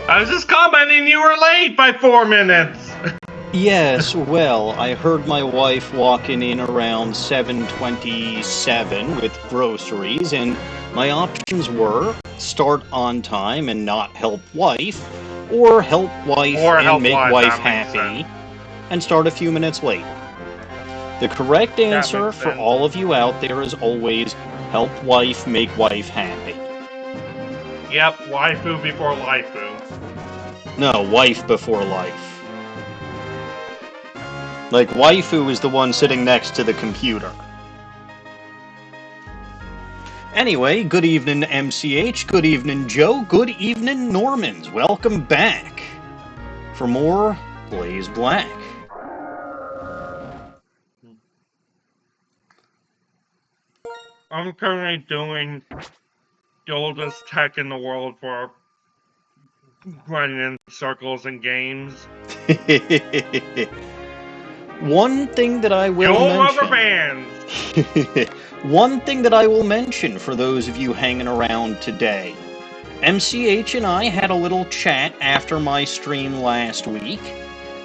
I was just commenting you were late by 4 minutes. Yes, well, I heard my wife walking in around 7:27 with groceries, and my options were start on time and not help wife, or help wife and make wife happy and start a few minutes late. The correct answer for all of you out there is always help wife make wife happy. Yep, waifu before lifeu. No, wife before life. Like, waifu is the one sitting next to the computer. Anyway, good evening, MCH. Good evening, Joe. Good evening, Normans. Welcome back for more Blaze Black. I'm currently doing the oldest tech in the world for running in circles in games. One thing that I will mention. One thing that I will mention for those of you hanging around today. MCH and I had a little chat after my stream last week,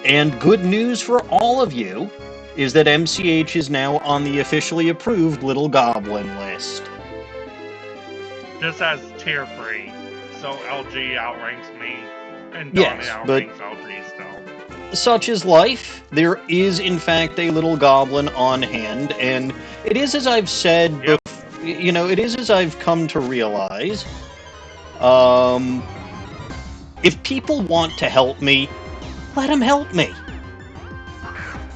and good news for all of you is that MCH is now on the officially approved Little Goblin list. This has tier 3, so LG outranks me, and Donnie outranks LG still. Such is life. There is, in fact, a little goblin on hand, and it is as I've said, you know, it is as I've come to realize. If people want to help me, let them help me.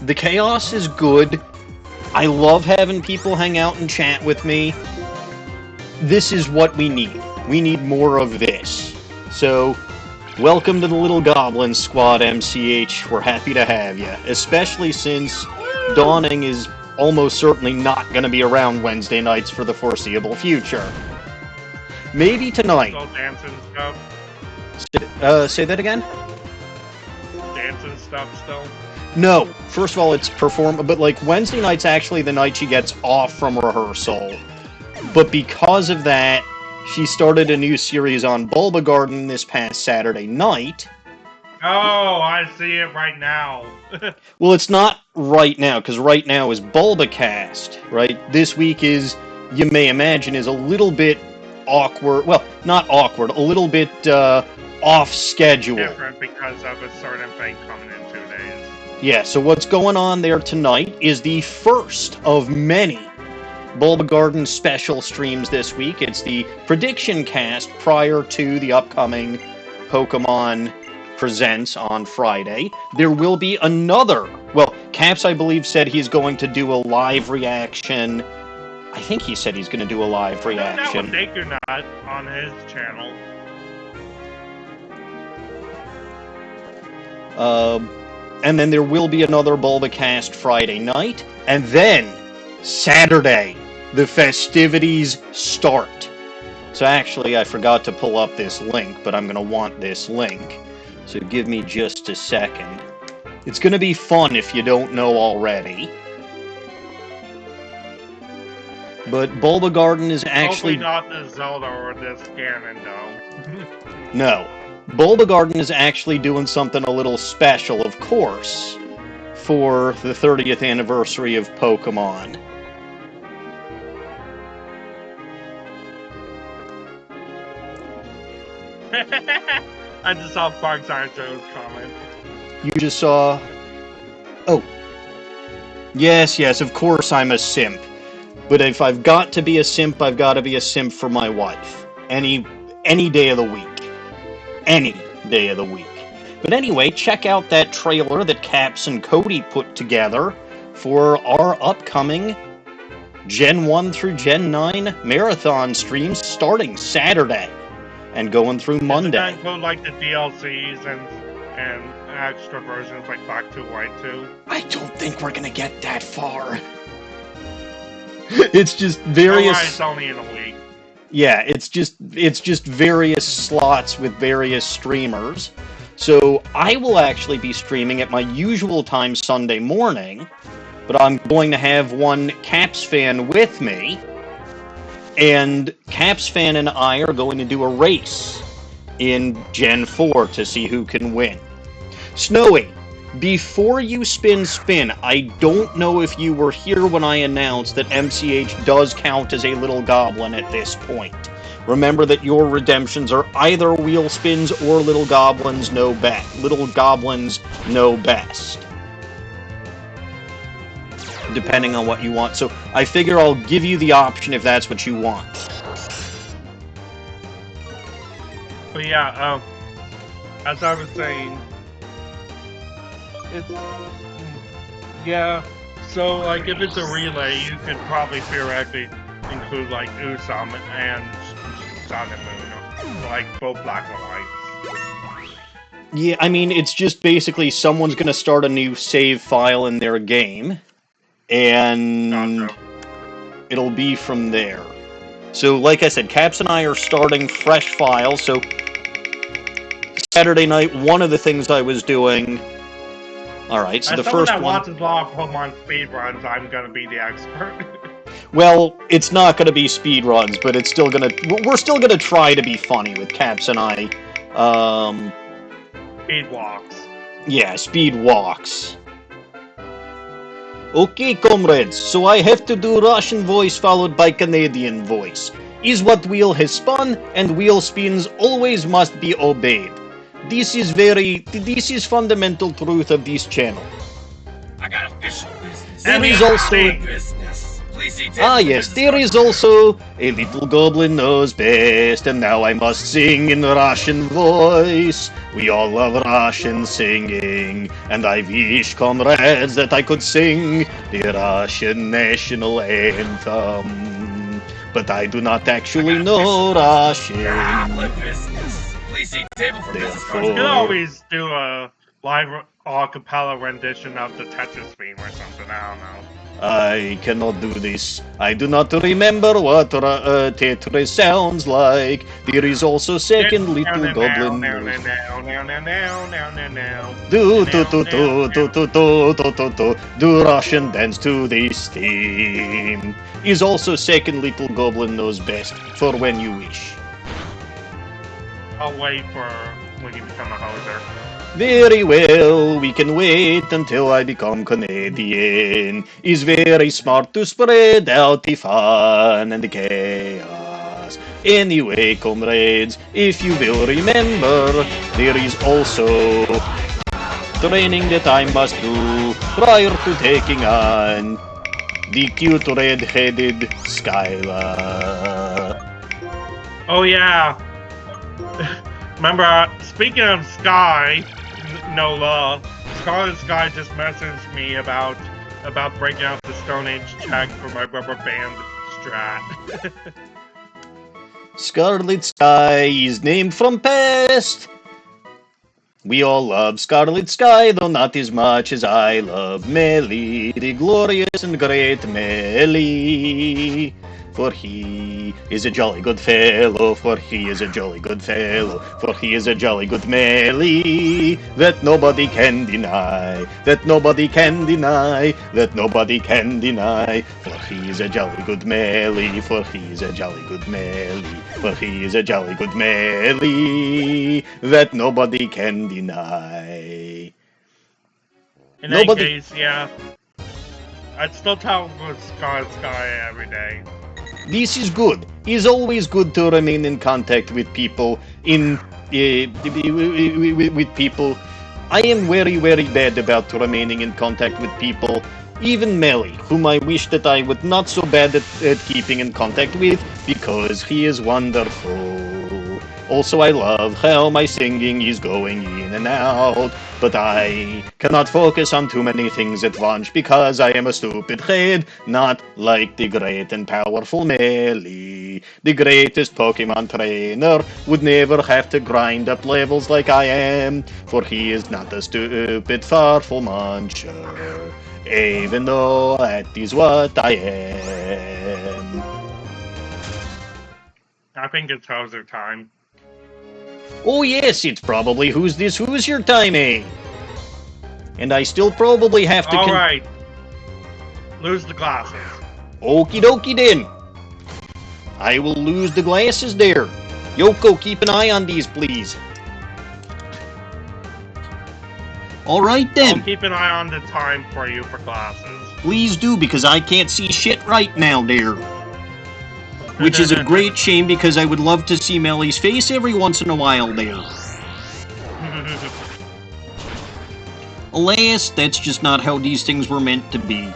The chaos is good. I love having people hang out and chat with me. This is what we need. We need more of this. So, welcome to the Little Goblin Squad, MCH. We're happy to have you, especially since Dawning is almost certainly not going to be around Wednesday nights for the foreseeable future. Maybe tonight. Still dancing stuff? Say that again? Dancing stuff still? No. First of all, it's but like Wednesday night's actually the night she gets off from rehearsal. But because of that, she started a new series on Bulba Garden this past Saturday night. Oh, I see it right now. Well, it's not right now, because right now is BulbaCast, right? This week is, you may imagine, is a little bit awkward. Well, not awkward, a little bit off schedule. Different because of a certain thing coming in 2 days. Yeah, so what's going on there tonight is the first of many Bulba Garden special streams this week. It's the prediction cast prior to the upcoming Pokemon Presents on Friday. There will be another. Well, Caps, I believe, said he's going to do a live reaction. I think he said he's going to do a live reaction. That would not on his channel. And then there will be another BulbaCast Friday night, and then Saturday, the festivities start. So actually, I forgot to pull up this link, but I'm going to want this link. So give me just a second. It's going to be fun if you don't know already. But Bulba Garden is actually... Hopefully not the Zelda or this Ganon, though. No. Bulba Garden is actually doing something a little special, of course. for the 30th anniversary of Pokemon. I just saw Fox Joe's comment. You just saw... Oh. Yes, of course I'm a simp. But if I've got to be a simp, I've got to be a simp for my wife. Any day of the week. Any day of the week. But anyway, check out that trailer that Caps and Cody put together for our upcoming Gen 1 through Gen 9 marathon streams starting Saturday and going through Monday. Does that include like the DLCs and extra versions like Black 2, White 2? I don't think we're gonna get that far. It's just various... It's only in a week. Yeah, it's just various slots with various streamers. So I will actually be streaming at my usual time Sunday morning, but I'm going to have one Caps fan with me, and Caps fan and I are going to do a race in Gen 4 to see who can win. Snowy, before you spin, I don't know if you were here when I announced that MCH does count as a little goblin at this point. Remember that your redemptions are either wheel spins or little goblins know best. Little goblins know best. Depending on what you want. So I figure I'll give you the option if that's what you want. But yeah, as I was saying, it's... Yeah, so like if it's a relay, you could probably theoretically include like Usam and Sun and Moon, like both black and white. Yeah, I mean, it's just basically someone's going to start a new save file in their game, and it'll be from there. So, like I said, Caps and I are starting fresh files, so Saturday night, one of the things I was doing... Alright, so the first one... As someone that watches a lot of Pokemon speedruns, I'm going to be the expert. Well, it's not going to be speedruns, but it's still going to... We're still going to try to be funny with Caps and I. Speed walks. Yeah, speed walks. Okay, comrades, so I have to do Russian voice followed by Canadian voice. Is what wheel has spun, and wheel spins always must be obeyed. This is fundamental truth of this channel. I got official business. There is also... business. Yes, there is also a little goblin knows best, and now I must sing in Russian voice. We all love Russian singing, and I wish, comrades, that I could sing the Russian national anthem. But I do not actually know Russian. Business. Please see table for business cards. You could always do a live a cappella rendition of the Tetris theme or something, I don't know. I cannot do this. I do not remember what Tetris sounds like. There is also second little goblin. Do Russian dance to this theme. Is also second little goblin knows best for when you wish. I'll wait for when you become a hoser. Very well, we can wait until I become Canadian. It's very smart to spread out the fun and the chaos. Anyway, comrades, if you will remember, there is also training that I must do prior to taking on the cute red-headed Skyla. Oh yeah. Remember, speaking of Sky, Nola, Scarlet Sky just messaged me about breaking out the Stone Age check for my rubber band strat. Scarlet Sky is named from past. We all love Scarlet Sky, though not as much as I love Melly, the glorious and great Melly. For he is a jolly good fellow, for he is a jolly good fellow, for he is a jolly good Melly, that nobody can deny, that nobody can deny, that nobody can deny. For he is a jolly good Melly, for he is a jolly good Melly, for he is a jolly good Melly, that nobody can deny. In any Nobody. case, yeah. I'd still tell with Sky every day. This is good. It's always good to remain in contact with people. With people. I am very, very bad about remaining in contact with people. Even Melly, whom I wish that I would not so bad at keeping in contact with, because he is wonderful. Also, I love how my singing is going in and out, but I cannot focus on too many things at once because I am a stupid head, not like the great and powerful Melly. The greatest Pokemon trainer would never have to grind up levels like I am, for he is not a stupid, farful muncher, even though that is what I am. I think it's Hauser time. Oh yes, it's probably who's your time, eh? And I still probably have to Alright. Lose the glasses. Okie dokie then. I will lose the glasses there. Yoko, keep an eye on these, please. Alright I'll then. keep an eye on the time for you for glasses. Please do, because I can't see shit right now there. Which is a great shame, because I would love to see Melly's face every once in a while there. Alas, that's just not how these things were meant to be.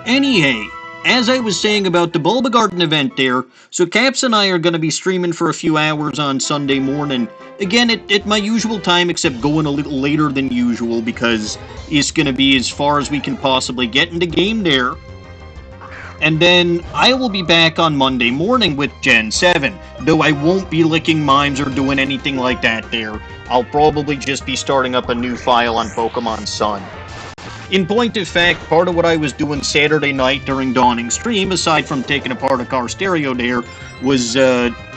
Anyhow, as I was saying about the Bulba Garden event there, so Caps and I are going to be streaming for a few hours on Sunday morning. Again, at my usual time, except going a little later than usual, because it's going to be as far as we can possibly get in the game there. And then I will be back on Monday morning with Gen 7, though I won't be licking mimes or doing anything like that there. I'll probably just be starting up a new file on Pokemon Sun. In point of fact, part of what I was doing Saturday night during Dawning Stream, aside from taking apart a car stereo there, was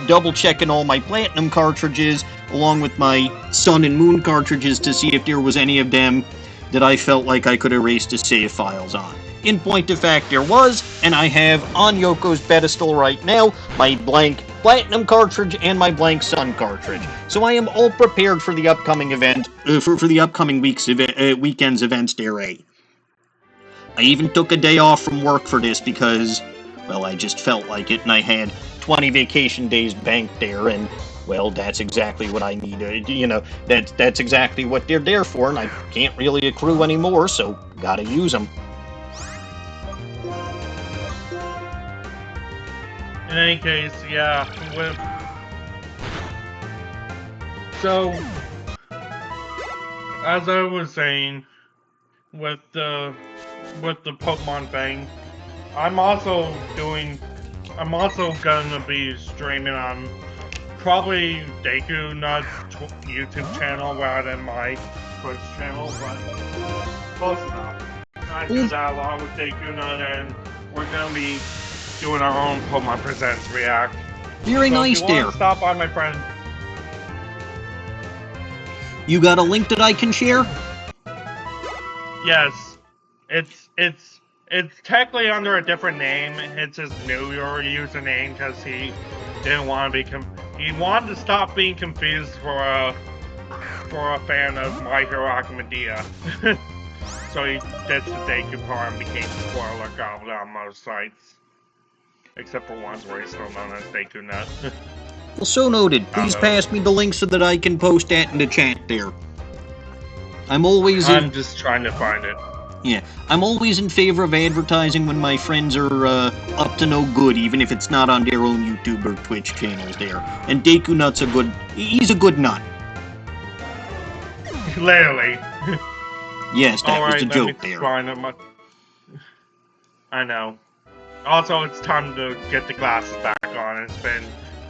double-checking all my Platinum cartridges, along with my Sun and Moon cartridges, to see if there was any of them that I felt like I could erase the save files on. In point of fact, there was, and I have on Yoko's pedestal right now my blank Platinum cartridge and my blank Sun cartridge. So I am all prepared for the upcoming event, for the upcoming weekend's events there, eh? I even took a day off from work for this because, well, I just felt like it, and I had 20 vacation days banked there, and, well, that's exactly what I need. You know, that's exactly what they're there for, and I can't really accrue anymore, so gotta use them. In any case, yeah, so, as I was saying, with the Pokemon thing, I'm also gonna be streaming on probably Deku Nut's YouTube channel rather than my Twitch channel, but close enough. I do that along with Deku Nut, and we're gonna be doing our own Pokemon Presents React. Very nice if you there. want to stop by, my friend. You got a link that I can share? Yes, it's technically under a different name. It's his new username because he didn't want to be he wanted to stop being confused for a fan of My Hero Academia. So he ditched the Deku part and became Spoiler Goblin on most sites. Except for ones where he's still known as Deku Nut. Well, so noted. Please pass me the link so that I can post that in the chat there. I'm just trying to find it. Yeah, I'm always in favor of advertising when my friends are up to no good, even if it's not on their own YouTube or Twitch channels there. And Deku Nut's he's a good nut. Literally. Yes, that was the joke there. I know. Also, it's time to get the glasses back on. It's been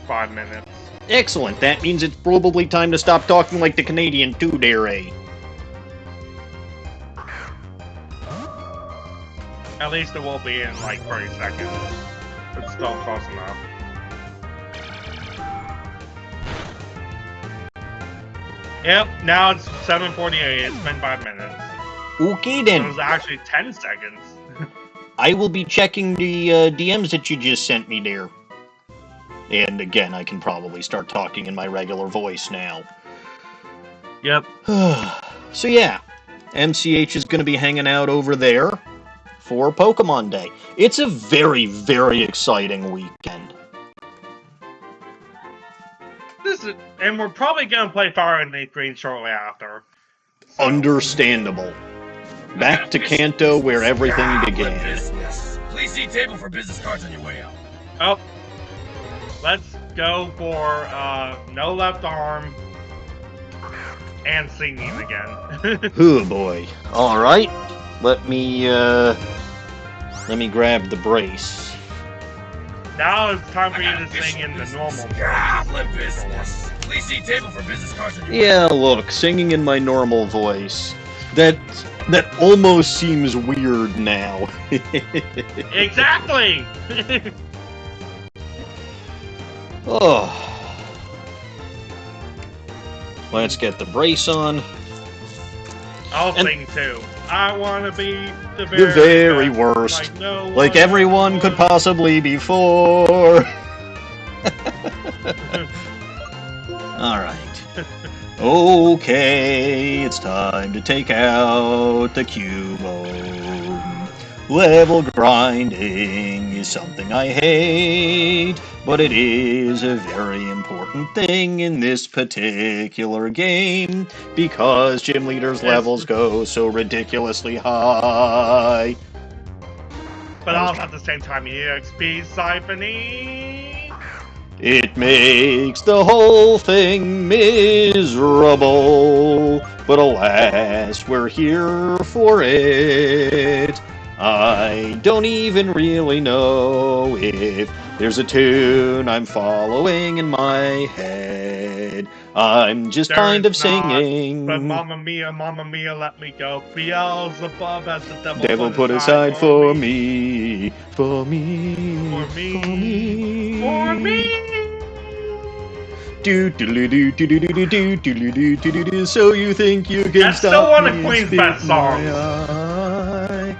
5 minutes. Excellent. That means it's probably time to stop talking like the Canadian too, there, eh? At least it will be in like 30 seconds. It's still close enough. Yep, now it's 7:48. It's been 5 minutes. Okay then. It was actually 10 seconds. I will be checking the DMs that you just sent me there. And again, I can probably start talking in my regular voice now. Yep. So yeah, MCH is going to be hanging out over there for Pokemon Day. It's a very, very exciting weekend. And we're probably going to play Fire and Leaf Green shortly after. So. Understandable. Back to Kanto, where everything began. Business. Please see table for business cards on your way out. Oh, let's go for no left arm and singing again. Oh boy! All right, let me grab the brace. Now it's time for you to sing in the normal Goblin business. Please see table for business cards on your way Yeah, look, singing in my normal voice. That almost seems weird now. Exactly. Oh. Let's get the brace on. I'll sing too. I want to be the very worst. Like, no like everyone could possibly before. Alright. Okay, it's time to take out the Cubone. Level grinding is something I hate, but it is a very important thing in this particular game, because gym leaders' levels go so ridiculously high. But also at the same time, EXP siphoning. It makes the whole thing miserable, but alas, we're here for it. I don't even really know if there's a tune I'm following in my head. I'm just kind of singing. But Mamma Mia, let me go. Beelzebub as the devil put aside for me. For me. For me. For me. For me. Do do do do do do do do do do do do. So you think you can That's stop still one of me Queen's spit best songs. my eye?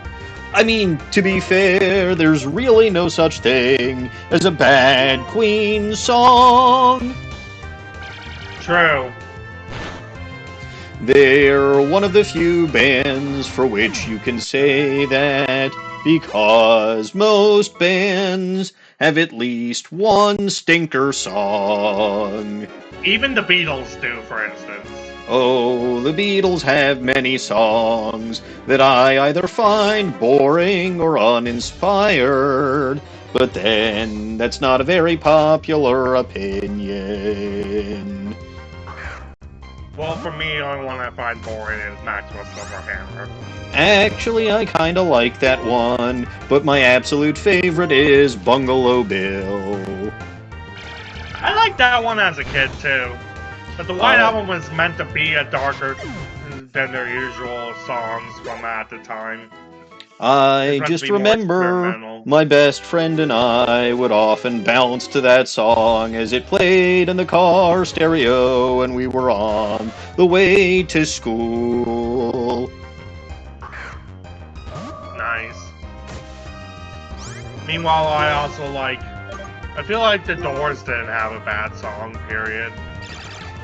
I mean, to be fair, there's really no such thing as a bad Queen song. True. They're one of the few bands for which you can say that, because most bands have at least one stinker song. Even the Beatles do, for instance. Oh, the Beatles have many songs that I either find boring or uninspired, but then that's not a very popular opinion. Well, for me, the only one I find boring is Maxwell Silverhammer. Actually, I kinda like that one, but my absolute favorite is Bungalow Bill. I liked that one as a kid, too. But the White Album was meant to be a darker than their usual songs from at the time. I just remember my best friend and I would often bounce to that song as it played in the car stereo when we were on the way to school. Nice. Meanwhile, I also I feel like the Doors didn't have a bad song, period.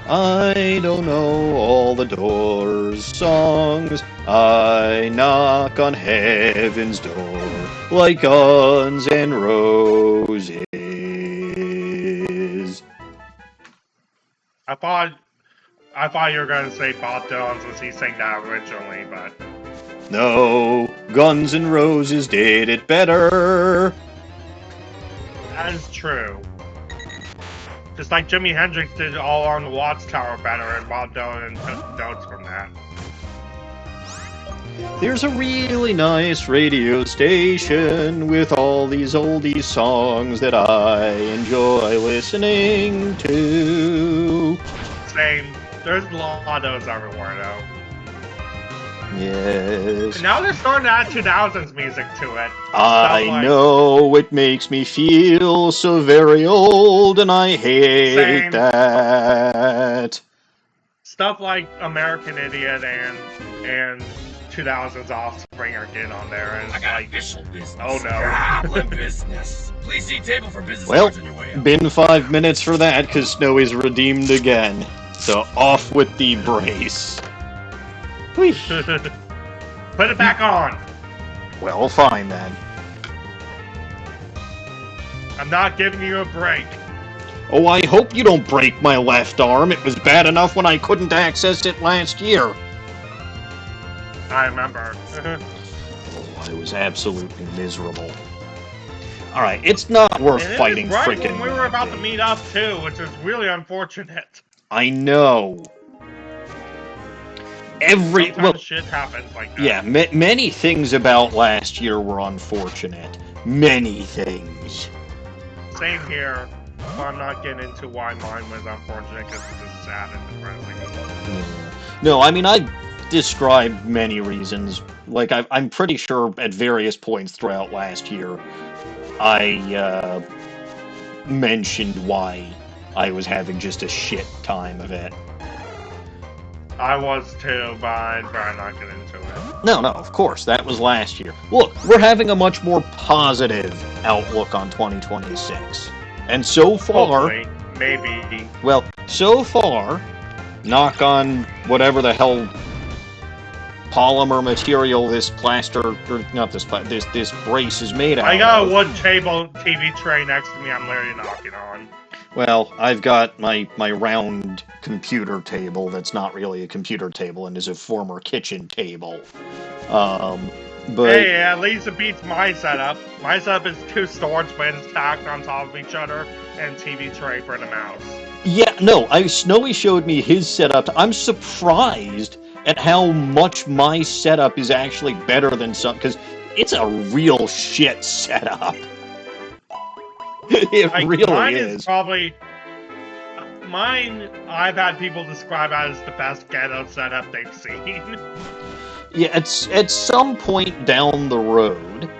I don't know all the Doors songs. I knock on heaven's door like Guns N' Roses. I thought you were gonna say Bob Dylan since he sang that originally, but no, Guns N' Roses did it better. That is true. Just like Jimi Hendrix did All on the Watchtower better, and Bob Dylan took notes from that. There's a really nice radio station with all these oldies songs that I enjoy listening to. Same. There's a lot of those everywhere, though. Yes. And now they're starting to add 2000s music to it. I know, it makes me feel so very old, and I hate that. Stuff like American Idiot and 2000s Offspring are getting on there, and I got official business. Oh no. Goblin business. Please see table for business Well, cards on your way out. been 5 minutes for that, because Snowy's redeemed again. So off with the brace. Whee. Put it back on. Well, fine then. I'm not giving you a break. Oh, I hope you don't break my left arm. It was bad enough when I couldn't access it last year. I remember. Oh, I was absolutely miserable. Alright, it's not worth And it fighting was right frickin' when we were about to Randy. meet up too, which is really unfortunate. I know. Sometimes shit happens like that. Yeah, many things about last year were unfortunate. Many things. Same here. But I'm not getting into why mine was unfortunate because it's just sad and depressing. Yeah. No, I mean, I described many reasons. Like, I'm pretty sure at various points throughout last year, I mentioned why I was having just a shit time of it. I was too, but I'd rather not get into it. No, of course, that was last year. Look, we're having a much more positive outlook on 2026. And so far... Hopefully, maybe. Well, so far, knock on whatever the hell polymer material this plaster, or not this brace is made out of. I got a wood table TV tray next to me I'm literally knocking on. Well, I've got my round computer table that's not really a computer table and is a former kitchen table. But hey, at least it beats my setup. My setup is 2 storage bins stacked on top of each other and TV tray for the mouse. yeah, no, Snowy showed me his setup. I'm surprised at how much my setup is actually better than some, because it's a real shit setup. It really mine is. Probably mine. I've had people describe as the best ghetto setup they've seen. Yeah, at some point down the road,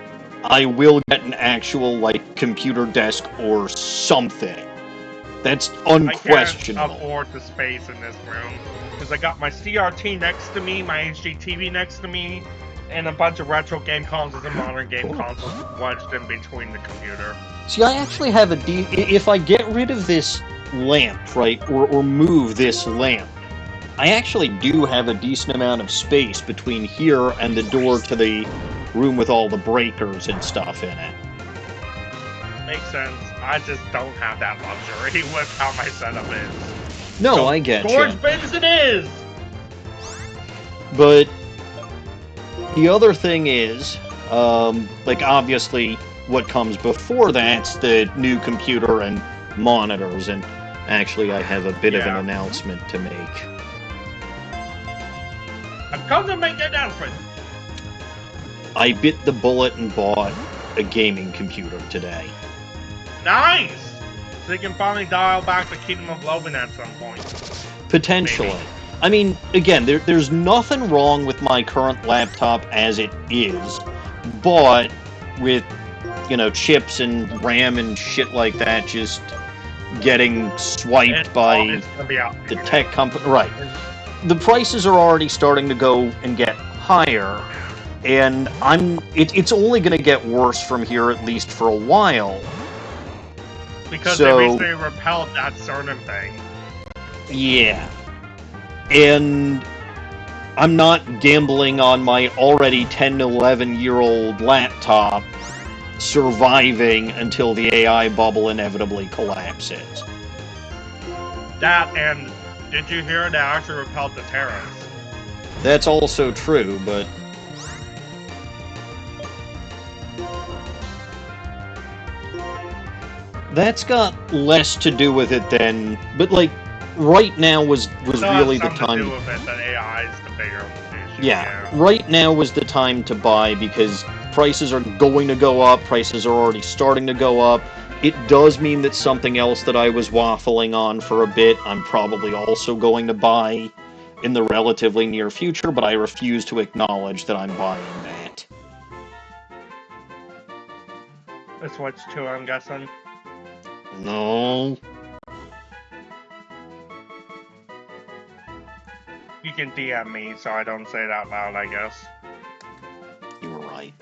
I will get an actual computer desk or something. That's unquestionable. I can't afford the space in this room because I got my CRT next to me, my HD TV next to me, and a bunch of retro game consoles and modern game consoles wedged in between the computer. See, I actually have if I get rid of this lamp, right, or move this lamp, I actually do have a decent amount of space between here and the door to the room with all the breakers and stuff in it. Makes sense. I just don't have that luxury with how my setup is. No, So, I get you. storage bins it is! But the other thing is, obviously, what comes before that's the new computer and monitors, and actually I have a bit of an announcement to make. I've come to make an announcement. I bit the bullet and bought a gaming computer today. Nice! So you can finally dial back the Kingdom of Loathing at some point. Potentially. Maybe. I mean, again, there's nothing wrong with my current laptop as it is, but with, chips and RAM and shit like that just getting swiped by the tech company. Right. The prices are already starting to go and get higher, and it's only going to get worse from here, at least for a while. Because they recently repelled that certain thing. Yeah. And I'm not gambling on my already 10 to 11-year-old laptop surviving until the AI bubble inevitably collapses. That, and did you hear they actually repelled the terrorists? That's also true, but... That's got less to do with it than... But, right now was really the time... To do with it, that AI is the bigger issue. Yeah, right now was the time to buy because prices are going to go up, prices are already starting to go up. It does mean that something else that I was waffling on for a bit, I'm probably also going to buy in the relatively near future, but I refuse to acknowledge that I'm buying that. The Switch 2, I'm guessing. No. You can DM me so I don't say it out loud, I guess. You were right.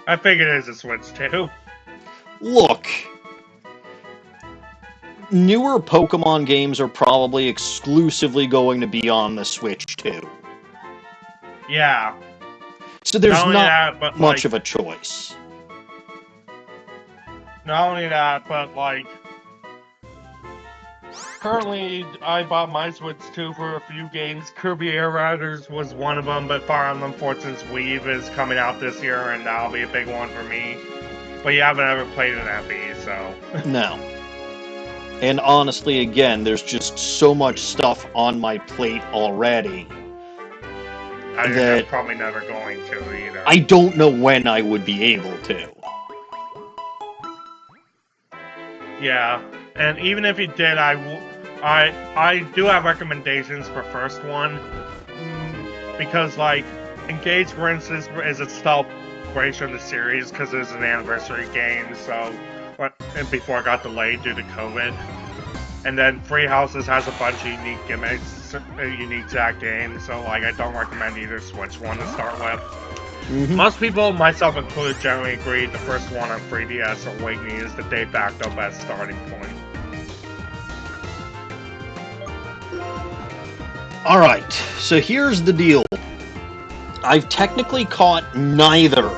I figured it was a Switch 2. Look. Newer Pokemon games are probably exclusively going to be on the Switch 2. Yeah. So there's only not that, but much like, of a choice. Not only that, but like, currently I bought my Switch 2 for a few games. Kirby Air Riders was one of them, but Fire Emblem Fortune's Weave is coming out this year, and that'll be a big one for me. But you haven't ever played an FE, so... No. And honestly, again, there's just so much stuff on my plate already. I'm probably never going to either. I don't know when I would be able to. Yeah, and even if you did, I do have recommendations for first one, because like Engage, for instance, is a celebration of the series because it's an anniversary game. So, and before it got delayed due to COVID, and then Free Houses has a bunch of unique gimmicks unique to that game. So like, I don't recommend either Switch one to start with. Mm-hmm. Most people, myself included, generally agree the first one on 3DS or Awakening is the de facto best starting point. Alright, so here's the deal. I've technically caught neither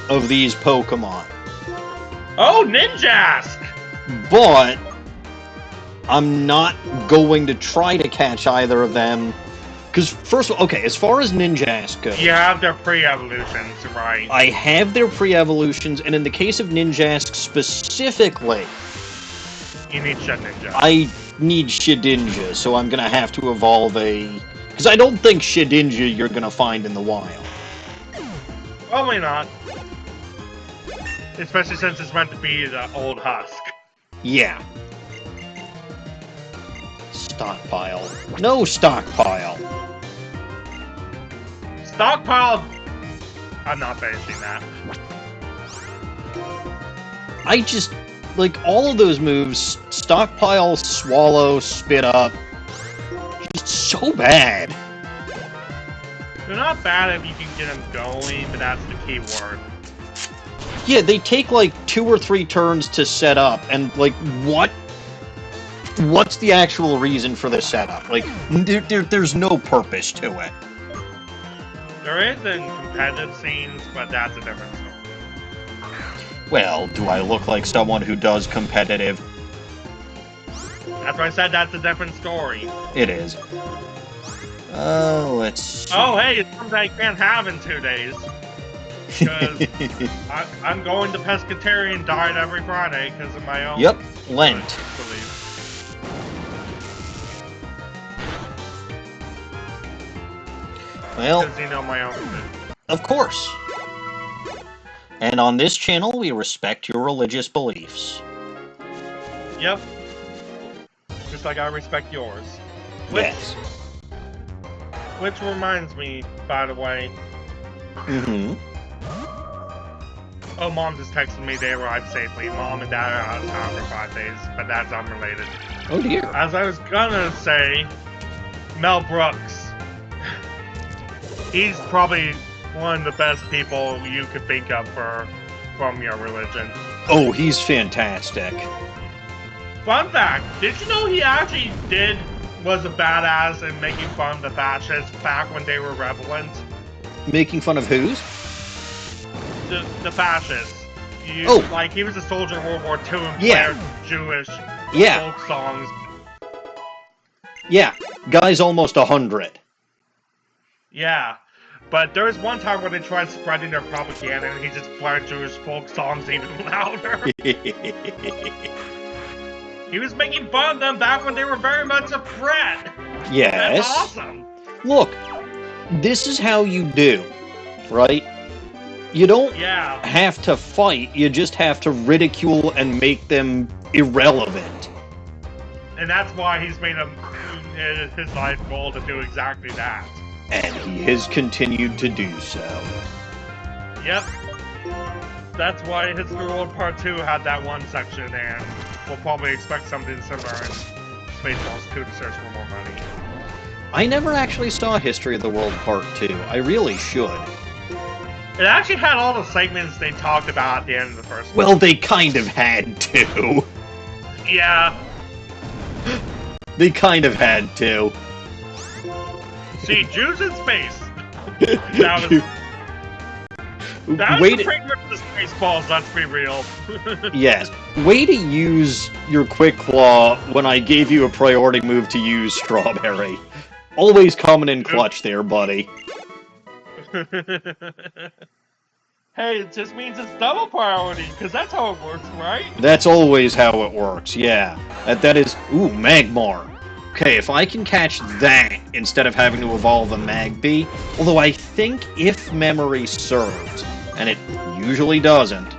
of these Pokemon. Oh, Ninjask! But I'm not going to try to catch either of them. Because, first of all, okay, as far as Ninjask goes... You have their pre-evolutions, right? I have their pre-evolutions, and in the case of Ninjask specifically... You need Shedinja. I need Shedinja, so I'm going to have to evolve a... Because I don't think Shedinja you're going to find in the wild. Probably not. Especially since it's meant to be the old husk. Yeah. Stockpile. No stockpile. Stockpile! I'm not finishing that. I just... Like, all of those moves, stockpile, swallow, spit up, just so bad. They're not bad if you can get them going, but that's the key word. Yeah, they take, like, 2 or 3 turns to set up, and, like, what's the actual reason for the setup? Like, there's no purpose to it. There is in competitive scenes, but that's a different story. Well, do I look like someone who does competitive? That's why I said that's a different story. It is. Let's see. Oh, hey, it's something I can't have in 2 days. Because I'm going to pescatarian diet every Friday because of my own... Yep, Lent. Belief. Well... Because you know my own food. Of course. And on this channel, we respect your religious beliefs. Yep. Just like I respect yours. Yes. Which reminds me, by the way. Mm-hmm. Oh, Mom just texted me they arrived safely. Mom and Dad are out of town for 5 days, but that's unrelated. Oh dear. As I was gonna say, Mel Brooks. He's probably one of the best people you could think of from your religion. Oh, he's fantastic. Fun fact, did you know he actually was a badass in making fun of the fascists back when they were relevant? Making fun of whose? The fascists. Like, he was a soldier in World War II and played Jewish folk songs. Yeah, guy's almost 100. Yeah. But there was one time where they tried spreading their propaganda and he just blared Jewish folk songs even louder. He was making fun of them back when they were very much a threat. Yes. That's awesome. Look, this is how you do, right? You don't have to fight, you just have to ridicule and make them irrelevant. And that's why he's made his life goal to do exactly that. And he has continued to do so. Yep. That's why History World Part 2 had that one section, and we'll probably expect something similar in Spaceballs 2 to search for more money. I never actually saw History of the World Part 2. I really should. It actually had all the segments they talked about at the end of the first one. Well, they kind of had to. Yeah. They kind of had to. See, Jews in space. That was Way the to, pretty much the Spaceballs, let's be real. yes. Way to use your Quick Claw when I gave you a priority move to use Strawberry. Always coming in clutch there, buddy. Hey, it just means it's double priority, because that's how it works, right? That's always how it works, yeah. That is... Ooh, Magmar. Okay, if I can catch that instead of having to evolve a Magby, although I think if memory serves, and it usually doesn't,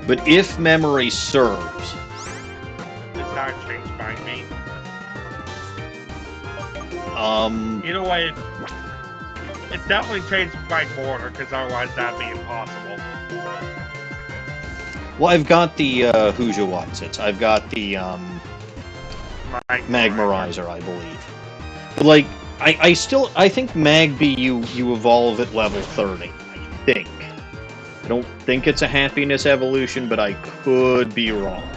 but if memory serves... It's not changed by me. Either way, it's definitely changed by border, because otherwise that'd be impossible. Well, I've got the, Hoosier Whatsits. I've got the, Magmarizer, I believe. But, like, I think Magby you evolve at level 30. I think. I don't think it's a happiness evolution, but I could be wrong.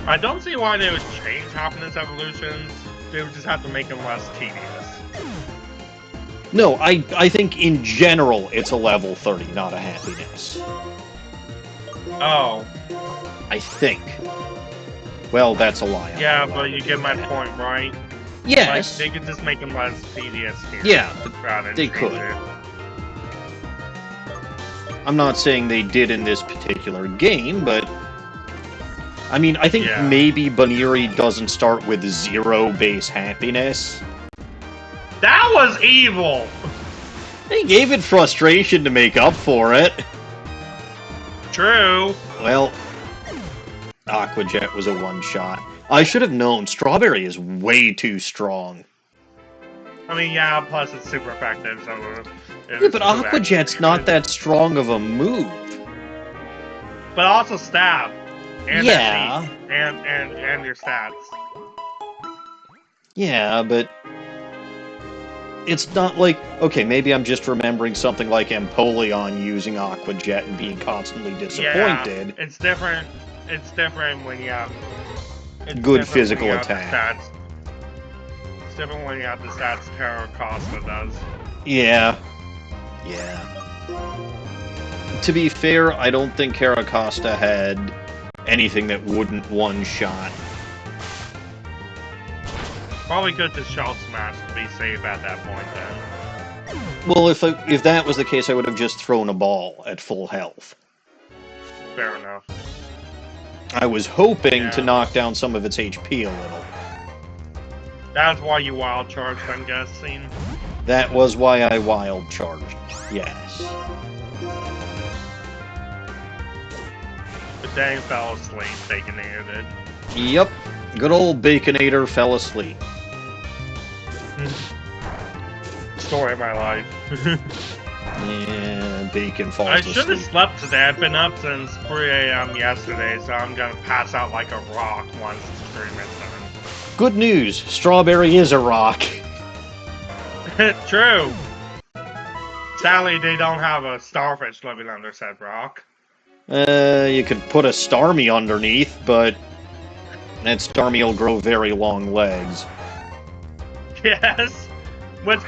I don't see why they would change happiness evolutions. They would just have to make them less tedious. No, I think in general it's a level 30, not a happiness. Oh. I think. Well, that's a lie. Yeah, but you get my point, right? Yes. Like, they could just make them less tedious here. Yeah, they could. I'm not saying they did in this particular game, but... I mean, I think maybe Baniri doesn't start with 0 base happiness. That was evil! They gave it frustration to make up for it. True. Well, Aqua Jet was a one-shot. I should have known. Strawberry is way too strong. I mean, yeah, plus it's super effective, so... Yeah, but Aqua Jet's not that strong of a move. But also stab. And yeah. And your stats. Yeah, but... It's not like... Okay, maybe I'm just remembering something like Empoleon using Aqua Jet and being constantly disappointed. Yeah, it's different. It's different when you have... Good physical attack. It's different when you have the stats Terra Costa does. Yeah. Yeah. To be fair, I don't think Caracosta had anything that wouldn't one-shot. Probably good to Shell Smash to be safe at that point, then. Well, if that was the case, I would have just thrown a ball at full health. Fair enough. I was hoping to knock down some of its HP a little. That's why you wild charged, I'm guessing. That was why I wild charged, yes. But dang fell asleep, Baconator did. Yep, good old Baconator fell asleep. Story of my life. Yeah, Bacon falls asleep. I should have slept today. I've been up since 3 a.m. yesterday, so I'm gonna pass out like a rock once the stream is done. Good news, Strawberry is a rock. True. Sadly, they don't have a starfish living under said rock. You could put a Starmie underneath, but that Starmie will grow very long legs. Yes. Well,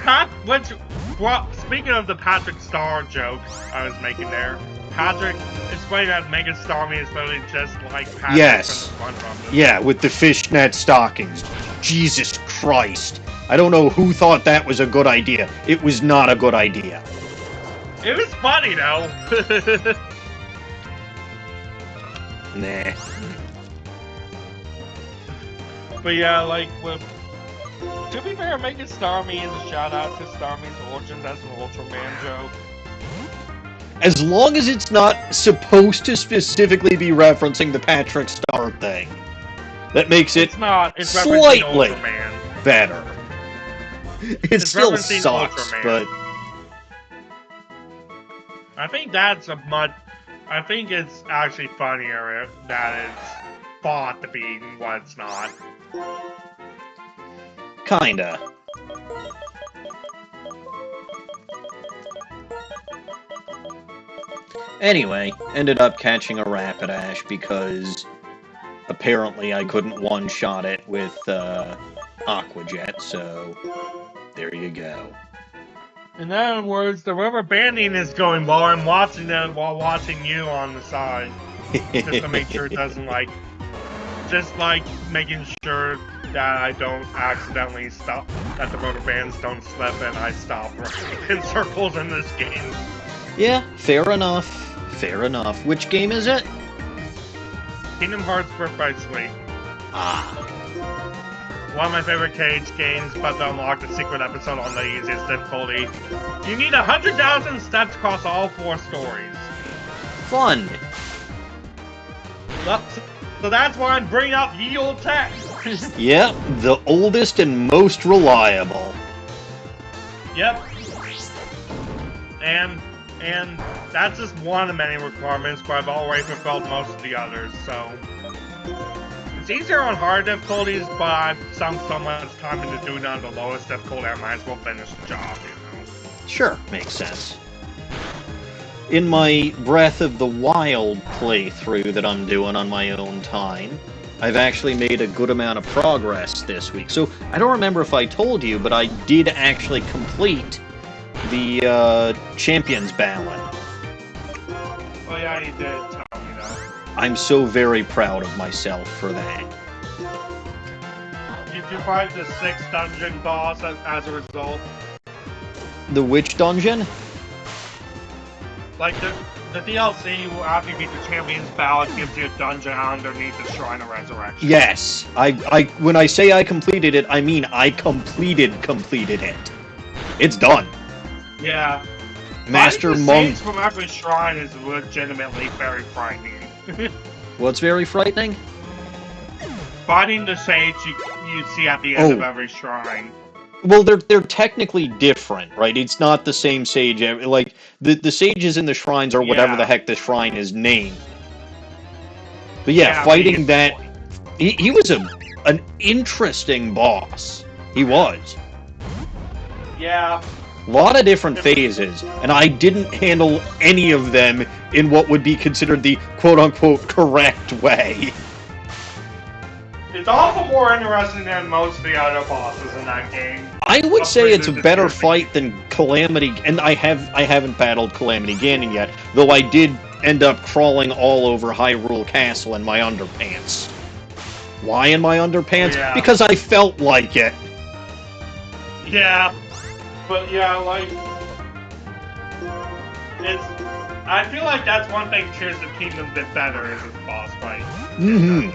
speaking of the Patrick Star joke I was making there, Patrick explained that Mega Starmie is literally just like Patrick yes. from the SpongeBob. Yeah, with the fishnet stockings. Jesus Christ. I don't know who thought that was a good idea. It was not a good idea. It was funny, though. Nah. But yeah, like, to be fair, making Starmie is a shout out to Starmie's origins as an Ultraman joke. As long as it's not supposed to specifically be referencing the Patrick Star thing. That makes it it's slightly Ultraman. Better. It still sucks, Ultraman. But... I think I think it's actually funnier that it's thought to be what it's not. Kinda. Anyway, ended up catching a Rapidash because apparently I couldn't one-shot it with Aqua Jet, so there you go. In other words, the rubber banding is going while I'm watching it while watching you on the side. Just to make sure it doesn't just making sure that I don't accidentally stop, that the rubber bands don't slip and I stop in circles in this game. Yeah, fair enough. Fair enough. Which game is it? Kingdom Hearts Birth by Sleep. Ah. One of my favorite cage games, but to unlock the secret episode on the easiest difficulty, you need 100,000 steps across all 4 stories. Fun. So that's why I'm bringing up ye old tech. Yeah, the oldest and most reliable. Yep. And that's just one of the many requirements, but I've already fulfilled most of the others, so... It's easier on hard difficulties, but I've sunk so much time into doing it on the lowest difficulty, I might as well finish the job, you know? Sure, makes sense. In my Breath of the Wild playthrough that I'm doing on my own time, I've actually made a good amount of progress this week. So, I don't remember if I told you, but I did actually complete the Champions Ballad. Oh yeah, you did tell me that. I'm so very proud of myself for that. Did you find the 6th dungeon boss as a result? The which dungeon? Like, the DLC, after you beat the Champions Ballad, gives you a dungeon underneath the Shrine of Resurrection. Yes. When I say I completed it, I mean I completed it. It's done. Yeah. Master Monk. From every shrine is legitimately very frightening. What's very frightening? Fighting the sage you see at the end of every shrine. Well, they're technically different, right? It's not the same sage. Like the sages in the shrines are whatever the heck the shrine is named. But yeah, fighting that, he was an interesting boss. He was. Yeah. A lot of different phases, and I didn't handle any of them in what would be considered the quote-unquote correct way. It's also more interesting than most of the other bosses in that game. I would say it's a better fight than Calamity, and I haven't battled Calamity Ganon yet, though I did end up crawling all over Hyrule Castle in my underpants. Why in my underpants? Yeah. Because I felt like it. Yeah. But yeah, I feel like that's one thing Tears of Kingdom did better is its boss fight. Mm-hmm.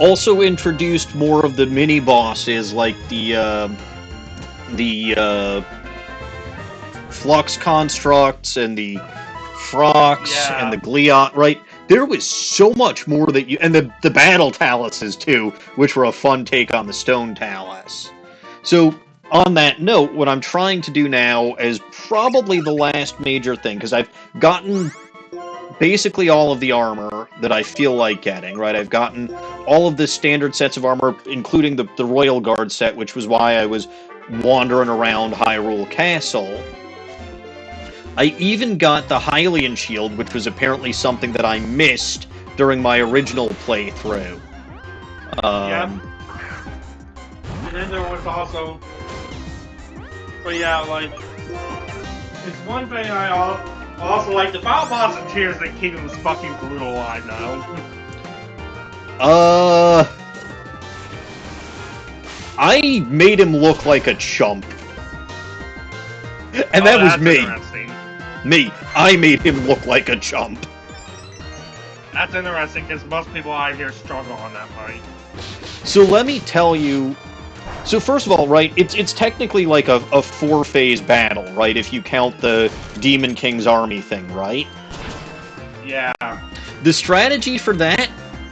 Also introduced more of the mini bosses, like the Flux Constructs and the Frox and the Glion, right? There was so much more that and the Battle Taluses too, which were a fun take on the Stone Talus. So, on that note, what I'm trying to do now is probably the last major thing, because I've gotten basically all of the armor that I feel like getting, right? I've gotten all of the standard sets of armor, including the Royal Guard set, which was why I was wandering around Hyrule Castle. I even got the Hylian Shield, which was apparently something that I missed during my original playthrough. Yep. And then there was also... But yeah, it's one thing I also like. The final boss in Tears of the Kingdom was fucking brutal, I know. I made him look like a chump. And that was me. Me. I made him look like a chump. That's interesting, because most people out here struggle on that fight. So let me tell you... So first of all, right, it's technically like a 4-phase battle, right, if you count the Demon King's army thing, right? Yeah. The strategy for that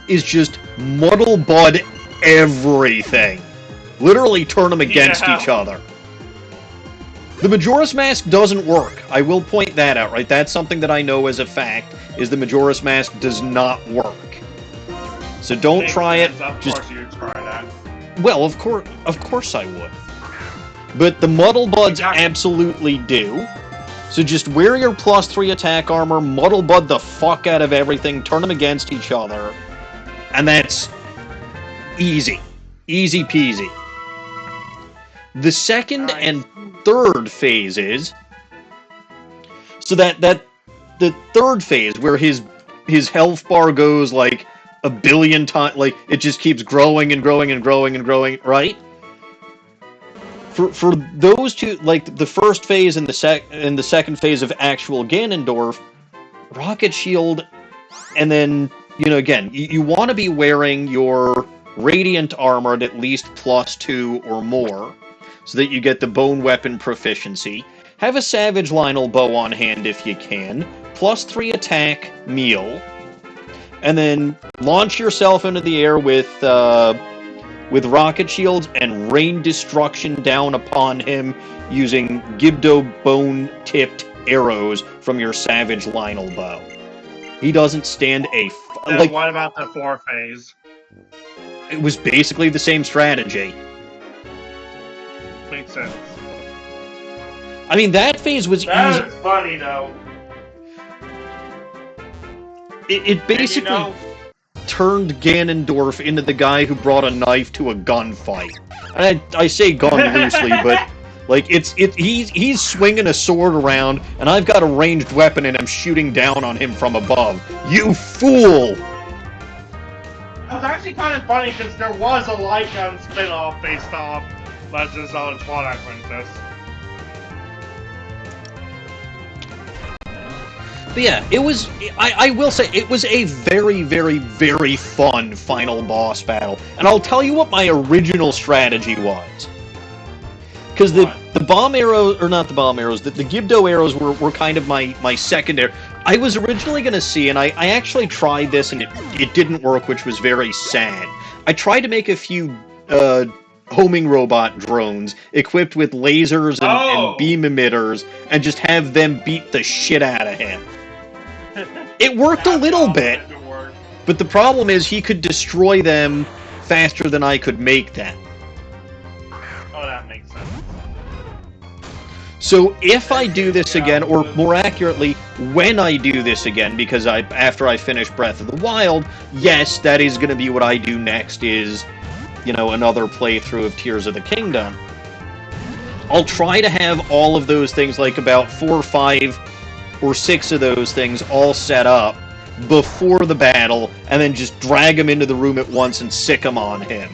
is just muddle bud everything. Literally turn them against each other. The Majora's Mask doesn't work. I will point that out, right? That's something that I know as a fact, is the Majora's Mask does not work. So don't try it. Of course you'd try that. Well, of course I would. But the Muddle Buds absolutely do. So just wear your +3 attack armor, Muddle Bud the fuck out of everything, turn them against each other, and that's easy. Easy peasy. The second and third phase is. So that the third phase where his health bar goes like a billion times, like it just keeps growing and growing and growing and growing, right? For those two, like the first phase and the second phase of actual Ganondorf, Rocket Shield, and then again you want to be wearing your Radiant armor at least +2 or more, so that you get the bone weapon proficiency. Have a Savage Lionel bow on hand if you can, +3 attack, meal, and then launch yourself into the air with rocket shields and rain destruction down upon him using Gibdo bone-tipped arrows from your Savage Lionel bow. He doesn't stand a like. What about the 4 phase? It was basically the same strategy. Makes sense. I mean, that phase was easy. That's funny, though. It basically turned Ganondorf into the guy who brought a knife to a gunfight. And I say gun loosely, but like he's swinging a sword around, and I've got a ranged weapon, and I'm shooting down on him from above. You fool! It was actually kind of funny because there was a light gun spin-off based off Legends of the Twilight Princess. But yeah, it was. I will say it was a very, very, very fun final boss battle, and I'll tell you what my original strategy was. Because the bomb arrows, or not the bomb arrows, the Gibdo arrows were kind of my secondary. I was originally going to see, and I actually tried this, and it didn't work, which was very sad. I tried to make a few homing robot drones equipped with lasers and beam emitters, and just have them beat the shit out of him. It worked a little bit, but the problem is he could destroy them faster than I could make them. Oh, that makes sense. So if I do this again, or more accurately, when I do this again, because after I finish Breath of the Wild, yes, that is going to be what I do next, is, another playthrough of Tears of the Kingdom. I'll try to have all of those things, like about 4 or 5 or 6 of those things all set up before the battle, and then just drag him into the room at once and sick him on him.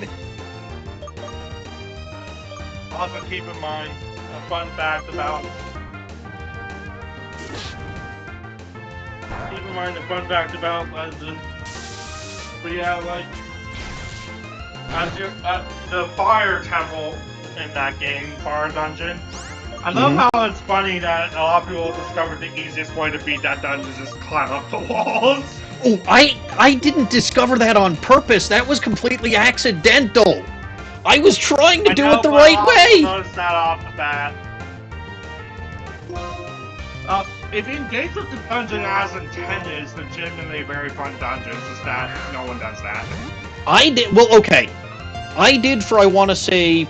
Also keep in mind, a fun fact about... But yeah, like... the fire temple in that game, fire dungeon. I love how it's funny that a lot of people discovered the easiest way to beat that dungeon is just climb up the walls. Oh, I didn't discover that on purpose. That was completely accidental. I was trying to do it the right way. Noticed that off the bat. If you engage with the dungeon as intended, it's legitimately a very fun dungeon. It's just that no one does that. I did. Well, okay. I did for, I want to say,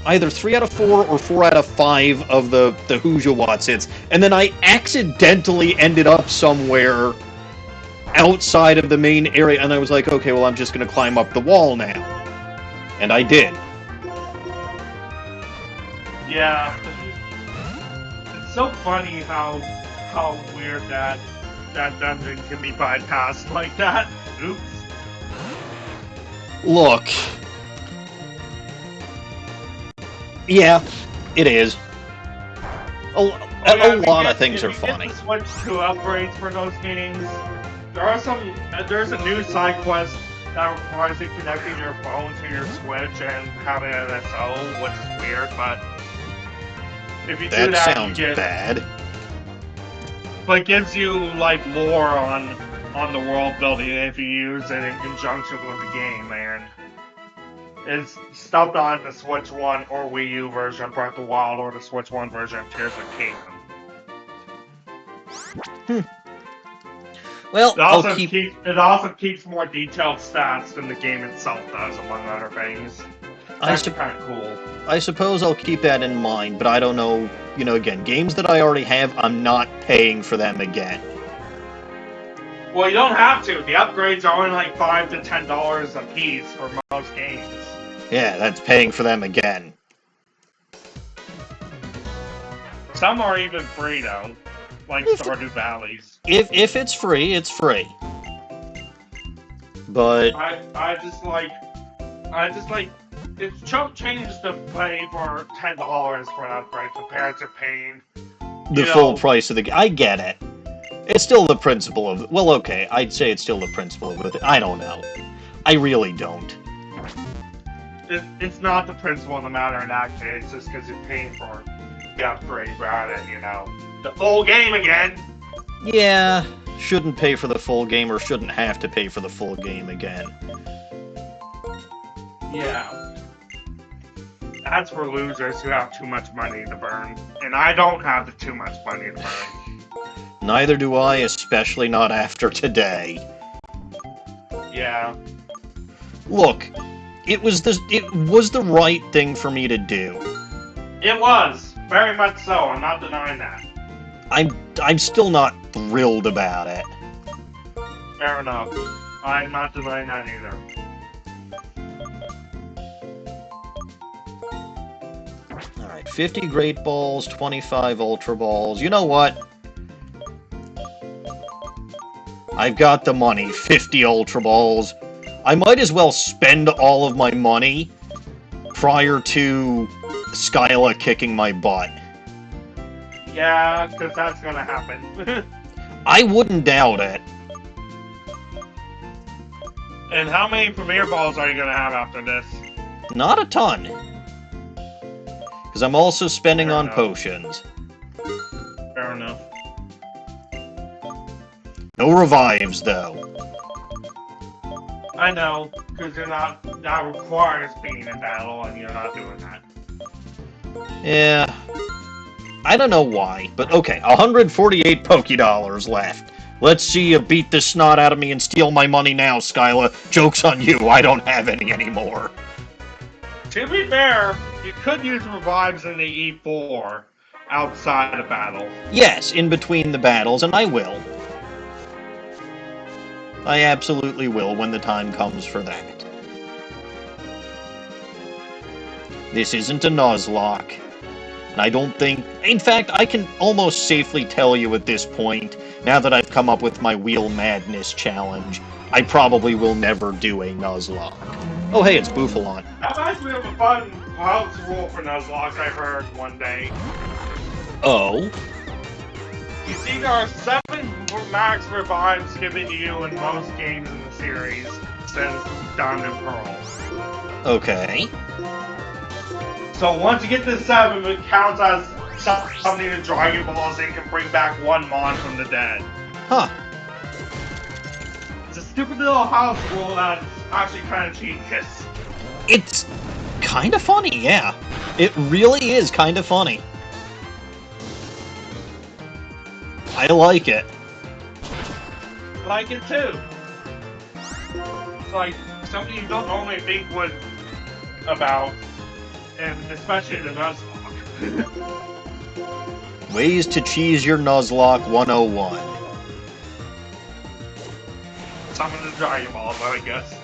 either 3 out of 4 or 4 out of 5 of the Hujawats hits, and then I accidentally ended up somewhere outside of the main area, and I was like, okay, well, I'm just going to climb up the wall now. And I did. Yeah. It's so funny how weird that dungeon can be bypassed like that. Oops. Look. Yeah, it is. A lot of things are funny. If you switch to upgrades for those games, there's a new side quest that requires you connecting your phone to your Switch and having it on its own, which is weird, but if you do that, sounds you get bad. But it gives you like more on the world building if you use it in conjunction with the game, man. It's stuff on the Switch 1 or Wii U version of Breath of the Wild or the Switch 1 version of Tears of the Kingdom. Well, it also keeps more detailed stats than the game itself does, among other things. That's kind of cool. I suppose I'll keep that in mind, but I don't know. Again, games that I already have, I'm not paying for them again. Well, you don't have to. The upgrades are only like $5 to $10 a piece for most games. Yeah, that's paying for them again. Some are even free though, like Stardew Valleys. If it's free, it's free. But I just like, it's chump change to play for $10 for an upgrade. The parents are paying the full price of the game. I get it. It's still the principle of... Well, okay, I'd say it's still the principle of it. I don't know. I really don't. It's not the principle of the matter in that case. It's just because you're paying for the upgrade rather than, the full game again. Yeah, shouldn't pay for the full game or shouldn't have to pay for the full game again. Yeah. That's for losers who have too much money to burn. And I don't have the too much money to burn. Neither do I, especially not after today. Yeah. Look, it was the right thing for me to do. It was. Very much so. I'm not denying that. I'm still not thrilled about it. Fair enough. I'm not denying that either. Alright, 50 Great Balls, 25 Ultra Balls. You know what? I've got the money, 50 Ultra Balls. I might as well spend all of my money prior to Skyla kicking my butt. Yeah, because that's gonna happen. I wouldn't doubt it. And how many Premier Balls are you gonna have after this? Not a ton. Because I'm also spending Fair on enough. potions. Fair enough. No revives, though. I know, because that requires being in battle, and you're not doing that. Yeah. I don't know why, but okay, 148 Pokédollars left. Let's see you beat the snot out of me and steal my money now, Skyla. Joke's on you, I don't have any anymore. To be fair, you could use revives in the E4 outside of battle. Yes, in between the battles, and I will. I absolutely will when the time comes for that. This isn't a Nuzlocke. And I don't think... In fact, I can almost safely tell you at this point, now that I've come up with my Wheel Madness challenge, I probably will never do a Nuzlocke. Oh hey, it's Bouffalant. That reminds me of a fun house rule for Nuzlocke I heard one day. Oh? You see, there are 7 max revives given to you in most games in the series since Diamond and Pearl. Okay. So once you get to 7, it counts as something to Dragon Balls and can bring back one Mon from the dead. Huh. It's a stupid little house rule that's actually kind of genius. It's kind of funny, yeah. It really is kind of funny. I like it. I like it too. It's like something you don't normally think about, and especially the Nuzlocke. Ways to cheese your Nuzlocke 101. Some of the Dragon Balls, I guess.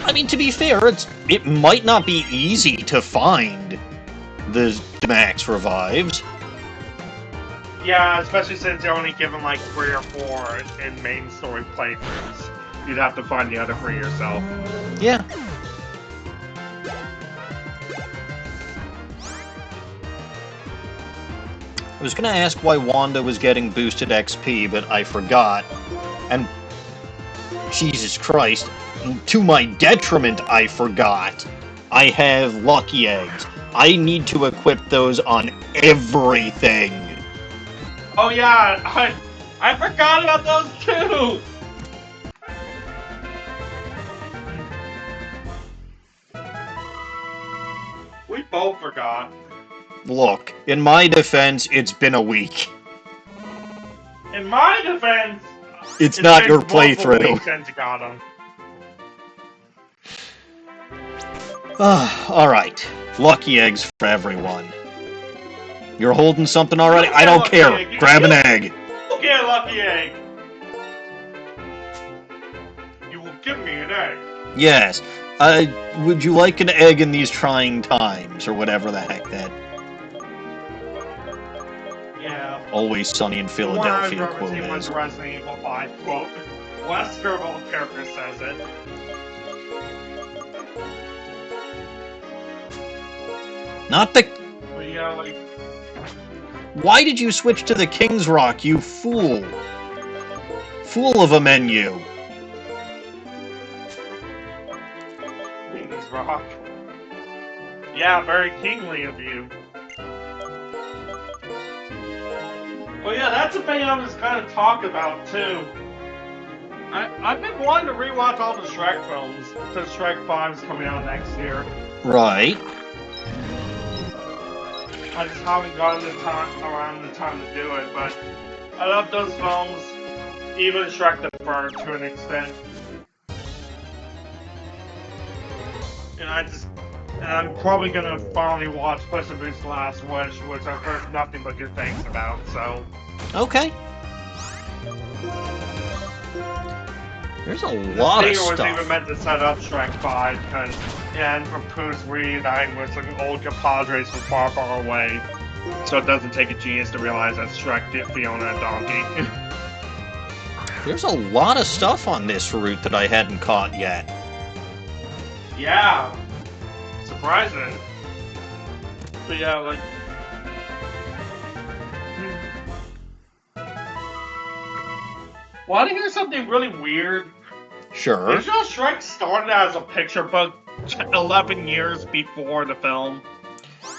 I mean, to be fair, it might not be easy to find the max revives. Yeah, especially since you're only given like 3 or 4 in main story playthroughs. You'd have to find the other 3 yourself. Yeah. I was gonna ask why Wanda was getting boosted XP, but I forgot. And Jesus Christ, to my detriment, I forgot. I have Lucky Eggs. I need to equip those on everything. Oh yeah, I forgot about those too! We both forgot. Look, in my defense, it's been a week. In my defense, It's not been your multiple playthrough. weeks since you got them. Alright. Lucky eggs for everyone. You're holding something already? I don't Lucky care. egg. Grab an egg. Okay, Lucky Egg. You will give me an egg. Yes. Would you like an egg in these trying times? Or whatever the heck that... Yeah. Always Sunny in Philadelphia quote is. Resident Evil 5 quote. Wesker of all characters says it. Not the... But yeah, like... Why did you switch to the King's Rock, you fool? Fool of a menu. King's Rock. Yeah, very kingly of you. Well, yeah, that's a thing I was kind of talking about, too. I've been wanting to rewatch all the Shrek films, because Shrek 5 is coming out next year. Right. I just haven't gotten around the time to do it, but I love those films, even Shrek the Third to an extent. And I'm probably gonna finally watch Puss in Boots: The Last Wish, which I've heard nothing but good things about, so... Okay. There's a lot of stuff. The was even meant to set up Shrek 5, because and for Pooh's reuniting with some old compadres from far, far away, so it doesn't take a genius to realize that Shrek did Fiona a donkey. There's a lot of stuff on this route that I hadn't caught yet. Yeah. Surprising. But yeah, like... Want to hear something really weird? Sure. Did you know Shrek started as a picture book 11 years before the film?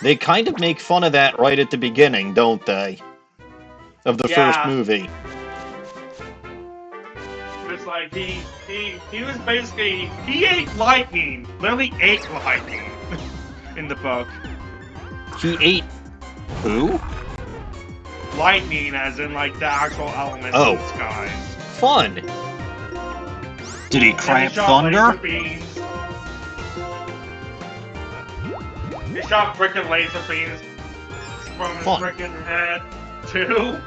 They kind of make fun of that right at the beginning, don't they? Of the first movie. It's like he was basically... He ate lightning. Literally ate lightning in the book. He ate... who? Lightning, as in like the actual elements in the skies. Fun. Did he cramp thunder? He shot frickin' laser beams from his frickin' head, too.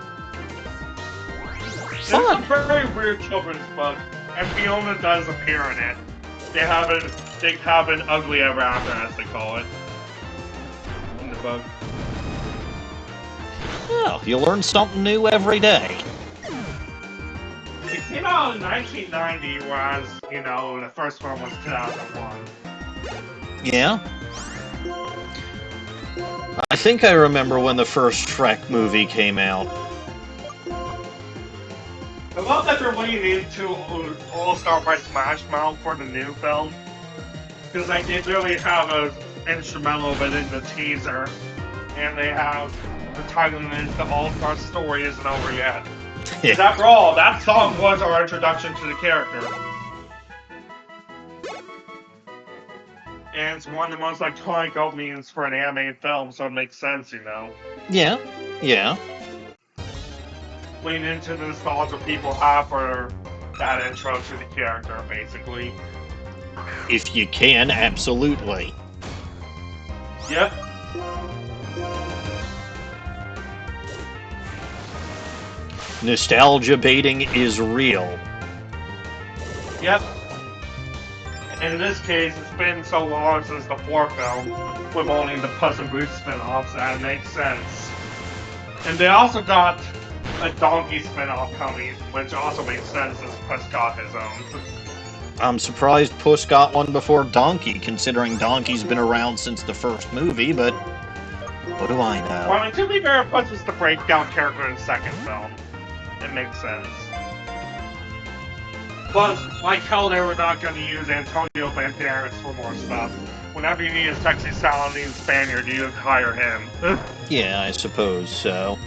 It's a very weird children's book, and Fiona does appear in it. They have an ugly ever after, as they call it, in the book. Well, you learn something new every day. It came out in 1990, whereas, you know, the first one was 2001. Yeah. I think I remember when the first Shrek movie came out. I love that they're leaning into All-Star by Smash Mouth for the new film. Because they did really have an instrumental of it in the teaser. And they have the title is The All-Star Story Isn't Over Yet. Because after all, that song was our introduction to the character. And it's one of the most iconic openings for an animated film, so it makes sense, you know? Yeah, yeah. Lean into the nostalgia people have for that intro to the character, basically. If you can, absolutely. Yep. Nostalgia baiting is real. Yep. And in this case, it's been so long since the 4th film, with only the Puss in Boots spin-offs, that it makes sense. And they also got a Donkey spin-off coming, which also makes sense as Puss got his own. I'm surprised Puss got one before Donkey, considering Donkey's been around since the first movie, but what do I know? Well, I mean, to be fair, Puss was the breakdown character in the second film. It makes sense. Plus, like hell, they were not going to use Antonio Banderas for more stuff. Whenever you need a sexy sounding Spaniard, you hire him. Yeah, I suppose so.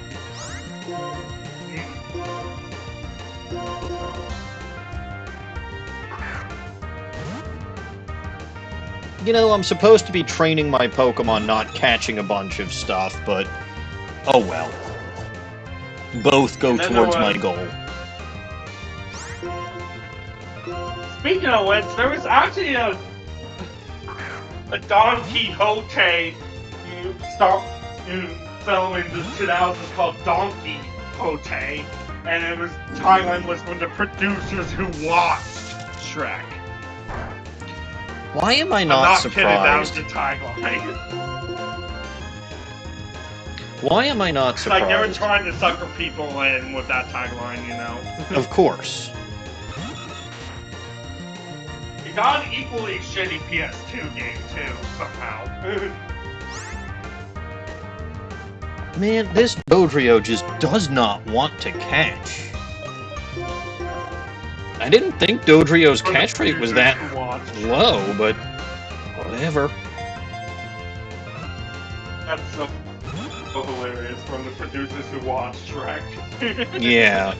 You know, I'm supposed to be training my Pokemon, not catching a bunch of stuff, but oh well. Both go towards my goal. Speaking of which, there was actually a Don Quixote film in the 2000s called Donkey Quixote, and it was Thailand was one of the producers who watched Shrek. Why am I not surprised? Kidding, that was the tagline. Why am I not surprised? Like, they were trying to sucker people in with that tagline, you know? Of course. You got an equally shitty PS2 game, too, somehow. Man, this Dodrio just does not want to catch. I didn't think Dodrio's catch rate was that low, but whatever. That's so hilarious from the producers who watched Shrek. Yeah.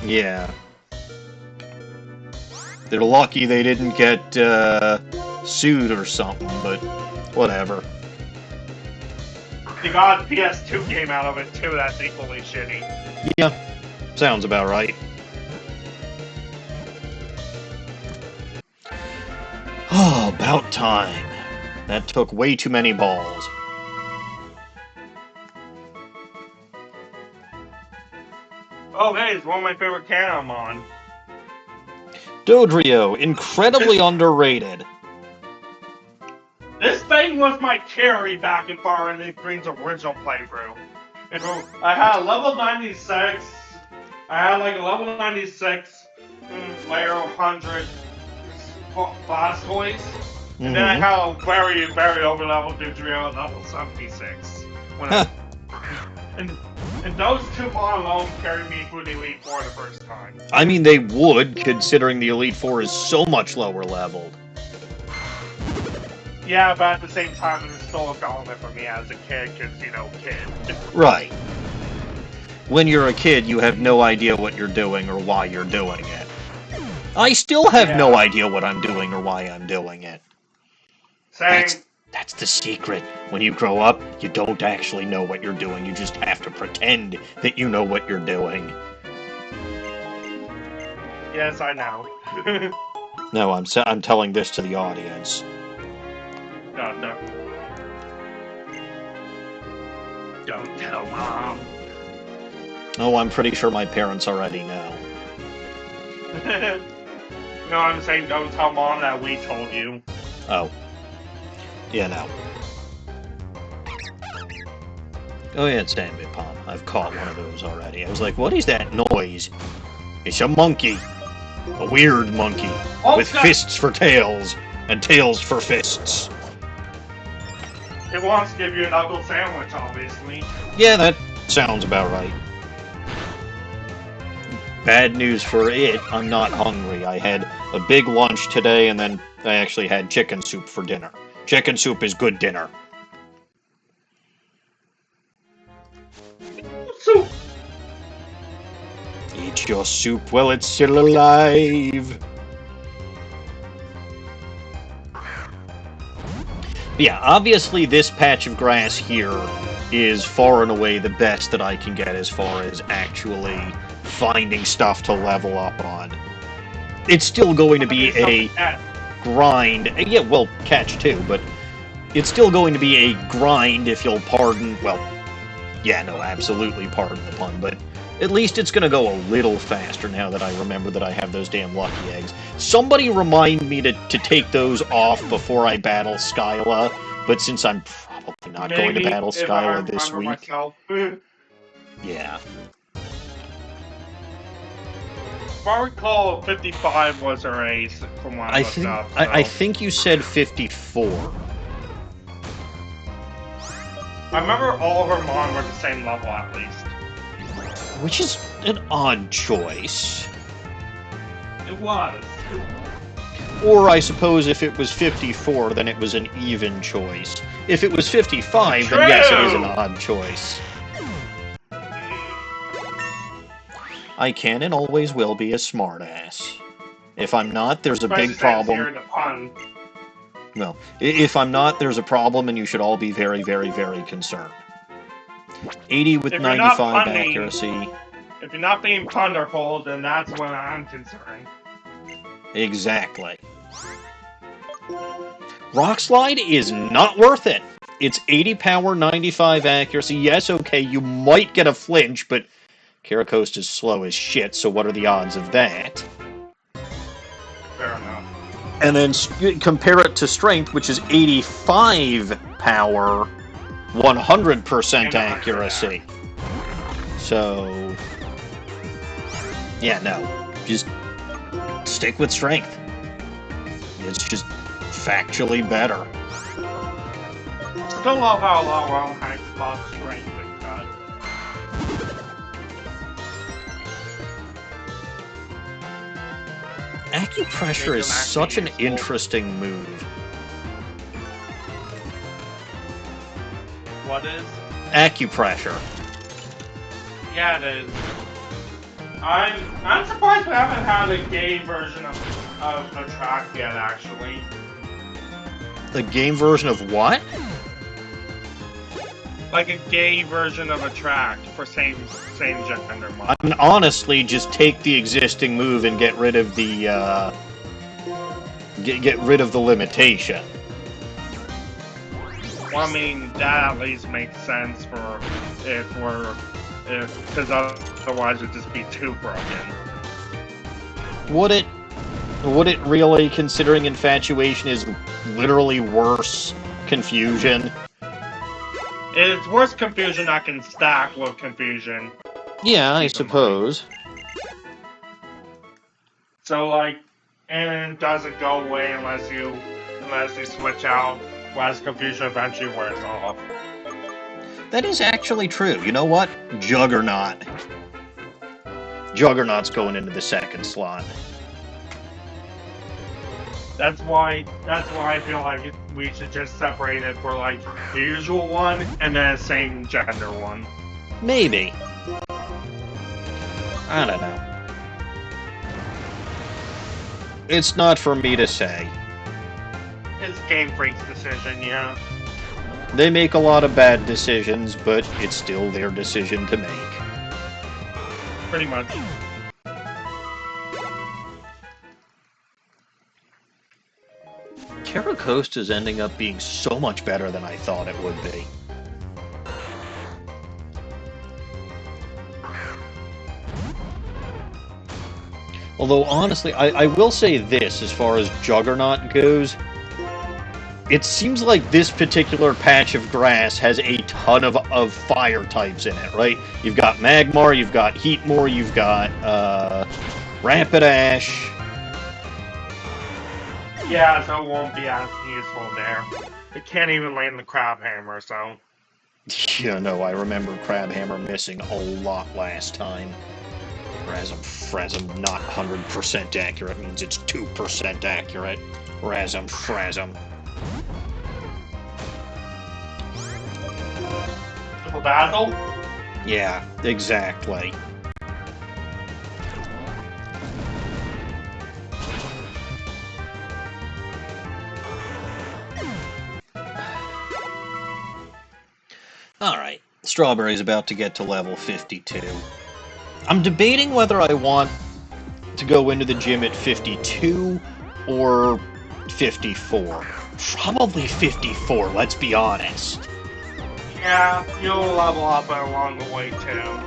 Yeah. They're lucky they didn't get sued or something, but whatever. You got a PS2 game out of it too, that's equally shitty. Yeah, sounds about right. Oh, about time. That took way too many balls. Oh, hey, it's one of my favorite Cannon. Dodrio, incredibly underrated. This thing was my carry back in Fire Emblem Green's original playthrough. And I had a level 96. I had like a level 96 layer 100 Blastoise. And then I had a very, very over-leveled Dodrio at level 76. And those two mon alone carried me through the Elite Four the first time. I mean, they would, considering the Elite Four is so much lower leveled. Yeah, but at the same time, it was still a gauntlet for me as a kid, because, you know, kid. Right. When you're a kid, you have no idea what you're doing or why you're doing it. I still have no idea what I'm doing or why I'm doing it. Same. That's the secret. When you grow up, you don't actually know what you're doing. You just have to pretend that you know what you're doing. Yes, I know. No, I'm telling this to the audience. God, no. Don't tell Mom. Oh, I'm pretty sure my parents already know. No, I'm saying don't tell Mom that we told you. Oh. Yeah, no. Oh yeah, it's Sandbit Palm. I've caught one of those already. I was like, what is that noise? It's a monkey. A weird monkey. With fists for tails, and tails for fists. It wants to give you an knuckle sandwich, obviously. Yeah, that sounds about right. Bad news for it, I'm not hungry. I had a big lunch today, and then I actually had chicken soup for dinner. Chicken soup is good dinner. Soup! Eat your soup while it's still alive. Yeah, obviously this patch of grass here is far and away the best that I can get as far as actually finding stuff to level up on. It's still going to be a grind. Yeah, well, catch too, but it's still going to be a grind if you'll pardon, well, yeah, no, absolutely pardon the pun, but at least it's going to go a little faster now that I remember that I have those damn lucky eggs. Somebody remind me to take those off before I battle Skyla, but since I'm probably not going to battle Skyla this week. Yeah. If I recall, 55 was her ace from when I looked up. So. I think you said 54. I remember all of her mon were the same level at least. Which is an odd choice. It was. Or I suppose if it was 54, then it was an even choice. If it was 55, then yes, it is an odd choice. I can and always will be a smartass. If I'm not, there's a big problem. Well, if I'm not, there's a problem, and you should all be very, very, very concerned. 80 with 95 accuracy. If you're not being wonderful, then that's when I'm concerned. Exactly. Rock Slide is not worth it. It's 80 power, 95 accuracy. Yes, okay, you might get a flinch, but Caracost is slow as shit, so what are the odds of that? Fair enough. And then compare it to Strength, which is 85 power, 100% accuracy. So, yeah, no. Just stick with strength. It's just factually better. Still love how long Xbox strength is got. Acupressure is such an interesting move. What is? Acupressure. Yeah, it is. I'm surprised we haven't had a gay version of a track yet, actually. The game version of what? Like a gay version of a track for same gender mod. I mean, honestly, just take the existing move and get rid of the get rid of the limitation. Well, I mean, that at least makes sense for because otherwise it'd just be too broken. Would it really, considering infatuation is literally worse confusion? It's worse confusion I can stack with confusion. Yeah, I suppose. So like, and it doesn't go away unless you switch out. Whereas confusion eventually wears off. That is actually true. You know what? Juggernaut. Juggernaut's going into the second slot. That's why I feel like we should just separate it for like the usual one and then a same gender one. Maybe. I don't know. It's not for me to say. It's Game Freak's decision, yeah. They make a lot of bad decisions, but it's still their decision to make. Pretty much. Terra Costa is ending up being so much better than I thought it would be. Although, honestly, I will say this, as far as Juggernaut goes, it seems like this particular patch of grass has a ton of fire types in it, right? You've got Magmar, you've got Heatmor, you've got Rapidash. Yeah, so it won't be as useful there. It can't even land the Crab Hammer, so... Yeah, no, I remember Crabhammer missing a lot last time. Frasm, not 100% accurate means it's 2% accurate. Frasm. Triple battle? Yeah, exactly. Alright, Strawberry's about to get to level 52. I'm debating whether I want to go into the gym at 52 or 54. Probably 54, let's be honest. Yeah, you'll level up along the way, too.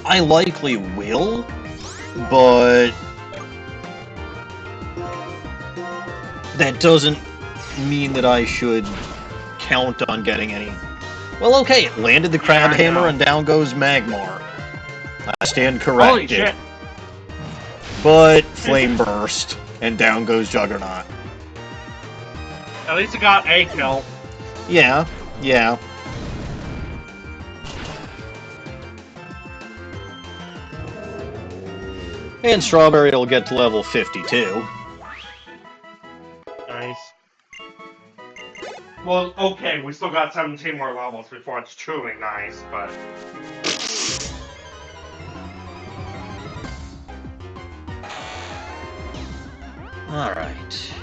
I likely will, but that doesn't mean that I should count on getting any... Well, okay, it landed the Crab Hammer and down goes Magmar. I stand corrected. Holy shit. But Flame Burst, and down goes Juggernaut. At least it got a kill. Yeah. And Strawberry will get to level 52. Nice. Well, okay, we still got 17 more levels before it's truly nice, but... Alright.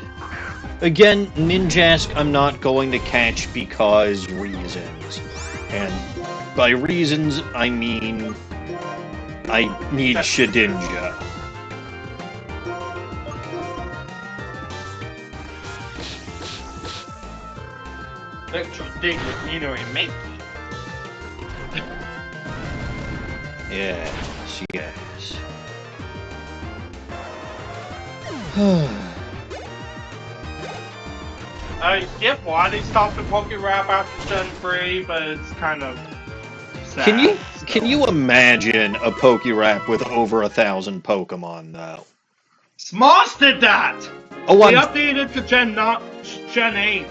Again, Ninjask I'm not going to catch because reasons. And by reasons, I mean... I need Shedinja. Electro dig with Nino and Mate. Yes. I get why they stopped the Pokérap after Gen 3, but it's kind of sad. Can you imagine a Pokérap with over 1,000 Pokemon though? Smosh did that! Oh, They updated to Gen 8.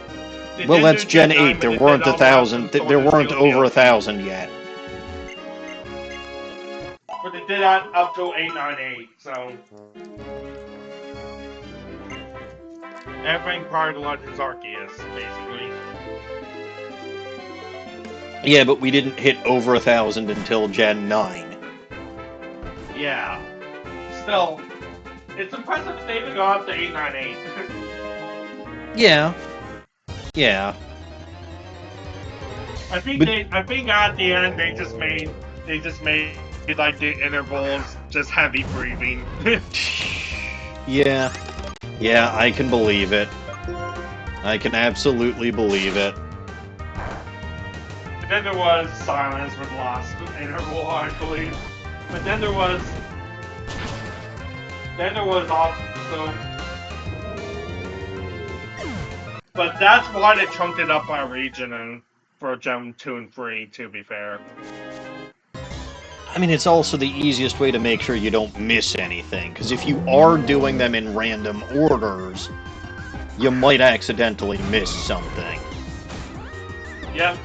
Well, that's Gen 8. There weren't 1,000. There weren't over 1,000 yet. But they did that up to 898, so... Everything prior to Legends Arceus, basically. Yeah, but we didn't hit over 1,000 until Gen 9. Yeah. Still, it's impressive that they even got up to 898. Yeah. Yeah. I think at the end they just made like the intervals just heavy breathing. Yeah. Yeah, I can believe it. I can absolutely believe it. And then there was silence for the last interval, I believe. But then there was also... But that's why they chunked it up by region and for Gen 2 and 3, to be fair. I mean, it's also the easiest way to make sure you don't miss anything, because if you are doing them in random orders, you might accidentally miss something. Yep.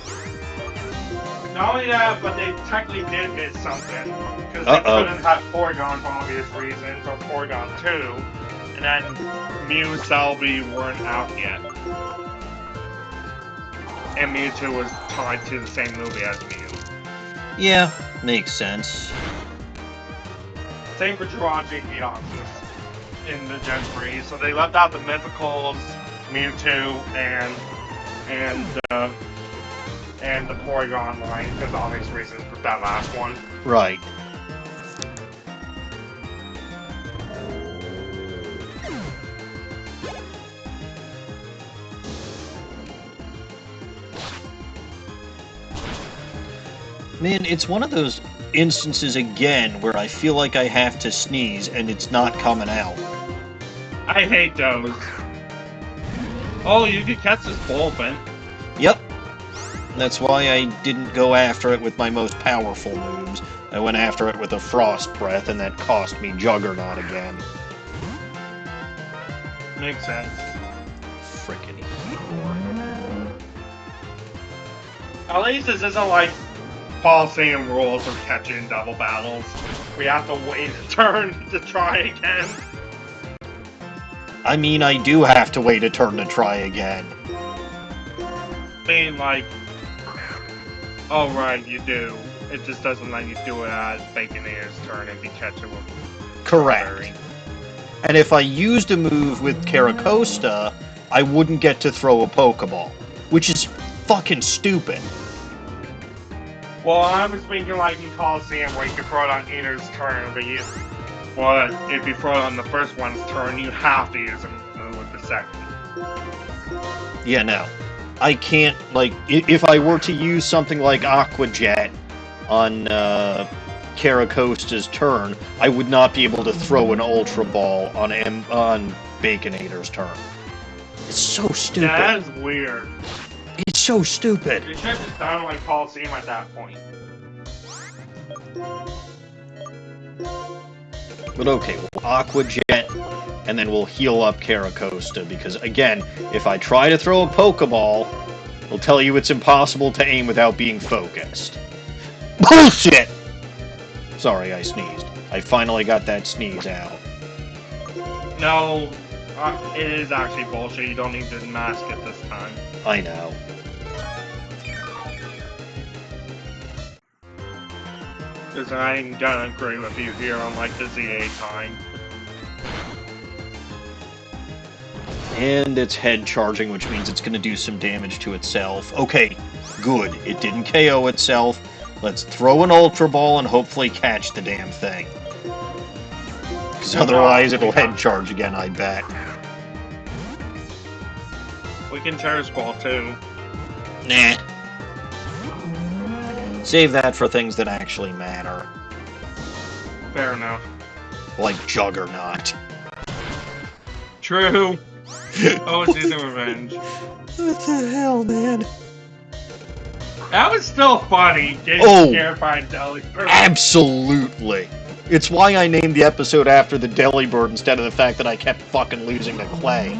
Not only that, but they technically did miss something, because they couldn't have Porygon for obvious reasons, or Porygon 2, and then Mew and Celebi weren't out yet. And Mewtwo was tied to the same movie as Mew. Yeah, makes sense. Same for Jirachi and Deoxys in the Gen 3, so they left out the Mythicals, Mewtwo, and the Porygon line, because obvious reasons for that last one. Right. Man, it's one of those instances again where I feel like I have to sneeze and it's not coming out. I hate those. Oh, you could catch this Bulbin. Yep. That's why I didn't go after it with my most powerful moves. I went after it with a Frost Breath, and that cost me Juggernaut again. Makes sense. Frickin' At least this isn't like Coliseum rules for catching double battles. We have to wait a turn to try again. I mean, I do have to wait a turn to try again. I mean, like... Oh, right, you do. It just doesn't let you do it as Baconator's turn if you catch it with... Correct. Strawberry. And if I used a move with Caracosta, I wouldn't get to throw a Pokeball. Which is fucking stupid. Well, I was thinking like in Coliseum where you can throw it on either's turn, but if you throw it on the first one's turn, you have to use a move with the second. Yeah, no. I can't, like, if I were to use something like Aqua Jet on Caracosta's turn, I would not be able to throw an Ultra Ball on Baconator's turn. It's so stupid. That is weird. It's so stupid. They should have just done like Coliseum at that point. But okay, we'll Aqua Jet, and then we'll heal up Caracosta, because again, if I try to throw a Pokeball, it'll tell you it's impossible to aim without being focused. Bullshit! Sorry, I sneezed. I finally got that sneeze out. No, it is actually bullshit. You don't need to mask it this time. I know. Because I'm gonna agree with you here on like the ZA time. And it's head charging, which means it's going to do some damage to itself. Okay, good. It didn't KO itself. Let's throw an Ultra Ball and hopefully catch the damn thing. Because otherwise it'll head charge again, I bet. We can Terrace Ball too. Nah. Save that for things that actually matter. Fair enough. Like Juggernaut. True. Oh, Season Revenge. What the hell, man? That was still funny, getting Oh. scared by a deli bird. Absolutely. It's why I named the episode after the deli bird instead of the fact that I kept fucking losing to Clay.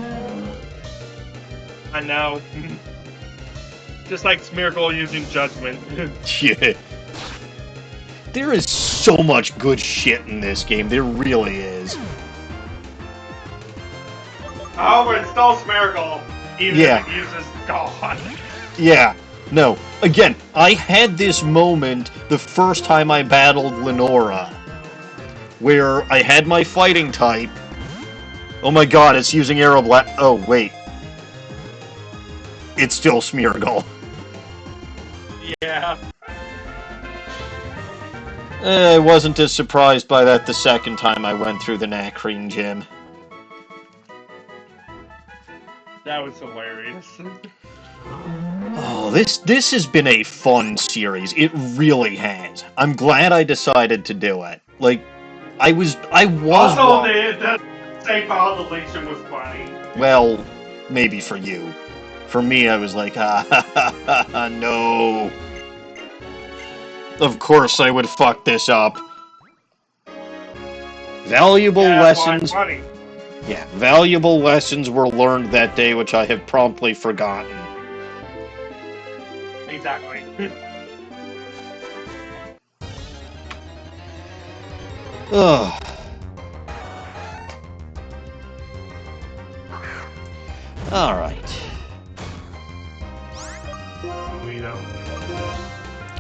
I know. Just like Smeargle using Judgment. Yeah. There is so much good shit in this game. There really is. However, it's still Smeargle, even if it uses God. Yeah. No. Again, I had this moment the first time I battled Lenora, where I had my fighting type. Oh my god, it's using Aeroblast. Oh, wait. It's still Smeargle. Yeah. I wasn't as surprised by that the second time I went through the Nakreen gym. That was hilarious. Oh, this has been a fun series. It really has. I'm glad I decided to do it. Like, I was Also, the St. Paul deletion was funny. Well, maybe for you. For me, I was like, no. Of course I would fuck this up. Valuable lessons. Funny. Yeah, valuable lessons were learned that day, which I have promptly forgotten. Exactly. Ugh. Alright. We don't.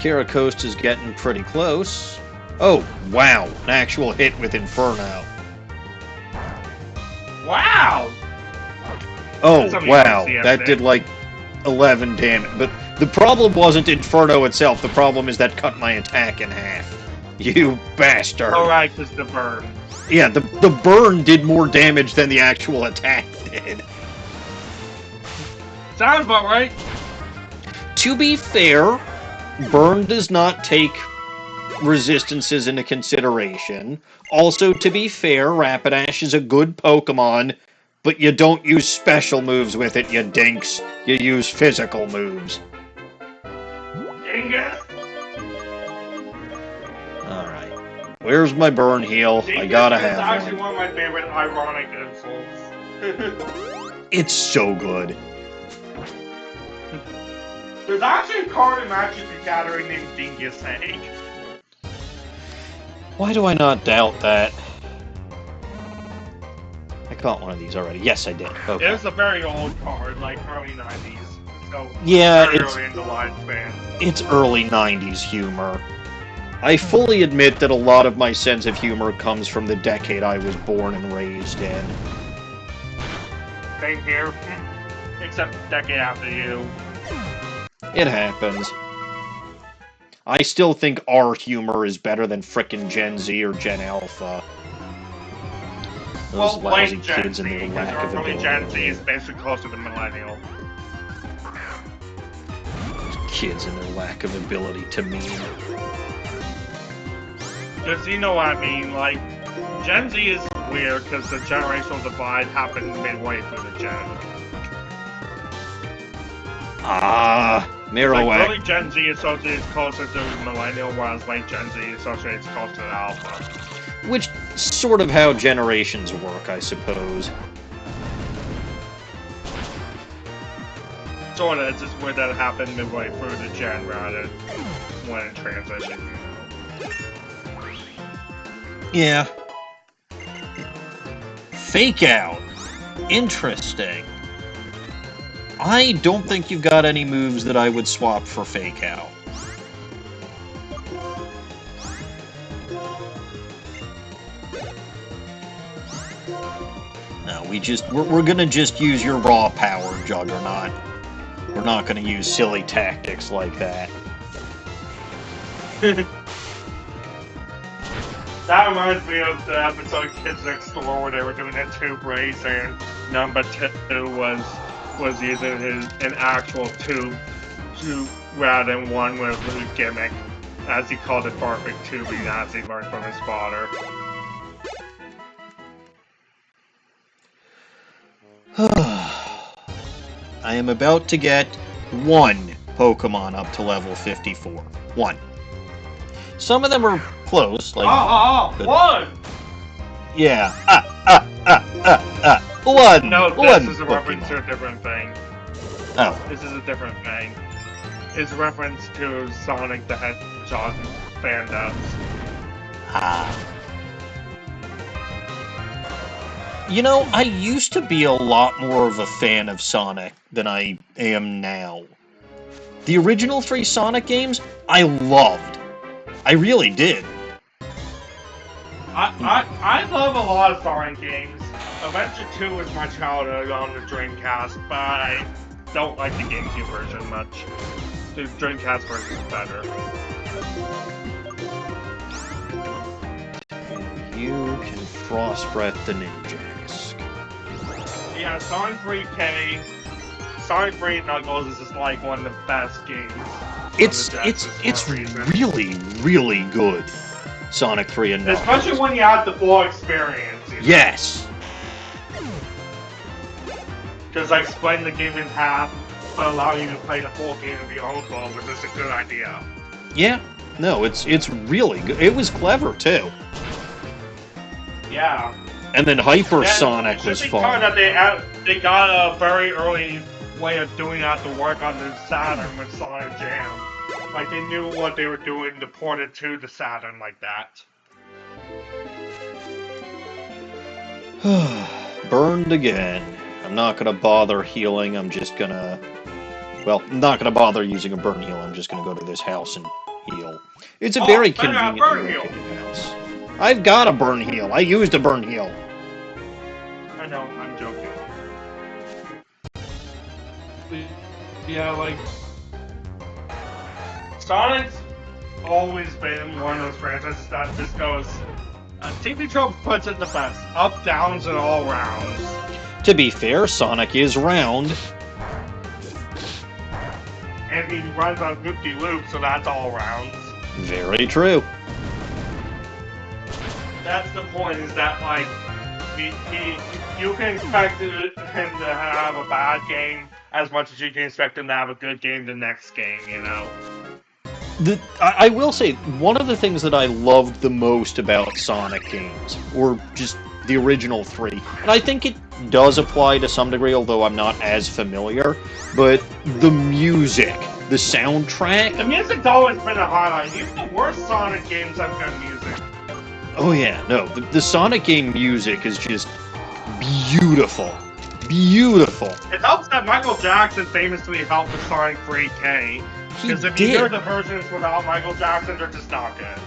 Kara Coast is getting pretty close. Oh, wow. An actual hit with Inferno. Wow! Oh, That's wow. amazing, That did like 11 damage. But the problem wasn't Inferno itself. The problem is that cut my attack in half. You bastard. Alright, just the burn. Yeah, the burn did more damage than the actual attack did. Sounds about right. To be fair, burn does not take resistances into consideration. Also, to be fair, Rapidash is a good Pokemon, but you don't use special moves with it, you dinks. You use physical moves. Dingus! Alright. Where's my burn heal? Dingus I gotta is have actually one. one of my favorite ironic insults. It's so good. There's actually a card in Magic the Gathering named Dingus Egg. Why do I not doubt that? I caught one of these already. Yes, I did. Okay. It's a very old card, like early 90s. So Yeah, very it's- early in the lifespan. It's early 90s humor. I fully admit that a lot of my sense of humor comes from the decade I was born and raised in. Same here. Except a decade after you. It happens. I still think our humor is better than frickin' Gen Z or Gen Alpha. Those Well, lousy late Gen kids Z, and their because lack of early ability. Gen Z is basically closer to millennial. Kids and their lack of ability to meme. Because you know what I mean, like, Gen Z is weird because the generational divide happened midway through the gen. Ah, Marowak. Like, early Gen Z associates closer to millennial, whereas late Gen Z associates closer to alpha. Which sort of how generations work, I suppose. Sort of, it's just weird that it happened midway through the gen rather than when it transitioned. Yeah. Fake out. Interesting. I don't think you've got any moves that I would swap for fake out. No, we're gonna just use your raw power, Juggernaut. We're not gonna use silly tactics like that. That reminds me of the episode Kids Next Door where they were doing a tube race and number 2 was using an actual tube rather than one with a gimmick, as he called it perfect tubing as he learned from his father. I am about to get one Pokemon up to level 54. One. Some of them are close, like... One! Yeah. One! No, this one is a Pokemon. reference to a different thing. Oh. This is a different thing. It's a reference to Sonic the Hedgehog fandoms. Ah. You know, I used to be a lot more of a fan of Sonic than I am now. The original 3 Sonic games, I loved. I really did. I love a lot of Sonic games. Adventure 2 was my childhood on the Dreamcast, but I don't like the GameCube version much. The Dreamcast version is better. You can frost breath the Ninjask. Yeah, Sonic 3K, Sonic 3 Knuckles is just like one of the best games. It's really good. Sonic 3 and Knuckles. Especially when you have the full experience. You know? Yes. Because like splitting the game in half, but allowing you to play the full game in your own world was just a good idea. Yeah. No, it's really good. It was clever too. Yeah. And then Hypersonic was fun. That they got a very early way of doing that to work on the Saturn with Sonic Jam. Like they knew what they were doing to port it to the Saturn like that. Burned again. I'm not gonna bother healing, I'm just gonna... Well, I'm not gonna bother using a burn heal, I'm just gonna go to this house and heal. It's a very convenient located house. I've got a burn heal, I used a burn heal. I know, I'm joking. Yeah, like... Sonic's always been one of those franchises that just goes... TV Trope puts it the best. Up, downs, and all rounds. To be fair, Sonic is round. And he runs on loop-de-loop, so that's all rounds. Very true. That's the point, is that, like, you can expect him to have a bad game as much as you can expect him to have a good game the next game, you know? I will say, one of the things that I loved the most about Sonic games, or just the original 3, and I think it does apply to some degree, although I'm not as familiar, but the music, the soundtrack... The music's always been a highlight. Even the worst Sonic games have good music. Oh yeah, no, the Sonic game music is just beautiful. Beautiful. It helps that Michael Jackson famously helped with Sonic 3K. Because if you hear the versions without Michael Jackson, they're just not good.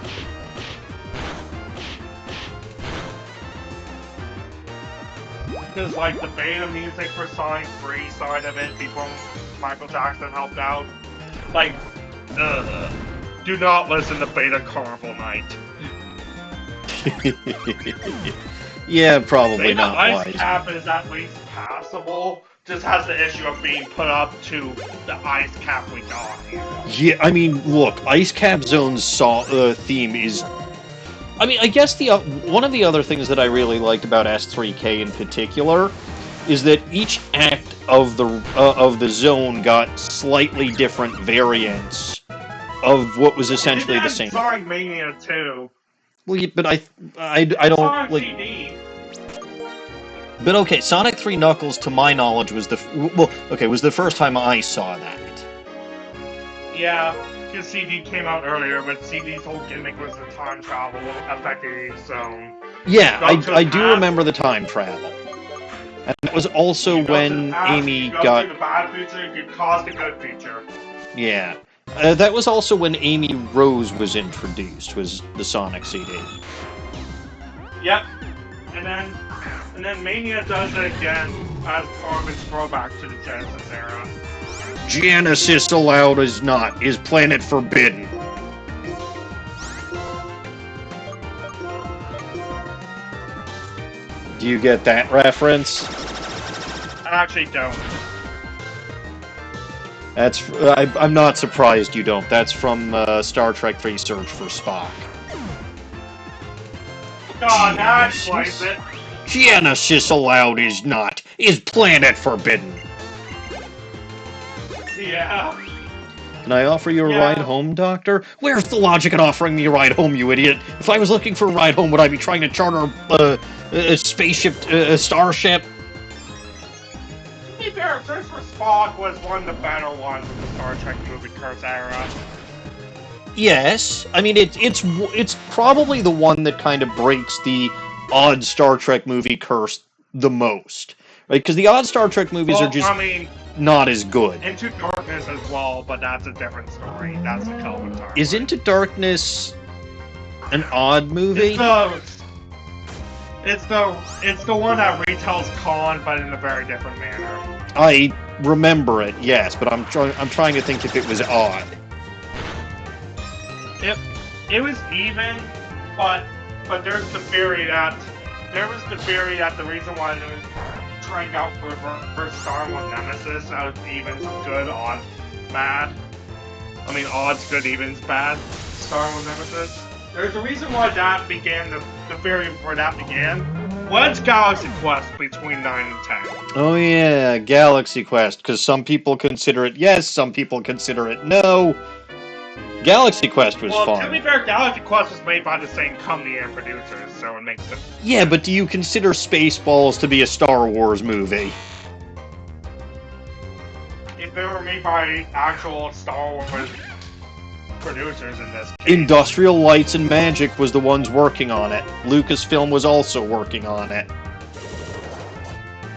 Because, like, the beta music for Sonic 3 side of it, before Michael Jackson helped out, like, do not listen to Beta Carnival Night. Yeah, probably Beta not Ice wise. Cap is at least passable. Just has the issue of being put up to the ice cap we got here. Yeah, I mean, look, Ice Cap Zone's theme is... I mean, I guess one of the other things that I really liked about S3K in particular is that each act of the zone got slightly different variants of what was essentially the same. Sonic Mania 2. Well, but I don't Sonic like. CD. But okay, Sonic 3 Knuckles, to my knowledge, was the first time I saw that. Yeah, because CD came out earlier, but CD's whole gimmick was the time travel affecting each zone. Yeah, I do remember the time travel. And it was also when Amy got... the bad future, you could cause the good future. Yeah. That was also when Amy Rose was introduced, was the Sonic CD. Yep. And then Mania does it again as part of its throwback to the Genesis era. Genesis allowed is not, is planet forbidden. Do you get that reference? I actually don't. That's, I'm not surprised you don't. That's from Star Trek 3 Search for Spock. God, now I explains it. Genesis allowed is not. is planet forbidden. Yeah. Can I offer you a ride home, Doctor? Where's the logic in offering me a ride home, you idiot? If I was looking for a ride home, would I be trying to charter a spaceship, a starship? To be fair, Search for Spock was one of the better ones in the Star Trek movie curse era. Yes, I mean it's probably the one that kind of breaks the odd Star Trek movie curse the most, right? Because the odd Star Trek movies are just not as good. Into Darkness as well, but that's a different story. That's a Kelvin time. Is Into Darkness an odd movie? It's the one that retells Khan, but in a very different manner. I remember it, yes, but I'm trying to think if it was odd. It was even, but there's the theory that the reason why it was trying out for reverse Star Wars Nemesis out of evens good, odds bad. I mean odds good, evens bad. Star Wars Nemesis. There's a reason why that began. The theory for that began. What's Galaxy Quest between 9 and 10? Oh yeah, Galaxy Quest. Because some people consider it yes, some people consider it no. Galaxy Quest was fun. Well, to be fair, Galaxy Quest was made by the same company and producers, so it makes sense. Yeah, but do you consider Spaceballs to be a Star Wars movie? If they were made by actual Star Wars producers in this case. Industrial Lights and Magic was the ones working on it. Lucasfilm was also working on it.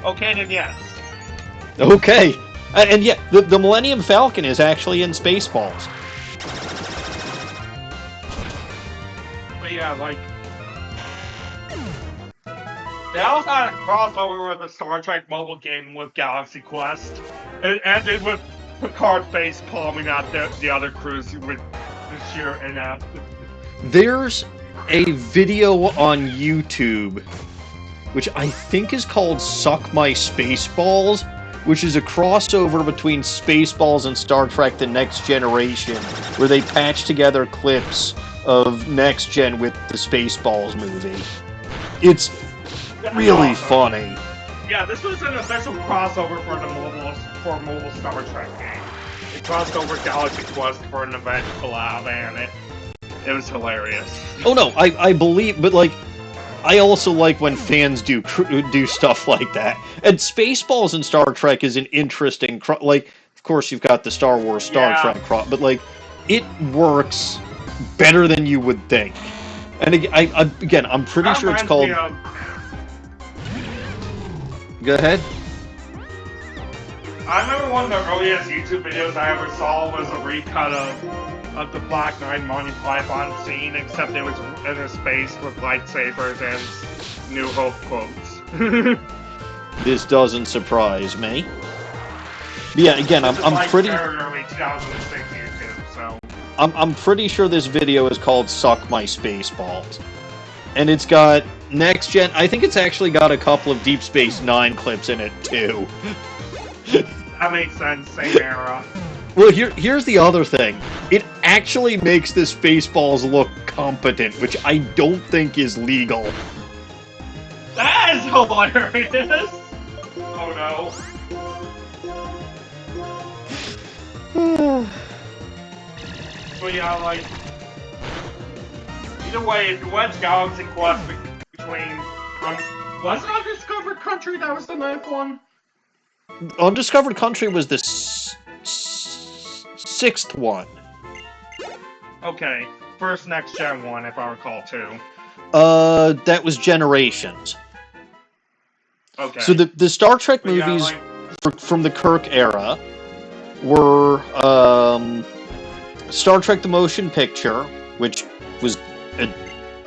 Okay, then yes. Okay. And yeah, the Millennium Falcon is actually in Spaceballs. But yeah, like... They also had a crossover with the Star Trek mobile game with Galaxy Quest. It ended with Picard face palming out the other crews with the sheer inept. There's a video on YouTube, which I think is called Suck My Spaceballs, which is a crossover between Spaceballs and Star Trek The Next Generation, where they patch together clips of Next Gen with the Spaceballs movie. It's really funny. Yeah, this was an official crossover for the mobile Star Trek game. It crossed over Galaxy Quest for an event collab, and it was hilarious. Oh no, I believe, but like, I also like when fans do stuff like that. And Spaceballs and Star Trek is an interesting, like, of course you've got the Star Wars Star Trek, but like, it works better than you would think. And again, I'm pretty sure it's called. Go ahead. I remember one of the earliest YouTube videos I ever saw was a recut of the Black Knight Monty Python scene, except it was in a space with lightsabers and New Hope quotes. This doesn't surprise me. But yeah, again, I'm pretty. Early 2006 YouTube, so. I'm pretty sure this video is called "Suck My Spaceballs," and it's got Next Gen. I think it's actually got a couple of Deep Space Nine clips in it too. That makes sense. Same era. Well, here's the other thing. It actually makes the Spaceballs look competent, which I don't think is legal. That is hilarious! Oh no. So yeah, like... Either way, if you went Galaxy Quest between... was it Undiscovered Country that was the 9th one? Undiscovered Country was the 6th one. Okay, first Next Gen one, if I recall, too. That was Generations. Okay. So the Star Trek movies from the Kirk era were Star Trek The Motion Picture, which was...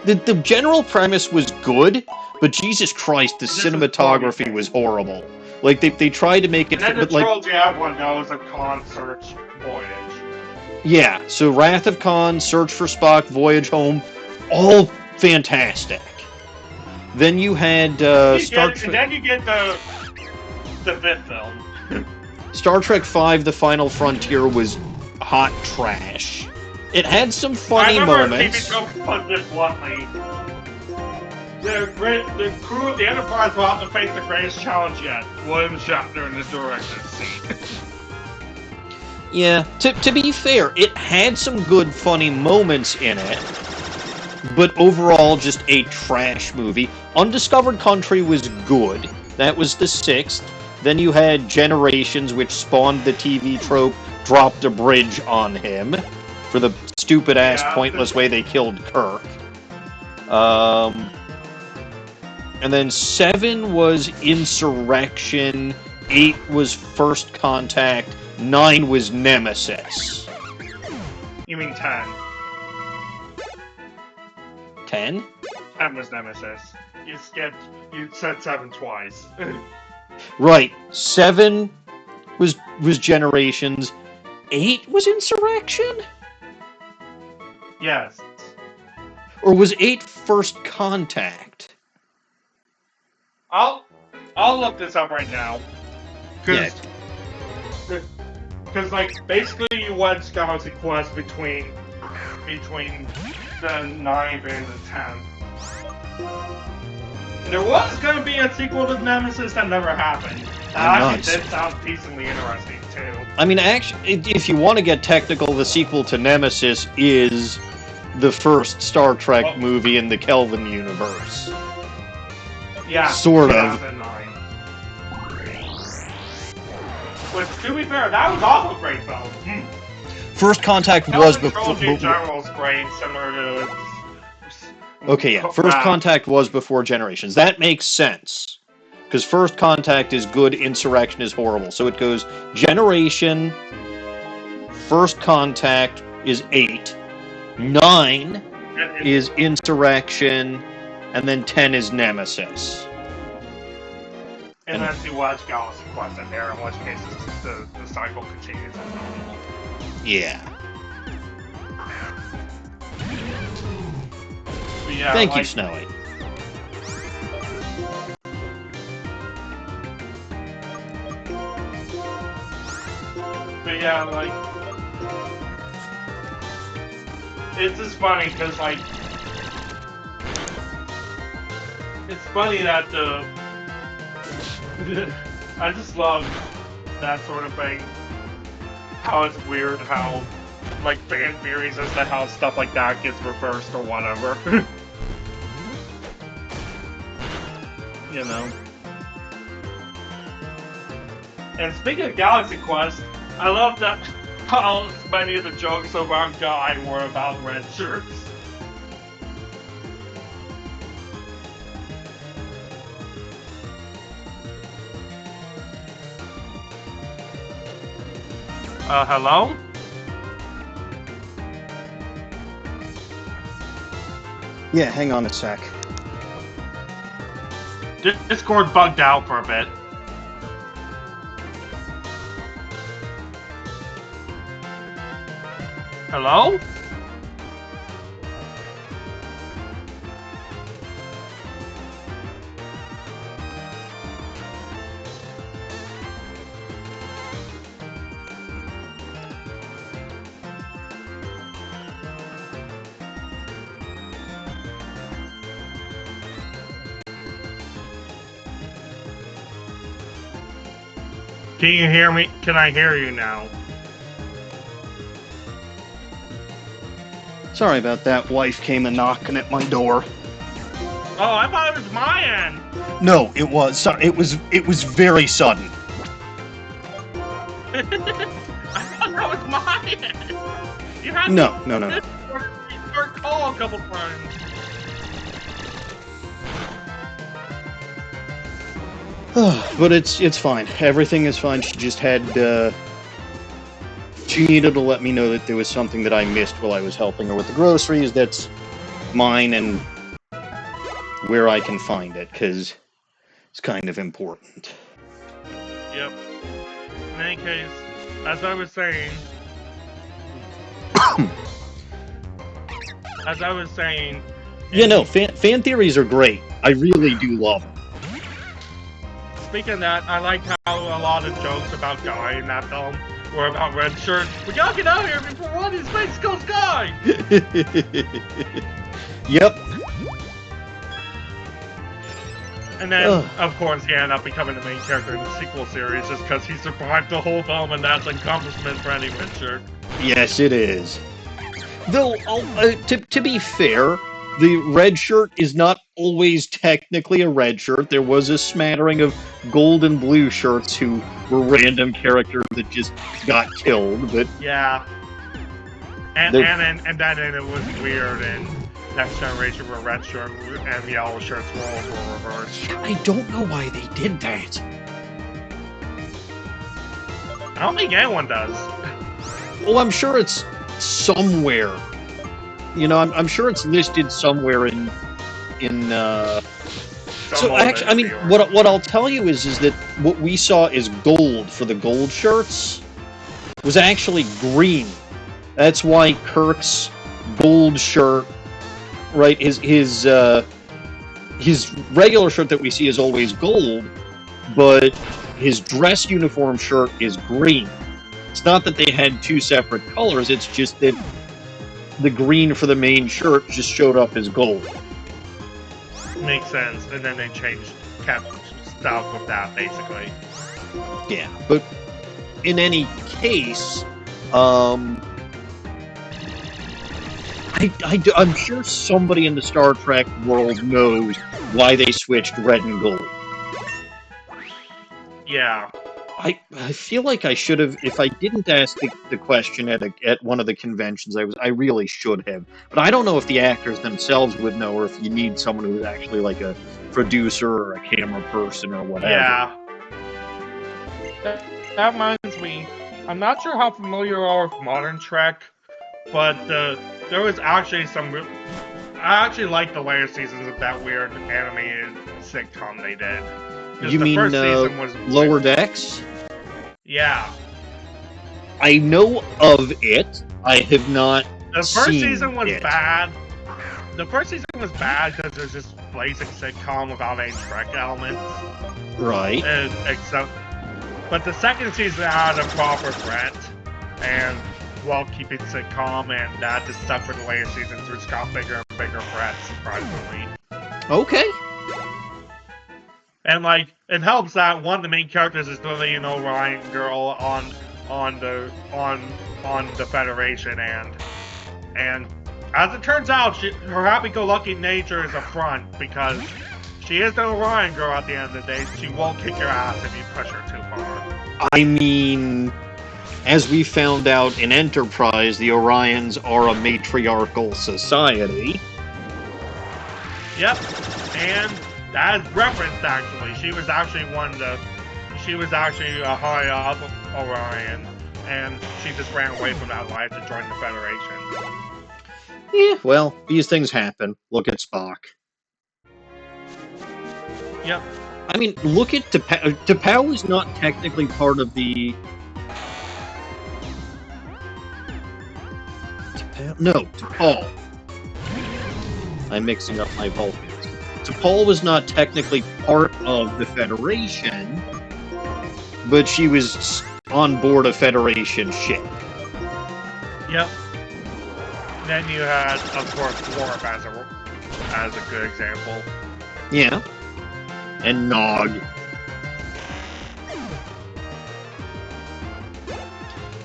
The general premise was good, but Jesus Christ, the cinematography was horrible. Like, they tried to make it... And then the trilogy everyone knows of Khan Search Voyage. Yeah, so Wrath of Khan, Search for Spock, Voyage Home, all fantastic. Then you had Star Trek... And then you get the fifth film. Star Trek V, The Final Frontier was hot trash. It had some funny moments. I remember TV show put this bluntly. The crew of the Enterprise will have to face the greatest challenge yet. William Shatner in the director's seat. Yeah, to be fair, it had some good, funny moments in it, but overall, just a trash movie. Undiscovered Country was good. That was the 6th. Then you had Generations, which spawned the TV trope, dropped a bridge on him, for the stupid-ass, pointless way they killed Kirk. And then 7 was Insurrection, 8 was First Contact, 9 was Nemesis. You mean 10? 10? 10 was Nemesis. You said 7 twice. Right. 7 was Generations. 8 was Insurrection? Yes. Or was 8 First Contact? I'll look this up right now. Yeah. Because, like, basically you went Galaxy Quest between the 9th and the 10th. There was going to be a sequel to Nemesis that never happened. That actually did sound decently interesting, too. I mean, actually, if you want to get technical, the sequel to Nemesis is the first Star Trek movie in the Kelvin universe. Yeah, sort of. 2009. But to be fair, that was also a great film. First Contact was before. in general is great, similar to. Okay, yeah. First Contact was before Generations. That makes sense. Because First Contact is good, Insurrection is horrible. So it goes Generation, First Contact is 8, 9 is Insurrection, and then 10 is Nemesis. Unless you watch Galaxy Quest in there, in which case the cycle continues. Yeah. But yeah, Thank you, Snowy. But yeah, like, it's just funny because, like, it's funny that I just love that sort of thing. How it's weird how, like, fan theories as to how stuff like that gets reversed or whatever. You know. And speaking of Galaxy Quest, I love that how many of the jokes about Guy were about red shirts. Hello? Yeah, hang on a sec. Discord bugged out for a bit. Hello? Can you hear me? Can I hear you now? Sorry about that. Wife came a knocking at my door. Oh, I thought it was my end. No, it was. Sorry, it was very sudden. I thought that was my end. You had No. to call a couple times. But it's fine. Everything is fine. She just had, she needed to let me know that there was something that I missed while I was helping her with the groceries that's mine and where I can find it, because it's kind of important. Yep. In any case, as I was saying... Yeah, no, fan theories are great. I really do love them. Speaking of that, I like how a lot of jokes about Guy in that film were about red shirts. We gotta get out of here before one of these faces goes Guy! Yep. And then, of course, he ended up becoming the main character in the sequel series just because he survived the whole film, and that's an accomplishment for any Witcher. Yes, it is. Though, to be fair, the red shirt is not always technically a red shirt. There was a smattering of gold and blue shirts who were random characters that just got killed, but... Yeah. And then it was weird, and Next Generation were red shirt and the yellow shirts were reversed. I don't know why they did that. I don't think anyone does. Well, I'm sure it's somewhere. You know, I'm sure it's listed somewhere in. So actually, I mean, what I'll tell you is that what we saw is gold for the gold shirts was actually green. That's why Kirk's gold shirt, right? His regular shirt that we see is always gold, but his dress uniform shirt is green. It's not that they had two separate colors, it's just that the green for the main shirt just showed up as gold. Makes sense, and then they kept stuff with that, basically. Yeah, but in any case, I'm sure somebody in the Star Trek world knows why they switched red and gold. Yeah. I feel like I should have, if I didn't ask the question at one of the conventions, I really should have. But I don't know if the actors themselves would know, or if you need someone who's actually like a producer or a camera person or whatever. Yeah. That reminds me, I'm not sure how familiar you are with modern Trek, but there was actually I actually like the later seasons of that weird animated sitcom they did. You mean Lower Decks? Yeah. I know of it. I have not The first season was bad. The first season was bad because it was just basic sitcom without any Trek elements. Right. But the second season had a proper threat and well-keeping sitcom, and that just stuck for the later seasons, which got bigger and bigger threats, surprisingly. Okay. And like, it helps that one of the main characters is the Orion girl on the Federation, and as it turns out, her happy-go-lucky nature is a front, because she is the Orion girl at the end of the day. She won't kick your ass if you push her too far. I mean, as we found out in Enterprise, the Orions are a matriarchal society. Yep, and that is referenced, actually. She was actually a high up Orion, and she just ran away from that life to join the Federation. Yeah, well, these things happen. Look at Spock. Yep. I mean, look at T'Pau. T'Pau is not technically part of the... T'Pau? No, T'Pol. I'm mixing up my Vulcans. T'Pol was not technically part of the Federation, but she was on board a Federation ship. Yep. Then you had, of course, Worf as a good example. Yeah. And Nog.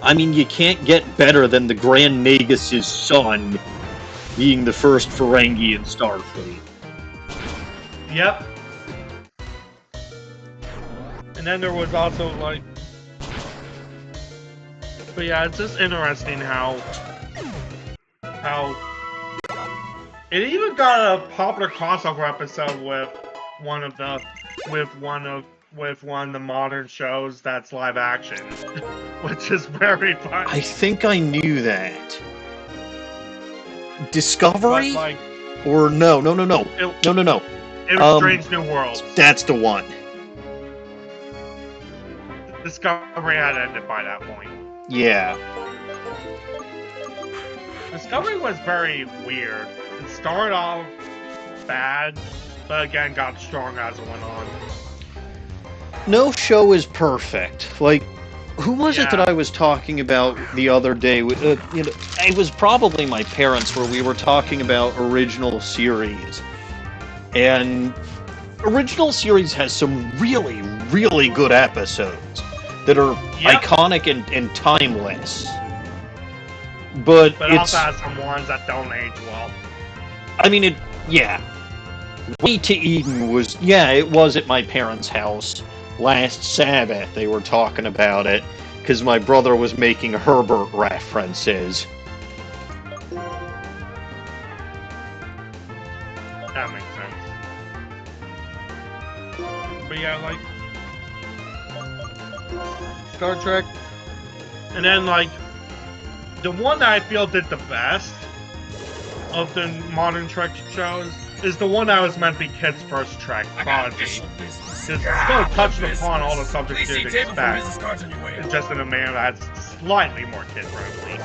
I mean, you can't get better than the Grand Nagus' son being the first Ferengi in Starfleet. Yep. And then there was also, like... But yeah, it's just interesting how... It even got a popular crossover episode with one of the modern shows that's live action, which is very funny. I think I knew that. Discovery? But, like, or no. No. It was Strange New Worlds. That's the one. Discovery had ended by that point. Yeah. Discovery was very weird. It started off bad, but again got strong as it went on. No show is perfect. Like, who was it that I was talking about the other day? It was probably my parents, where we were talking about original series. And original series has some really, really good episodes that are iconic and timeless. But it also has some ones that don't age well. I mean, Way to Eden was, it was at my parents' house last Sabbath. They were talking about it because my brother was making Herbert references. That makes sense. But yeah, like Star Trek, and then like the one that I feel did the best of the modern Trek shows is the one that was meant to be kids' first Trek, Prodigy. It's still touched upon all the subjects you'd expect. It's just in a manner that's slightly more kid-friendly.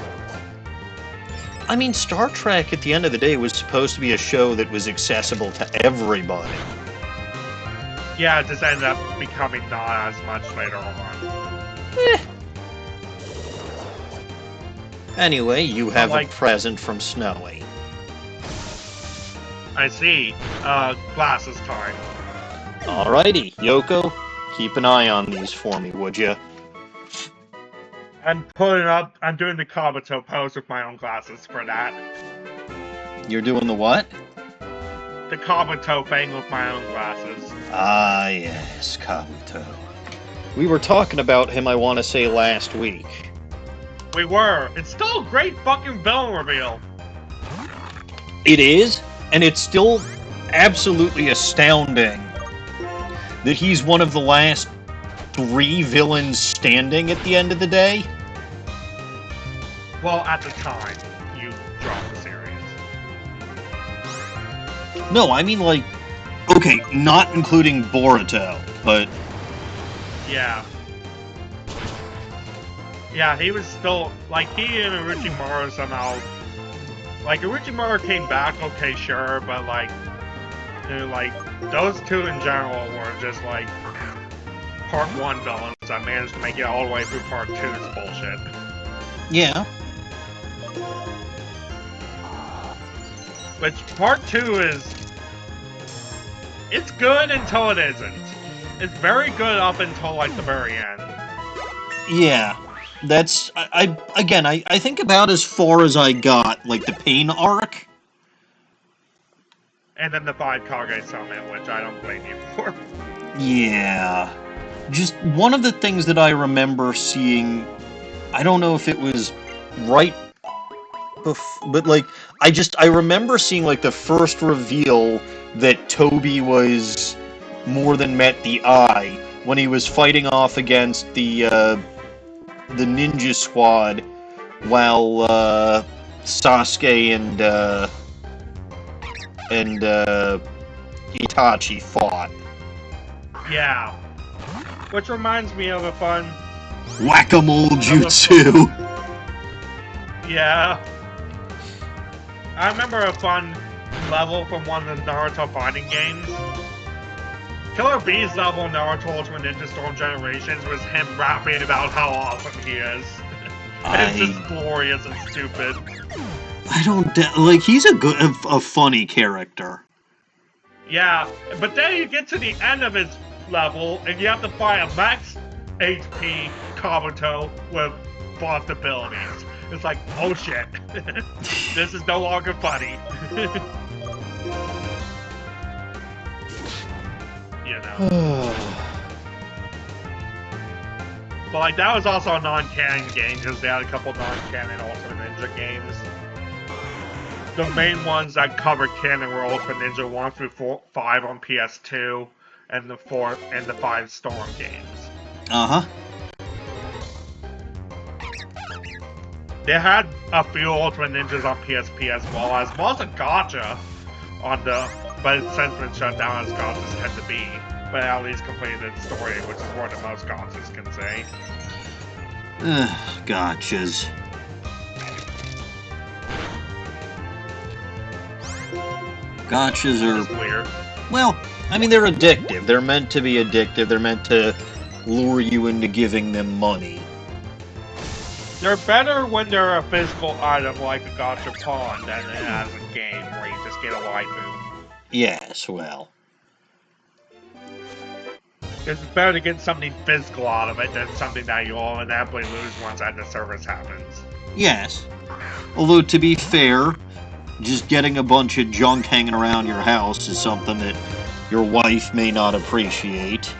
I mean, Star Trek, at the end of the day, was supposed to be a show that was accessible to everybody. Yeah, it just ended up becoming not as much later on. Anyway, you have a present from Snowy. I see. Glasses time. Alrighty, Yoko, keep an eye on these for me, would you? I'm doing the Kabuto pose with my own glasses for that. You're doing the what? The Kabuto thing with my own glasses. Ah, yes, Kabuto. We were talking about him, I want to say, last week. We were. It's still a great fucking villain reveal. It is, and it's still absolutely astounding that he's one of the last 3 villains standing at the end of the day. Well, at the time you dropped the series. No, I mean, like, okay, not including Boruto, but... Yeah. Yeah, he was still, like, he and Orochimaru somehow... Like, Orochimaru came back, okay, sure, but, like, you know, like, those two in general were just, like, part 1 villains that managed to make it all the way through part 2's bullshit. Yeah. Which, part 2 is... It's good until it isn't. It's very good up until, like, the very end. Yeah. That's... I think about as far as I got, like, the Pain arc. And then the 5 Kage Summit, which I don't blame you for. Yeah. Just one of the things that I remember seeing... I don't know if it was right... But, like, I remember seeing, like, the first reveal that Toby was more than met the eye when he was fighting off against the ninja squad while Sasuke and Itachi fought. Yeah. Which reminds me of a fun... Whack-a-mole jutsu! Yeah. I remember a fun level from one of the Naruto fighting games. Killer Bee's level in Naruto Ultimate Ninja Storm Generations was him rapping about how awesome he is. It's just glorious and stupid. I don't... like, he's a funny character. Yeah, but then you get to the end of his level, and you have to fight a max HP Kabuto with buffed abilities. It's like, oh shit. This is no longer funny. You know. But like, that was also a non-canon game, because they had a couple non-canon Ultimate Ninja games. The main ones that covered canon were Ultimate Ninja 1 through 5 on PS2, and the 4 and the 5 Storm games. Uh-huh. They had a few Ultimate Ninjas on PSP as well as a gacha on the, but it's since been shut down as gachas tend to be. But at least completed the story, which is more than most gachas can say. Gotchas. Gotchas are... It's weird. Well, I mean, they're addictive. They're meant to be addictive. They're meant to lure you into giving them money. They're better when they're a physical item like a gacha pawn than as a game where you just get a waifu. Yes, well. It's better to get something physical out of it than something that you'll inevitably lose once that disservice happens. Yes. Although, to be fair, just getting a bunch of junk hanging around your house is something that your wife may not appreciate.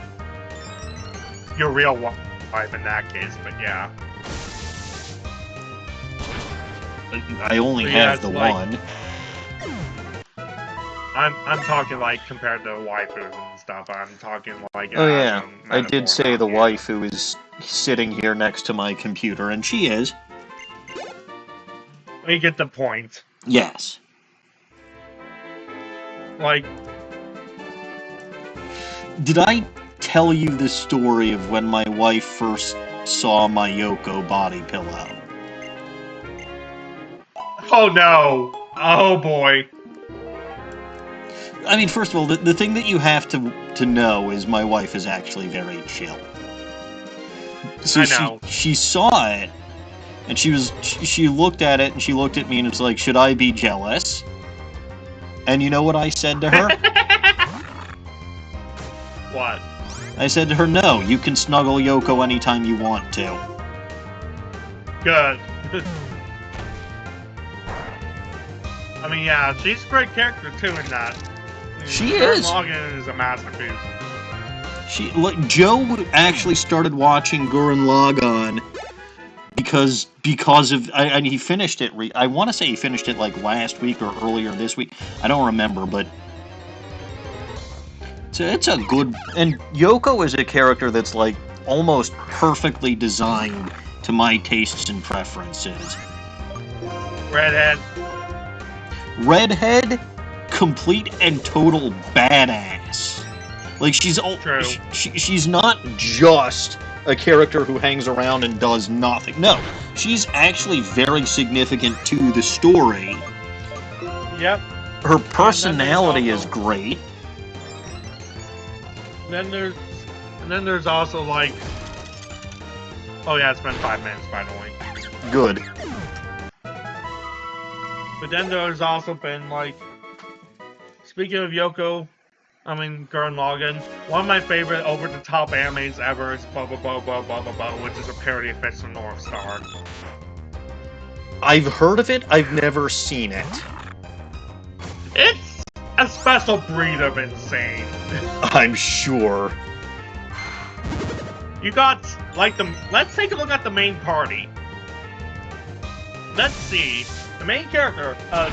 Your real wife in that case, but yeah. I only have the one. I'm talking like compared to waifus and stuff. I'm talking like. Oh yeah, I did say the waifu is sitting here next to my computer, and she is. We get the point. Yes. Like, did I tell you the story of when my wife first saw my Yoko body pillow? Oh no! Oh boy! I mean, first of all, the thing that you have to know is my wife is actually very chill. So I know. She saw it, and she looked at it, and she looked at me, and it's like, should I be jealous? And you know what I said to her? What? I said to her, no, you can snuggle Yoko anytime you want to. Good. I mean, yeah, she's a great character too in that. She is. Logan is a masterpiece. Joe actually started watching Gurren Lagann because of and he finished it. I want to say he finished it like last week or earlier this week. I don't remember, but it's a good. And Yoko is a character that's like almost perfectly designed to my tastes and preferences. Redhead, complete and total badass. Like, she's not just a character who hangs around and does nothing. No, she's actually very significant to the story. Yep. Her personality is great. Then there's also like, oh yeah, it's been 5 minutes by the way. Good. But then there's also been like, speaking of Yoko, I mean Gurren Lagann, one of my favorite over-the-top animes ever is which is a parody of Fist of North Star. I've heard of it, I've never seen it. It's a special breed of insane. I'm sure. You got, like, let's take a look at the main party. Let's see. The main character, a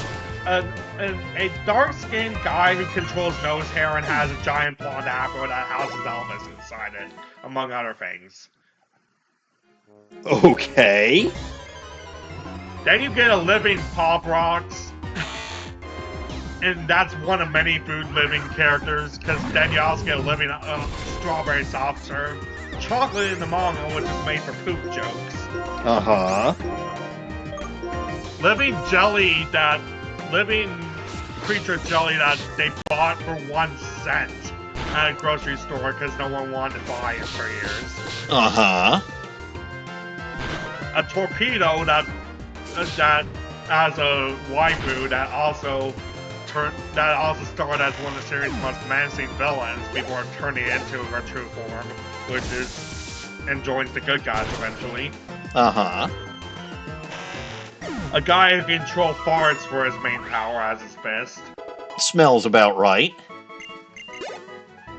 dark-skinned guy who controls nose hair and has a giant blonde afro that houses Elvis inside it, among other things. Okay. Then you get a living Pop Rocks, and that's one of many food living characters, because then you also get a living strawberry soft serve, chocolate in the manga, which is made for poop jokes. Uh-huh. Living creature jelly that they bought for 1 cent at a grocery store because no one wanted to buy it for years. Uh-huh. A torpedo that as a waifu that also starred as one of the series' most menacing villains before turning into her true form, and joins the good guys eventually. Uh-huh. A guy who can control farts for his main power as his fist. Smells about right.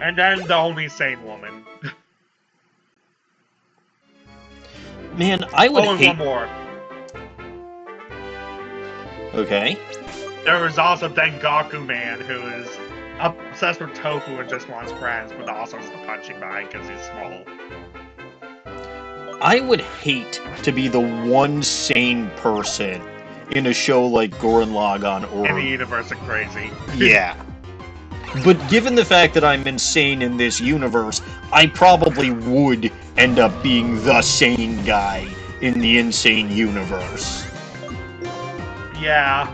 And then the only sane woman. Man, I would hate... one more. Okay. There was also Dengaku Man, who is obsessed with tofu and just wants friends, but also is the punching bag because he's small. I would hate to be the one sane person in a show like Gurren Lagann or... In the universe of crazy. Yeah. But given the fact that I'm insane in this universe, I probably would end up being the sane guy in the insane universe. Yeah.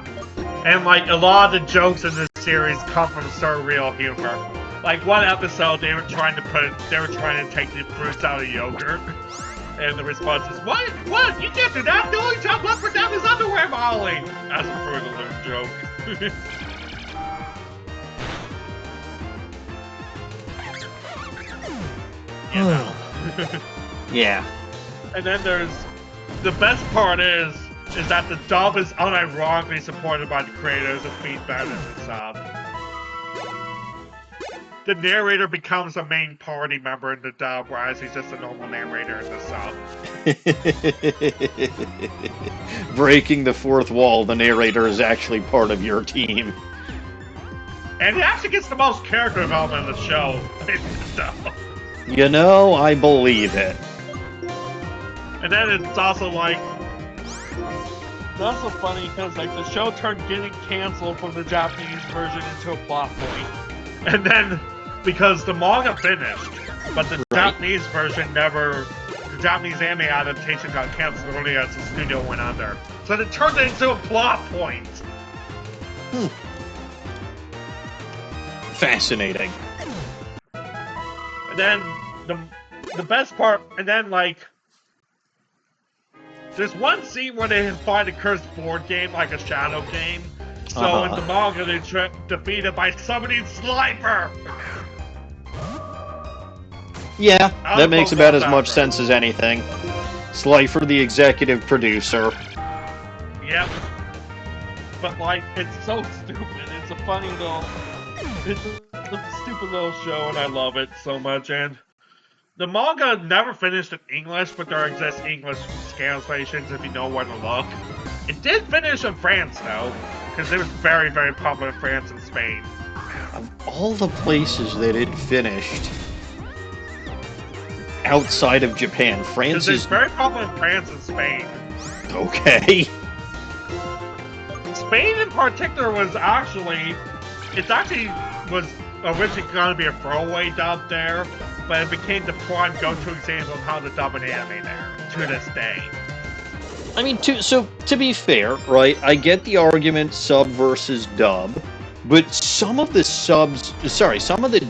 And like, a lot of the jokes in this series come from surreal humor. Like, one episode, they were trying to take the fruits out of yogurt. And the response is, what? What? You can't do that? The only job left for them is underwear modeling! As a Fruit of the Loom joke. You know. Yeah. And then there's the best part is that the dub is unironically supported by the creators of Speed better than the sub. The narrator becomes a main party member in the dub, whereas he's just a normal narrator in the sub. Breaking the fourth wall, the narrator is actually part of your team. And he actually gets the most character development in the show. You know, I believe it. And then it's also like, it's also funny because like the show turned getting canceled from the Japanese version into a plot point. And then, because the manga finished, but the Japanese version never, the Japanese anime adaptation got canceled early as the studio went under. So it turned it into a plot point. Fascinating. And then, the best part, and then like, there's one scene where they find a cursed board game, like a shadow game. So in the manga, they're defeated by summoning Slifer! Yeah, that makes about as much sense as anything. Slifer, the executive producer. Yep. But like, it's so stupid. It's a funny little... It's a stupid little show, and I love it so much. And the manga never finished in English, but there exist English translations if you know where to look. It did finish in France, though, because it was very, very popular in France and Spain. Of all the places that it finished outside of Japan, France is... It's very popular in France and Spain. Okay. Spain in particular was actually... It actually was originally going to be a throwaway dub there, but it became the prime go-to example of how to dub an anime there, to this day. I mean, to be fair, right, I get the argument sub versus dub, but some of the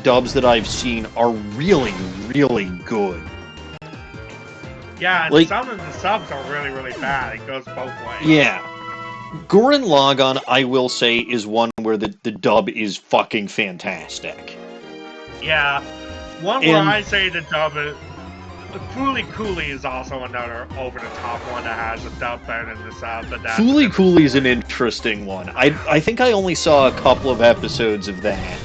dubs that I've seen are really, really good. Yeah, and like, some of the subs are really, really bad. It goes both ways. Yeah. Gurren Lagann, I will say, is one where the dub is fucking fantastic. Yeah. One where I say the dub is... Fooly Cooly is also another over-the-top one that has a dub better than the sub. Fooly Cooly is an interesting one. I think I only saw a couple of episodes of that.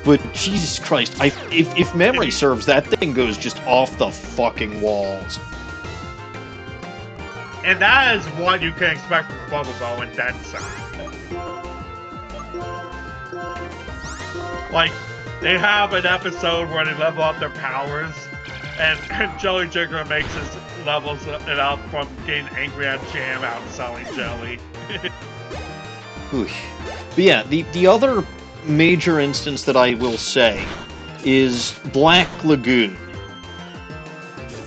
But Jesus Christ, if memory serves, that thing goes just off the fucking walls. And that is what you can expect from Bubble Bow and then some. Like, they have an episode where they level up their powers, and Jelly Jigger makes his levels it up from getting angry at Jam out and selling jelly. But yeah, the other major instance that I will say is Black Lagoon.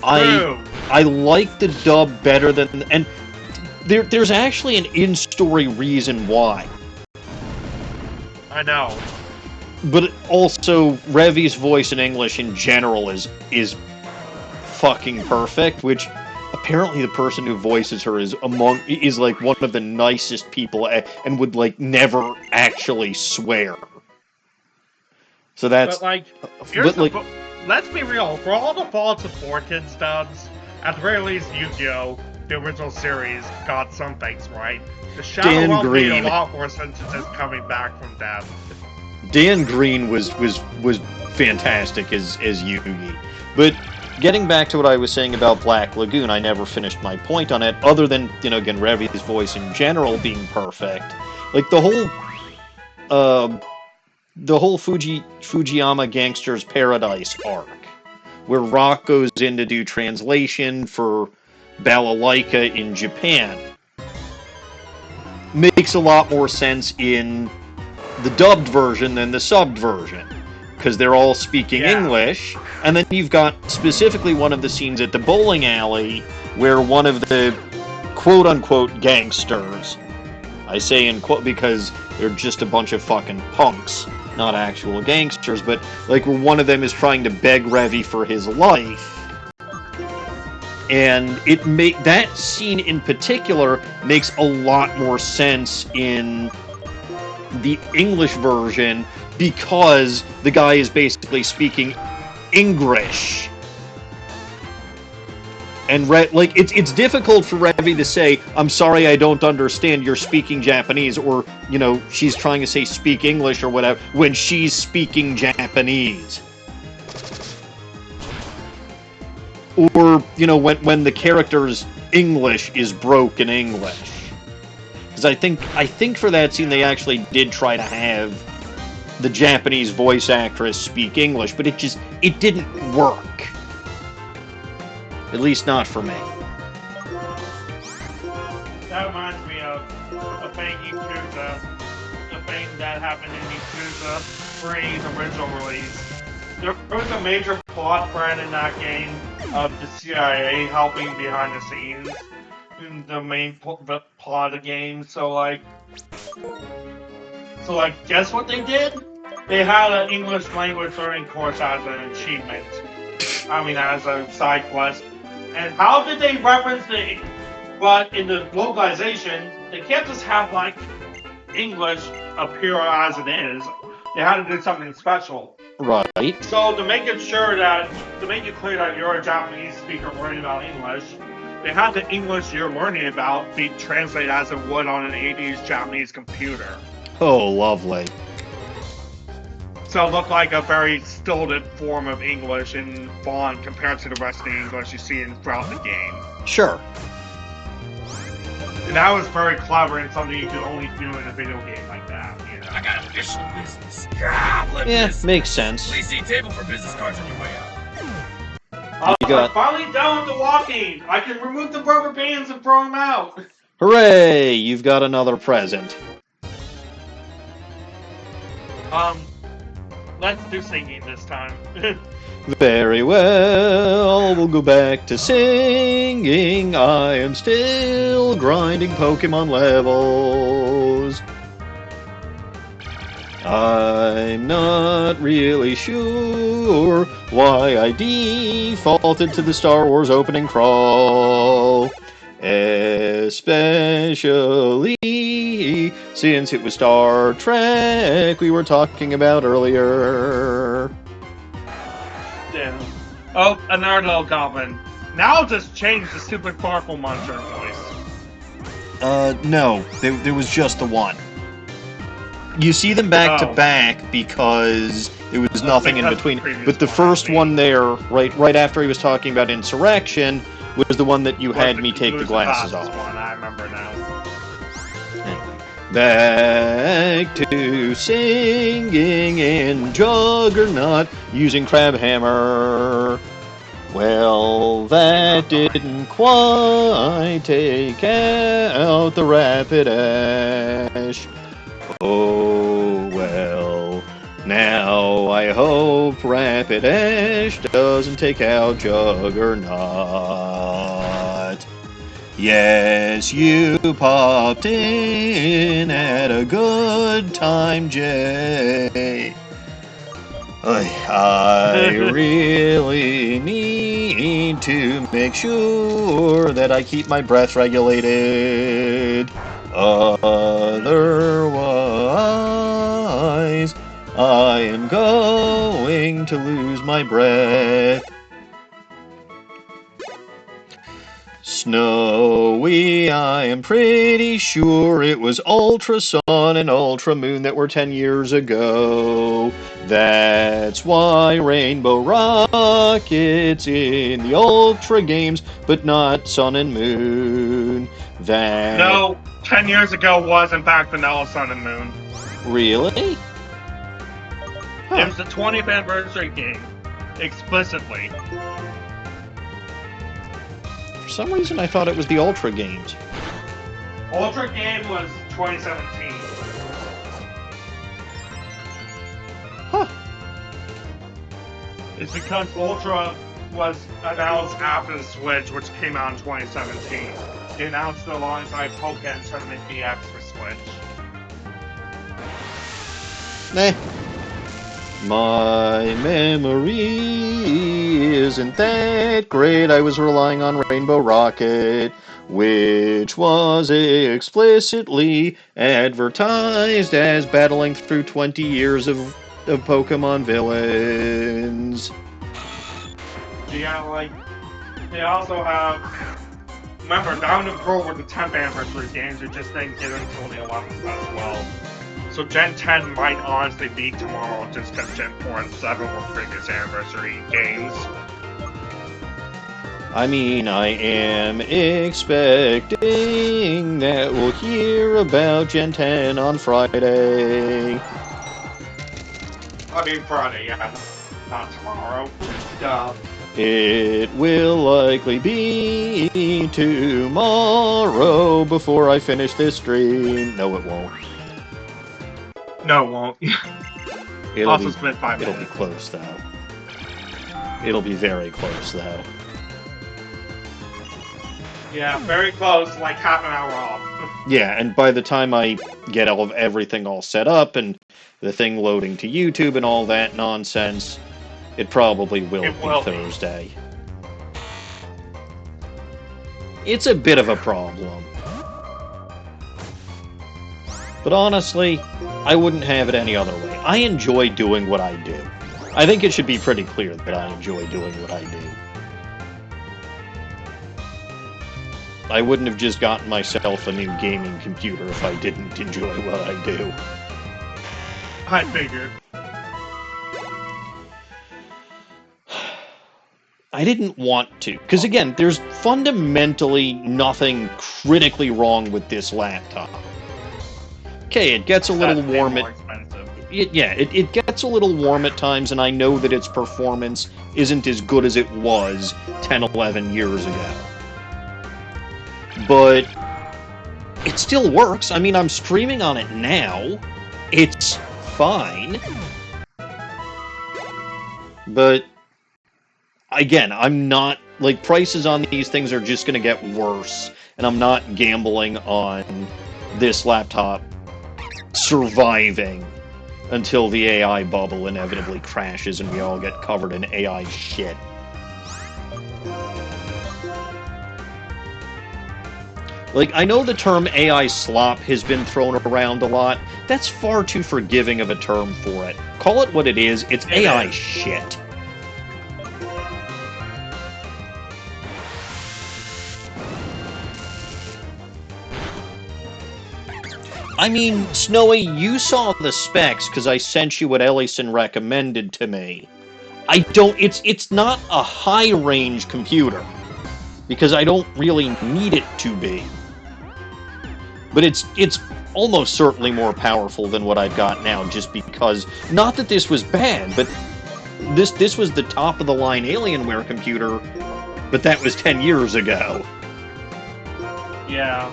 I like the dub better than... And there's actually an in-story reason why. I know. But also, Revi's voice in English in general is fucking perfect, which apparently the person who voices her is like one of the nicest people and would like never actually swear. So that's... But like, let's be real, for all the faults of 4-Kids dubs, at the very least, Yu-Gi-Oh! The original series got some things right. The Shadow Realm made a lot more sense than just coming back from death. Dan Green was fantastic as Yugi. But getting back to what I was saying about Black Lagoon, I never finished my point on it, other than, again, Revi's voice in general being perfect. Like, the whole Fujiyama Gangster's Paradise arc, where Rock goes in to do translation for Balalaika in Japan, makes a lot more sense in the dubbed version than the subbed version, because they're all speaking English, and then you've got specifically one of the scenes at the bowling alley where one of the quote-unquote gangsters, I say in quote because they're just a bunch of fucking punks, not actual gangsters, but like where one of them is trying to beg Revi for his life. And that scene in particular makes a lot more sense in the English version because the guy is basically speaking English And like it's difficult for Revy to say, "I'm sorry, I don't understand. You're speaking Japanese," or she's trying to say "speak English" or whatever when she's speaking Japanese. Or when the character's English is broken English. Because I think for that scene they actually did try to have the Japanese voice actress speak English, but it didn't work. At least not for me. That reminds me of a thing the thing that happened in Yakuza 3's original release. There was a major plot thread in that game of the CIA helping behind the scenes in the main plot of the game. So guess what they did? They had an English language learning course as an achievement. As a side quest. And how did they reference but in the localization, they can't just have, English appear as it is. They had to do something special. Right. So to make it clear that you're a Japanese speaker worrying about English, they had the English you're learning about be translated as it would on an 80s Japanese computer. Oh, lovely. So it looked like a very stilted form of English in font compared to the rest of the English you see throughout the game. Sure. And that was very clever and something you could only do in a video game like that. I got official business. Yeah, makes sense. Please see table for business cards on your way out. I'm finally done with the walking. I can remove the rubber bands and throw them out. Hooray! You've got another present. Let's do singing this time. Very well, we'll go back to singing. I am still grinding Pokemon levels. I'm not really sure why I defaulted to the Star Wars opening crawl. Especially since it was Star Trek we were talking about earlier. Yeah. Oh, another little goblin. Now just change the stupid Farkle monster voice. No. There was just the one. You see them back to back because there was nothing in between. But the first one there, right after he was talking about Insurrection, was the one that you had me take the glasses off. One, I remember now. Back to singing in Juggernaut using Crabhammer. Well, that didn't quite take out the Rapidash. Oh, well. Now I hope Rapidash doesn't take out Juggernaut. Yes, you popped in at a good time, Jay. I really need to make sure that I keep my breath regulated. Otherwise, I am going to lose my breath. Snowy, I am pretty sure it was Ultra Sun and Ultra Moon that were 10 years ago. That's why Rainbow Rocket's in the Ultra games, but not Sun and Moon. No, 10 years ago was in fact Vanilla Sun and Moon. Really? Huh. It was the 20th anniversary game, explicitly. For some reason, I thought it was the Ultra games. Ultra game was 2017. Huh. It's because Ultra was announced after the Switch, which came out in 2017. They announced it alongside Pokémon Tournament DX for Switch. Nah. My memory isn't that great. I was relying on Rainbow Rocket, which was explicitly advertised as battling through 20 years of Pokemon villains. Yeah, They also have. Remember, Down to Pro were the 10th anniversary games. It just didn't get until the 11th as well. So Gen 10 might honestly be tomorrow, just because Gen 4 and 7 were previous anniversary games. I mean, I am expecting that we'll hear about Gen 10 on Friday. I mean Friday, yeah. Not tomorrow. Duh. It will likely be tomorrow before I finish this stream. No, it won't. No, it won't. Also spent 5 It'll minutes. be close, though. It'll be very close, though. Yeah, very close, like half an hour off. Yeah, and by the time I get everything all set up and the thing loading to YouTube and all that nonsense, it probably will be Thursday. It's a bit of a problem. But honestly, I wouldn't have it any other way. I enjoy doing what I do. I think it should be pretty clear that I enjoy doing what I do. I wouldn't have just gotten myself a new gaming computer if I didn't enjoy what I do. I figured. I didn't want to. Because again, there's fundamentally nothing critically wrong with this laptop. Okay, it gets a little warm at... It gets a little warm at times, and I know that its performance isn't as good as it was 10, 11 years ago. But it still works. I mean, I'm streaming on it now. It's fine. But, again, I'm not... Like, prices on these things are just going to get worse, and I'm not gambling on this laptop surviving until the AI bubble inevitably crashes and we all get covered in AI shit. Like, I know the term AI slop has been thrown around a lot. That's far too forgiving of a term for it. Call it what it is. It's AI shit. I mean, Snowy, you saw the specs because I sent you what Ellison recommended to me. It's not a high-range computer, because I don't really need it to be. But it's almost certainly more powerful than what I've got now, just because, not that this was bad, but this was the top-of-the-line Alienware computer, but that was 10 years ago. Yeah.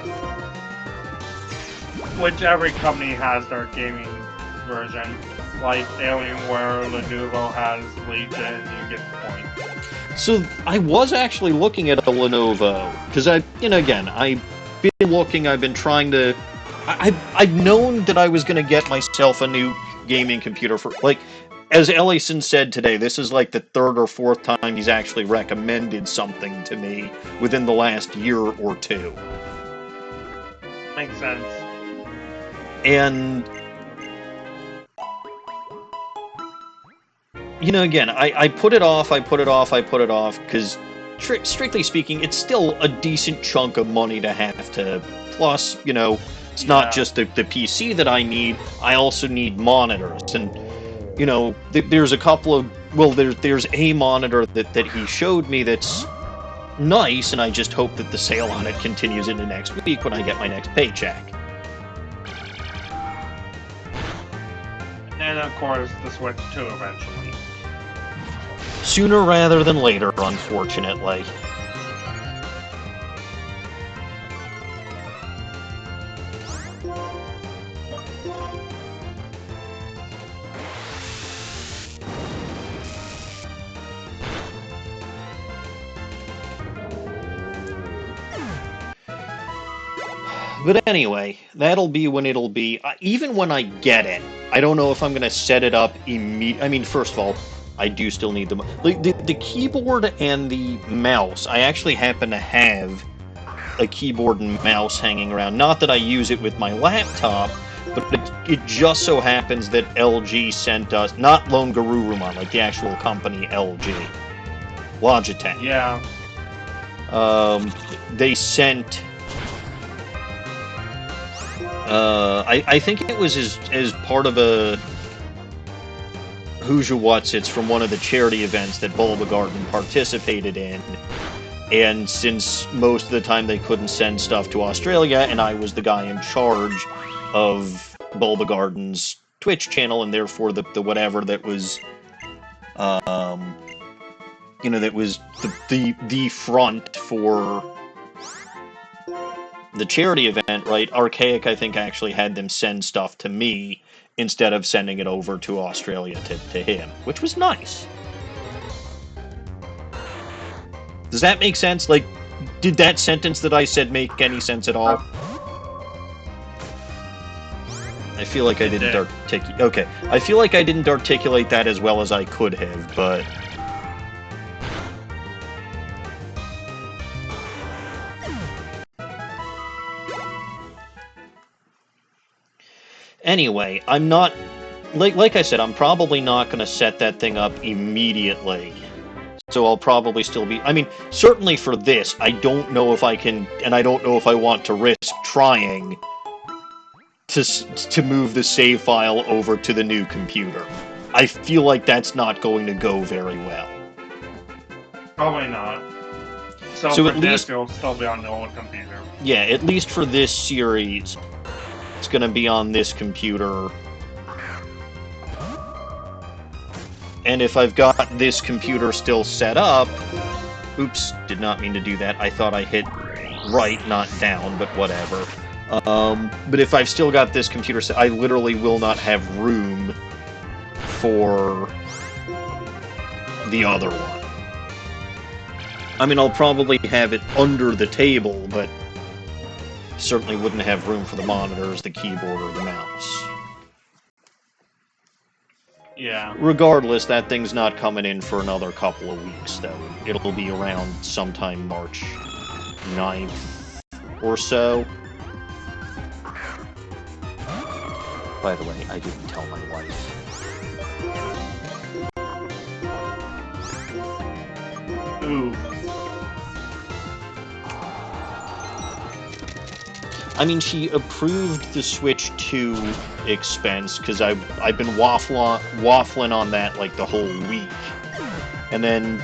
Which every company has their gaming version. Like Alienware, Lenovo has Legion, you get the point. So I was actually looking at a Lenovo, because I've been looking, I've been trying to... I've known that I was going to get myself a new gaming computer for, like, as Ellison said today, this is like the third or fourth time he's actually recommended something to me within the last year or two. Makes sense. And, you know, again, I put it off, because, strictly speaking, it's still a decent chunk of money to have to, plus, you know, it's not just the PC that I need, I also need monitors, and, you know, there's a couple of, well, there's a monitor that he showed me that's nice, and I just hope that the sale on it continues into next week when I get my next paycheck. And of course, the Switch 2 eventually. Sooner rather than later, unfortunately. But anyway, that'll be when it'll be. Even when I get it, I don't know if I'm going to set it up immediately. I mean, first of all, I do still need the keyboard and the mouse. I actually happen to have a keyboard and mouse hanging around. Not that I use it with my laptop, but it just so happens that LG sent us, not Lone Guru Rumon, like the actual company LG. Logitech. Yeah. They sent... I think it was as part of a Who's Your What's It's from one of the charity events that Bulba Garden participated in. And since most of the time they couldn't send stuff to Australia, and I was the guy in charge of Bulba Garden's Twitch channel, and therefore the whatever that was, you know, that was the front for the charity event, right? Archaic, I think, actually had them send stuff to me instead of sending it over to Australia to him, which was nice. Does that make sense? Like, did that sentence that I said make any sense at all? I feel like I didn't articulate... Okay, I feel like I didn't articulate that as well as I could have, but... Anyway, I'm not... Like I said, I'm probably not going to set that thing up immediately. So I'll probably still be... I mean, certainly for this, I don't know if I can... And I don't know if I want to risk trying to move the save file over to the new computer. I feel like that's not going to go very well. Probably not. So at least it'll still be on the old computer. Yeah, at least for this series, it's going to be on this computer. And if I've got this computer still set up... Oops, did not mean to do that. I thought I hit right, not down, but whatever. But if I've still got this computer set, I literally will not have room for the other one. I mean, I'll probably have it under the table, but certainly wouldn't have room for the monitors, the keyboard, or the mouse. Yeah. Regardless, that thing's not coming in for another couple of weeks, though. It'll be around sometime March 9th or so. By the way, I didn't tell my wife. Ooh. I mean, she approved the Switch 2 expense, because I've been waffling on that, like, the whole week. And then,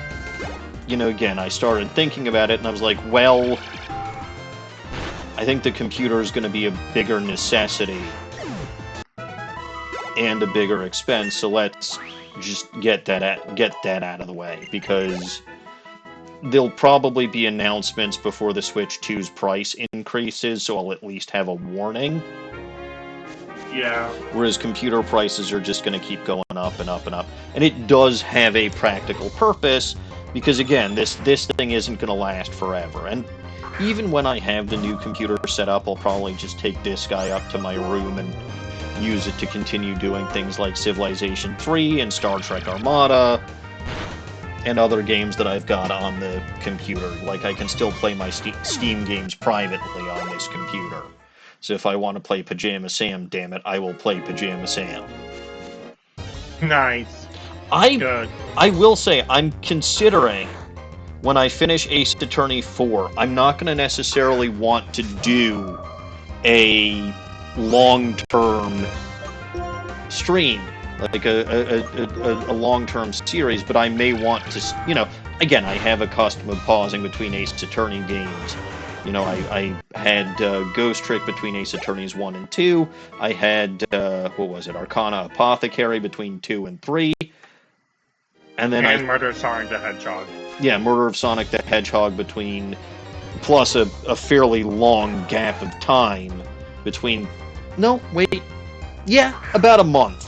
you know, again, I started thinking about it, and I was like, well, I think the computer is going to be a bigger necessity and a bigger expense, so let's just get that out of the way, because there'll probably be announcements before the Switch 2's price increases, so I'll at least have a warning. Yeah. Whereas computer prices are just going to keep going up and up and up. And it does have a practical purpose, because again, this thing isn't going to last forever. And even when I have the new computer set up, I'll probably just take this guy up to my room and use it to continue doing things like Civilization 3 and Star Trek Armada and other games that I've got on the computer. Like, I can still play my Steam games privately on this computer. So if I want to play Pajama Sam, damn it, I will play Pajama Sam. Nice. Good. I will say, I'm considering, when I finish Ace Attorney 4, I'm not going to necessarily want to do a long-term stream, like a long-term series, but I may want to, you know, again, I have a custom of pausing between Ace Attorney games. You know, I had Ghost Trick between Ace Attorneys 1 and 2. I had, what was it, Arcana Apothecary between 2 and 3. And then Murder of Sonic the Hedgehog. Yeah, Murder of Sonic the Hedgehog between, plus a fairly long gap of time between, no, wait, yeah, about a month.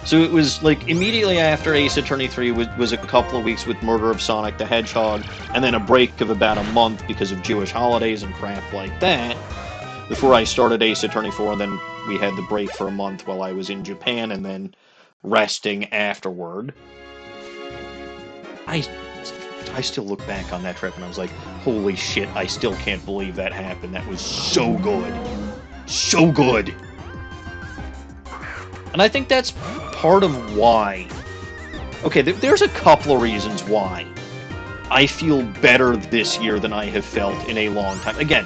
So it was, like, immediately after Ace Attorney 3 was a couple of weeks with Murder of Sonic the Hedgehog, and then a break of about a month because of Jewish holidays and crap like that, before I started Ace Attorney 4, and then we had the break for a month while I was in Japan, and then resting afterward. I still look back on that trip, and I was like, holy shit, I still can't believe that happened. That was so good. So good! And I think that's part of why. Okay, there's a couple of reasons why. I feel better this year than I have felt in a long time. Again,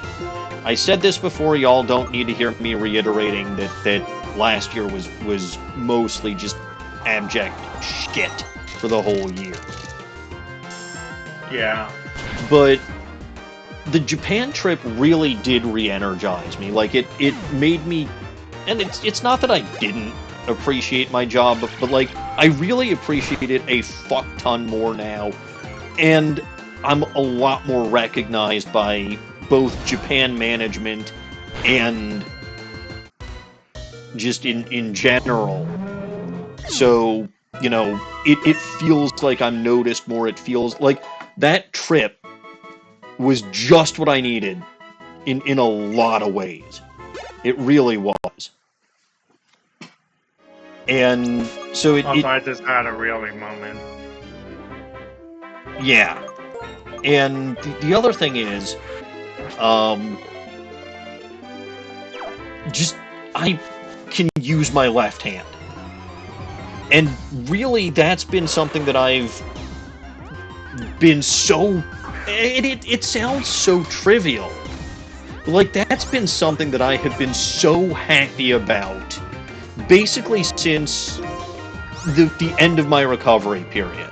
I said this before, y'all don't need to hear me reiterating that last year was mostly just abject shit for the whole year. Yeah. But the Japan trip really did re-energize me. Like, it made me... And it's not that I didn't appreciate my job, but, like, I really appreciate it a fuck ton more now. And I'm a lot more recognized by both Japan management and just in general. So, you know, it feels like I'm noticed more. It feels like that trip was just what I needed in a lot of ways. It really was. And so Also, I just had a really moment. Yeah. And the other thing is, just, I can use my left hand. And really, that's been something that I've been so... It sounds so trivial. Like, that's been something that I have been so happy about, basically since the end of my recovery period.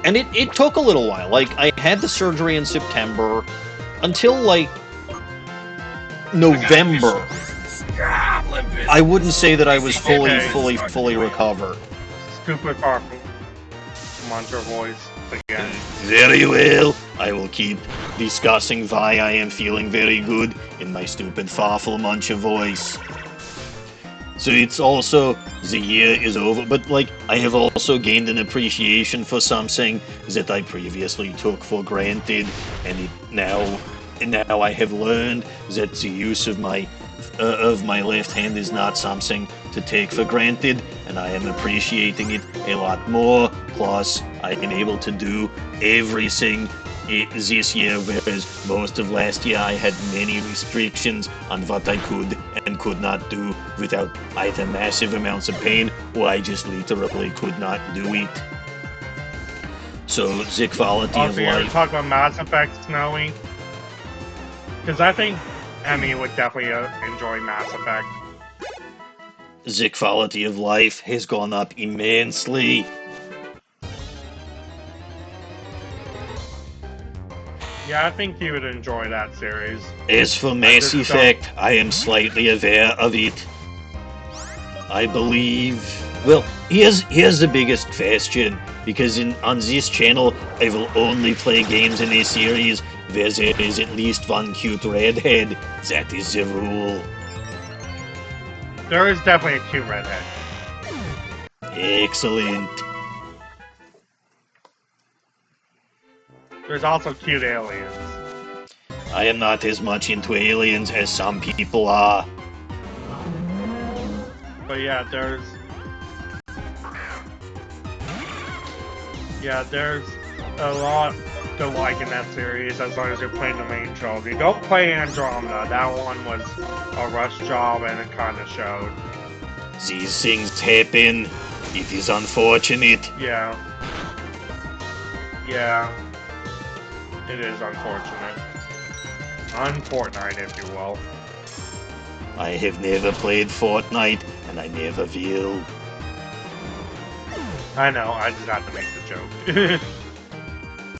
And it took a little while. Like, I had the surgery in September until, like, November. I wouldn't say that I was fully recovered. Stupid Farfel Muncher voice again. Very well. I will keep discussing why I am feeling very good in my stupid Farfel Muncher voice. So it's also, the year is over, but, like, I have also gained an appreciation for something that I previously took for granted, and now I have learned that the use of my left hand is not something to take for granted, and I am appreciating it a lot more. Plus, I am able to do everything this year, whereas most of last year I had many restrictions on what I could and could not do without either massive amounts of pain or I just literally could not do it. So the quality of You ever life... talk about Mass Effect, Snowy? Because I think Emmy would definitely enjoy Mass Effect. The quality of life has gone up immensely. Yeah, I think he would enjoy that series. As for Mass Effect, I am slightly aware of it. I believe... Well, here's the biggest question, because on this channel, I will only play games in a series where there is at least one cute redhead. That is the rule. There is definitely a cute redhead. Excellent. There's also cute aliens. I am not as much into aliens as some people are. But yeah, there's a lot to like in that series as long as you're playing the main trilogy. Don't play Andromeda. That one was a rush job and it kind of showed. These things happen. It is unfortunate. Yeah. Yeah. It is unfortunate. Unfortnite, if you will. I have never played Fortnite, and I never will. I know, I just had to make the joke.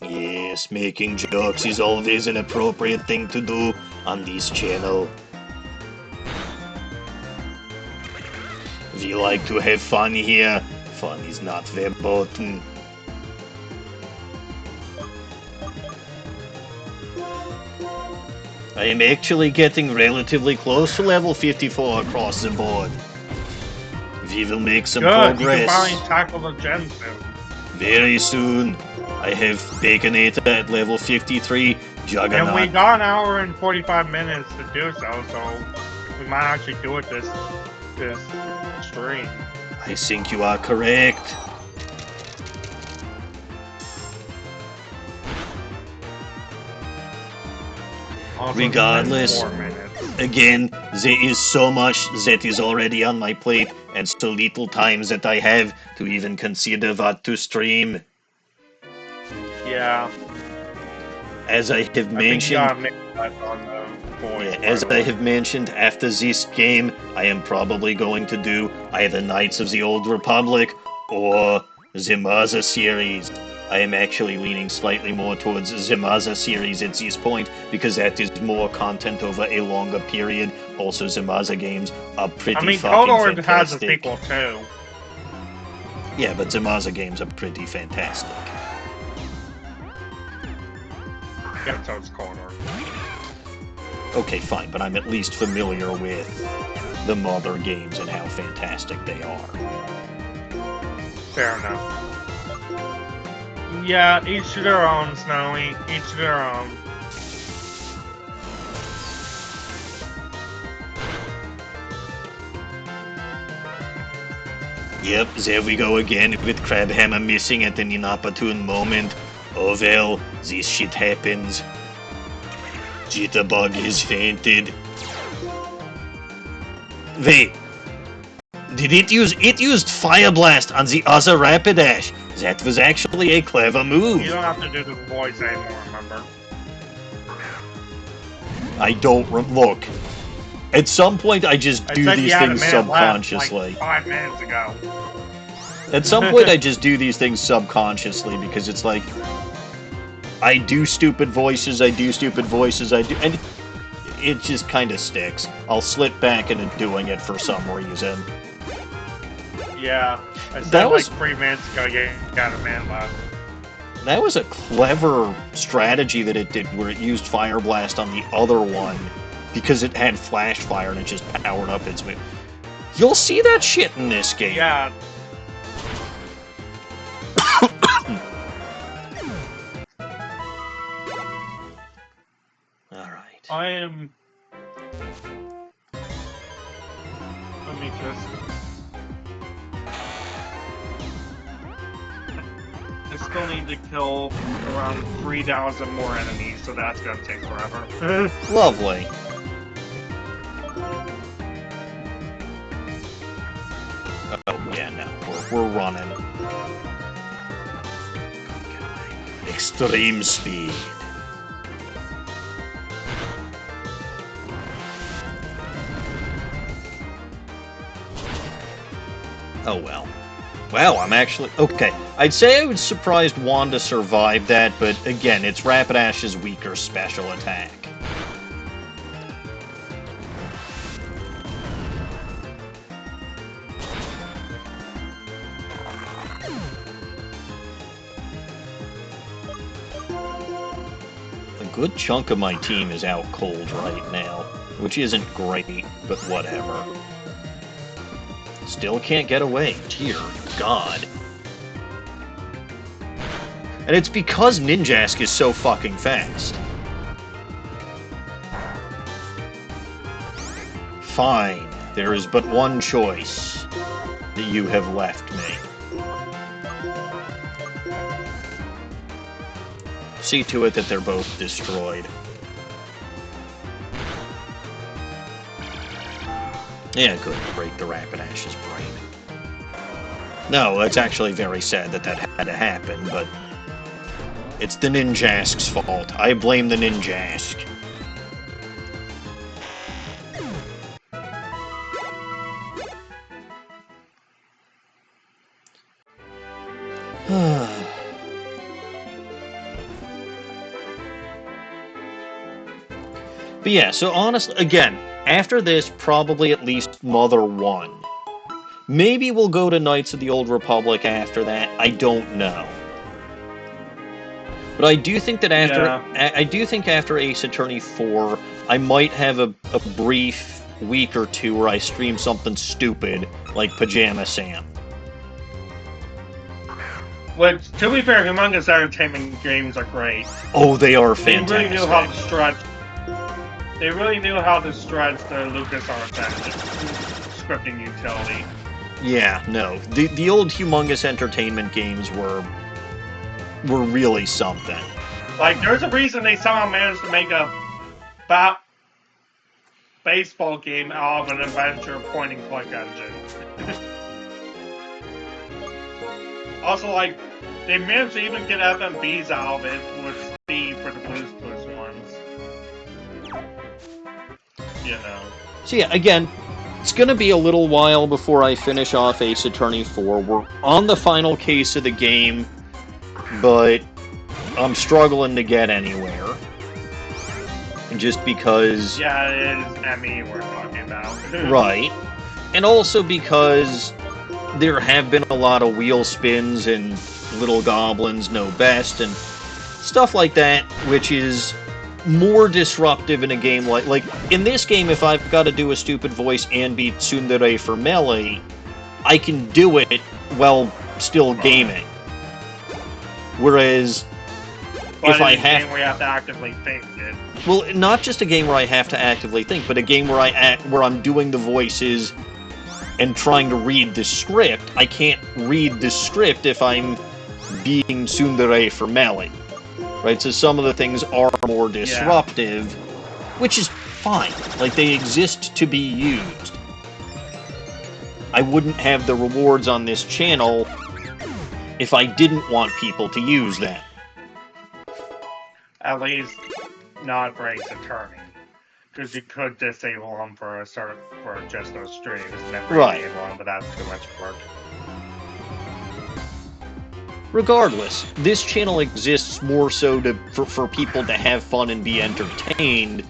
Yes, making jokes is always an appropriate thing to do on this channel. We like to have fun here. Fun is not verboten. I am actually getting relatively close to level 54 across the board. We will make some progress. You can finally tackle the gen soon. Very soon. I have Baconator at level 53, Juggernaut. And we got an hour and 45 minutes to do so we might actually do it this stream. I think you are correct. Also, Regardless. 4 minutes. Again, there is so much that is already on my plate, and so little time that I have to even consider what to stream. Yeah. As I have I think you mentioned, gotta make that on the voice. yeah, as I have mentioned, after this game, I am probably going to do either Knights of the Old Republic or the Mother series. I am actually leaning slightly more towards the Mother series at this point, because that is more content over a longer period. Also, the Mother games are pretty I mean, fucking Kodor has a fantastic. sequel too. Yeah, but the Mother games are pretty fantastic. Yeah, so it's Kodor. Okay, fine, but I'm at least familiar with the Mother games and how fantastic they are. Fair enough. Yeah, each to their own, Snowy. Each to their own. Yep, there we go again, with Crabhammer missing at an inopportune moment. Oh well, this shit happens. Jitterbug has fainted. Wait. Did it used Fire Blast on the other Rapidash? That was actually a clever move. You don't have to do the voice anymore, remember? I don't look. At some point, I just do these things subconsciously. Like 5 minutes ago. At some point, I just do these things subconsciously because it's like I do stupid voices, and it just kind of sticks. I'll slip back into doing it for some reason. Yeah, I said That was- like 3 minutes ago, you got a man left. That was a clever strategy that it did, where it used Fire Blast on the other one because it had Flash Fire and it just powered up its move. You'll see that shit in this game. Yeah. Alright. I am... Let me just... I still need to kill around 3,000 more enemies, so that's gonna take forever. Lovely. Oh, yeah, no. We're running. Extreme speed. Oh, well. Well, I'm actually... Okay, I'd say I was surprised Wanda survived that, but again, it's Rapidash's weaker special attack. A good chunk of my team is out cold right now, which isn't great, but whatever. Still can't get away, dear God. And it's because Ninjask is so fucking fast. Fine, there is but one choice that you have left me. See to it that they're both destroyed. Yeah, good. Break the Rapidash's brain. No, it's actually very sad that that had to happen, but it's the Ninjask's fault. I blame the Ninjask. But yeah, so honestly, again, after this, probably at least Mother 1. Maybe we'll go to Knights of the Old Republic after that. I don't know. But I do think that after I do think after Ace Attorney 4, I might have a brief week or two where I stream something stupid like Pajama Sam. Which, to be fair, Humongous Entertainment games are great. Oh, they are fantastic. They really knew how to stretch. They really knew how to stretch the LucasArts scripting utility. Yeah, no. The old Humongous Entertainment games were really something. Like, there's a reason they somehow managed to make a baseball game out of an adventure point-and-click engine. Also, like, they managed to even get FMVs out of it with Steve for the Blues Clues ones. You know. So yeah, again, it's going to be a little while before I finish off Ace Attorney 4. We're on the final case of the game, but I'm struggling to get anywhere. Just because... Yeah, it is ME we're talking about. Right. And also because there have been a lot of wheel spins and Little Goblins Know Best and stuff like that, which is more disruptive in a game like in this game, if I've got to do a stupid voice and beat Tsundere for Melee, I can do it while still gaming. Whereas but if I have... game where you have to actively think it. Well, not just a game where I have to actively think, but a game where where I'm doing the voices and trying to read the script. I can't read the script if I'm being Tsundere for Melee. Right? So some of the things are more disruptive, which is fine. Like, they exist to be used. I wouldn't have the rewards on this channel if I didn't want people to use them. At least not for Ace Attorney. Because you could disable them for just those streams and then re-enable them, but that's too much work. Regardless, this channel exists more so for people to have fun and be entertained.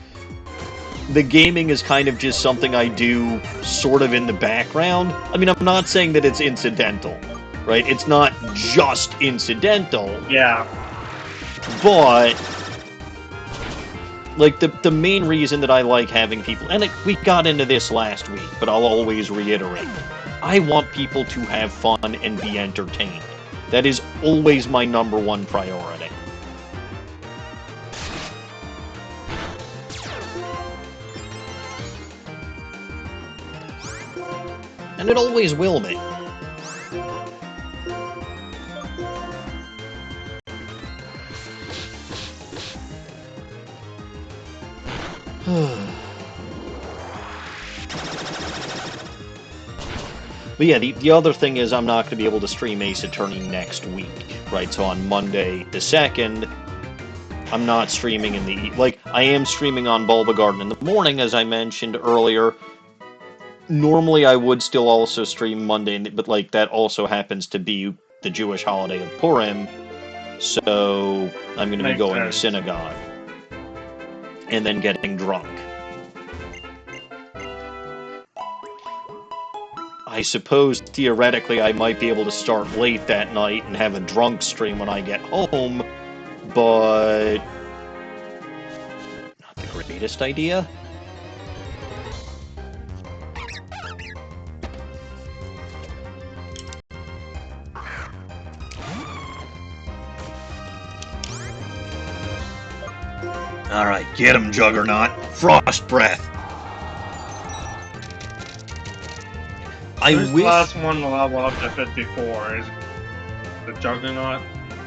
The gaming is kind of just something I do sort of in the background. I mean, I'm not saying that it's incidental, right? It's not just incidental. Yeah. But like, the main reason that I like having people... And we got into this last week, but I'll always reiterate. I want people to have fun and be entertained. That is always my #1 priority. And it always will be. But yeah, the other thing is I'm not going to be able to stream Ace Attorney next week, right? So on Monday the 2nd, I'm not streaming in the... Like, I am streaming on Bulba Garden in the morning, as I mentioned earlier. Normally I would still also stream Monday, but, like, that also happens to be the Jewish holiday of Purim, so I'm going to be going to synagogue. And then getting drunk. I suppose, theoretically, I might be able to start late that night and have a drunk stream when I get home, but... not the greatest idea. Alright, get him, Juggernaut. Frost Breath. Who's the last one to level up to 54? Is the Juggernaut?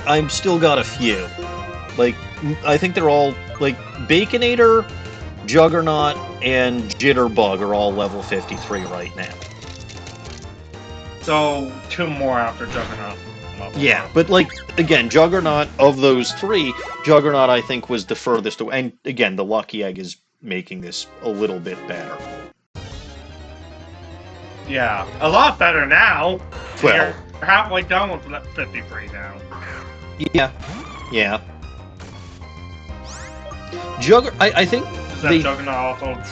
I've still got a few. Like, I think they're all, like, Baconator, Juggernaut, and Jitterbug are all level 53 right now. So, 2 more after Juggernaut. Yeah, but, like, again, Juggernaut, of those 3, Juggernaut, I think, was the furthest away. And, again, the Lucky Egg is making this a little bit better. Yeah, a lot better now. Well, you're halfway done with 53 now. Yeah, yeah. I think Is that Juggernaut also?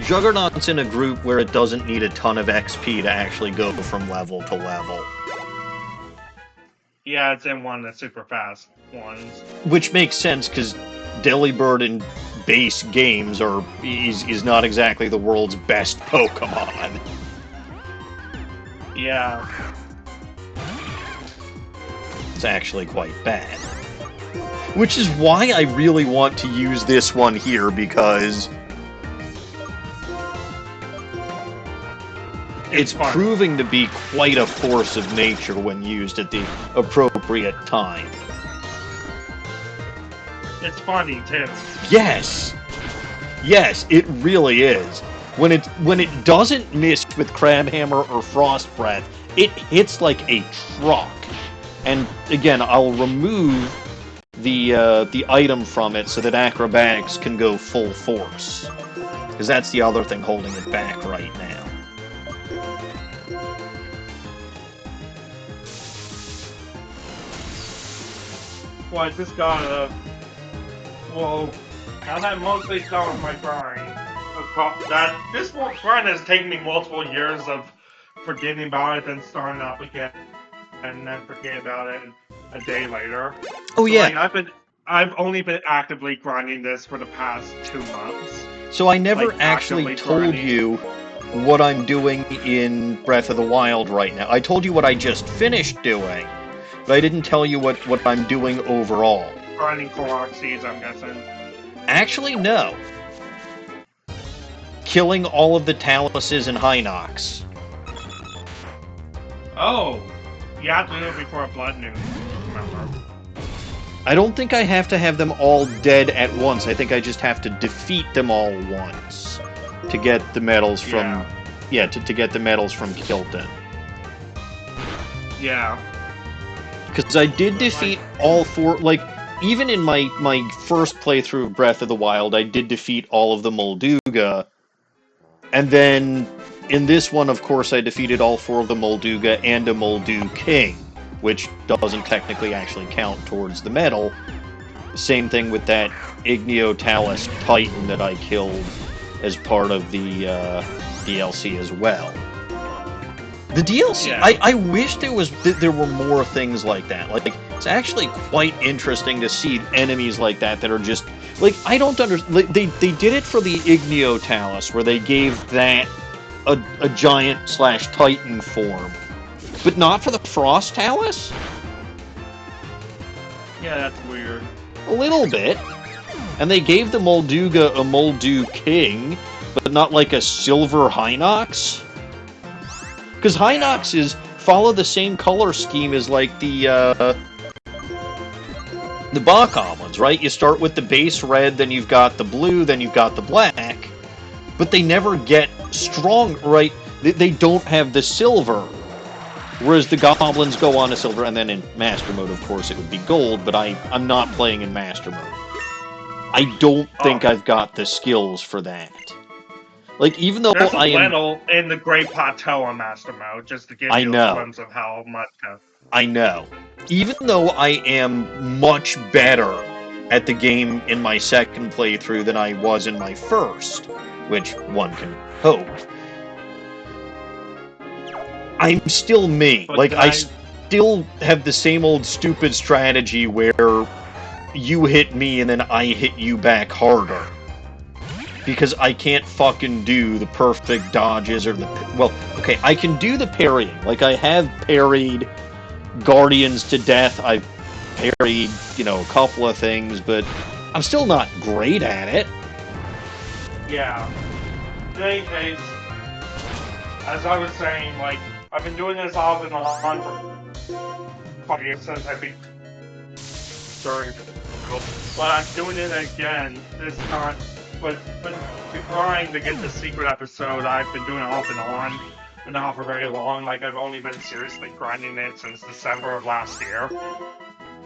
Juggernaut's in a group where it doesn't need a ton of XP to actually go from level to level. Yeah, it's in one of the super fast ones. Which makes sense, because Delibird in base games is not exactly the world's best Pokemon. Yeah. It's actually quite bad. Which is why I really want to use this one here, because it's proving to be quite a force of nature when used at the appropriate time. It's funny, too. Yes! Yes, it really is. When it doesn't miss with Crab Hammer or Frost Breath, it hits like a truck. And again, I'll remove the item from it so that acrobatics can go full force. Because that's the other thing holding it back right now. Well, I just gotta... Well, now that I'm mostly done with my grind, this grind has taken me multiple years of forgetting about it, then starting up again, and then forgetting about it a day later. Oh, yeah. Like, I've only been actively grinding this for the past 2 months. So I never Like, actually actively told grinding. you what I'm doing in Breath of the Wild right now. I told you what I just finished doing, but I didn't tell you what I'm doing overall. Grinding Korok seeds, I'm guessing. Actually, no. Killing all of the Taluses and Hinox. Oh! You have to do it before a Blood Noon, remember? I don't think I have to have them all dead at once. I think I just have to defeat them all once to get the medals from... Yeah, to get the medals from Kilton. Yeah. Because I did defeat all 4... Like, even in my first playthrough of Breath of the Wild, I did defeat all of the Molduga. And then, in this one, of course, I defeated all 4 of the Molduga and a Moldu King, which doesn't technically actually count towards the medal. Same thing with that Igneo-Talus Titan that I killed as part of the DLC as well. The DLC, Yeah. I wish there were more things like that. Like, it's actually quite interesting to see enemies like that are just... Like, I don't understand... Like, they did it for the Igneo-Talus, where they gave that a giant/Titan form. But not for the Frost Talus? Yeah, that's weird. A little bit. And they gave the Molduga a Moldu King, but not like a Silver Hinox? Because Hinoxes follow the same color scheme as, like, the Bokoblins, right? You start with the base red, then you've got the blue, then you've got the black. But they never get strong, right? They don't have the silver. Whereas the goblins go on to silver, and then in Master Mode, of course, it would be gold, but I'm not playing in Master Mode. I don't think I've got the skills for that. Like, even though There's a I am... little in the Great Plateau on Master Mode, just to give I you know. a glimpse of how much... I know. Even though I am much better at the game in my second playthrough than I was in my first, which one can hope, I'm still me. But like, I still have the same old stupid strategy where you hit me and then I hit you back harder. Because I can't fucking do the perfect dodges or the... Well, okay, I can do the parrying. Like, I have parried Guardians to death. I've parried, a couple of things, but I'm still not great at it. Yeah. In any case, as I was saying, like, I've been doing this off and on for 5 years since I beat during, but I'm doing it again this time. But trying to get the secret episode, I've been doing it off and on, and not for very long. Like, I've only been seriously grinding it since December of last year.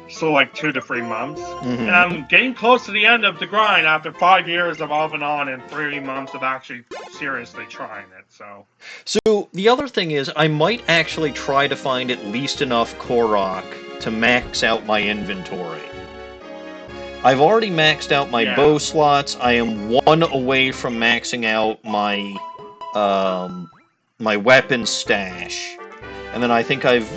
So, like, 2 to 3 months. Mm-hmm. And I'm getting close to the end of the grind after 5 years of off and on and 3 months of actually seriously trying it, so... So, the other thing is, I might actually try to find at least enough Korok to max out my inventory. I've already maxed out my bow slots. I am 1 away from maxing out my my weapon stash. And then I think I've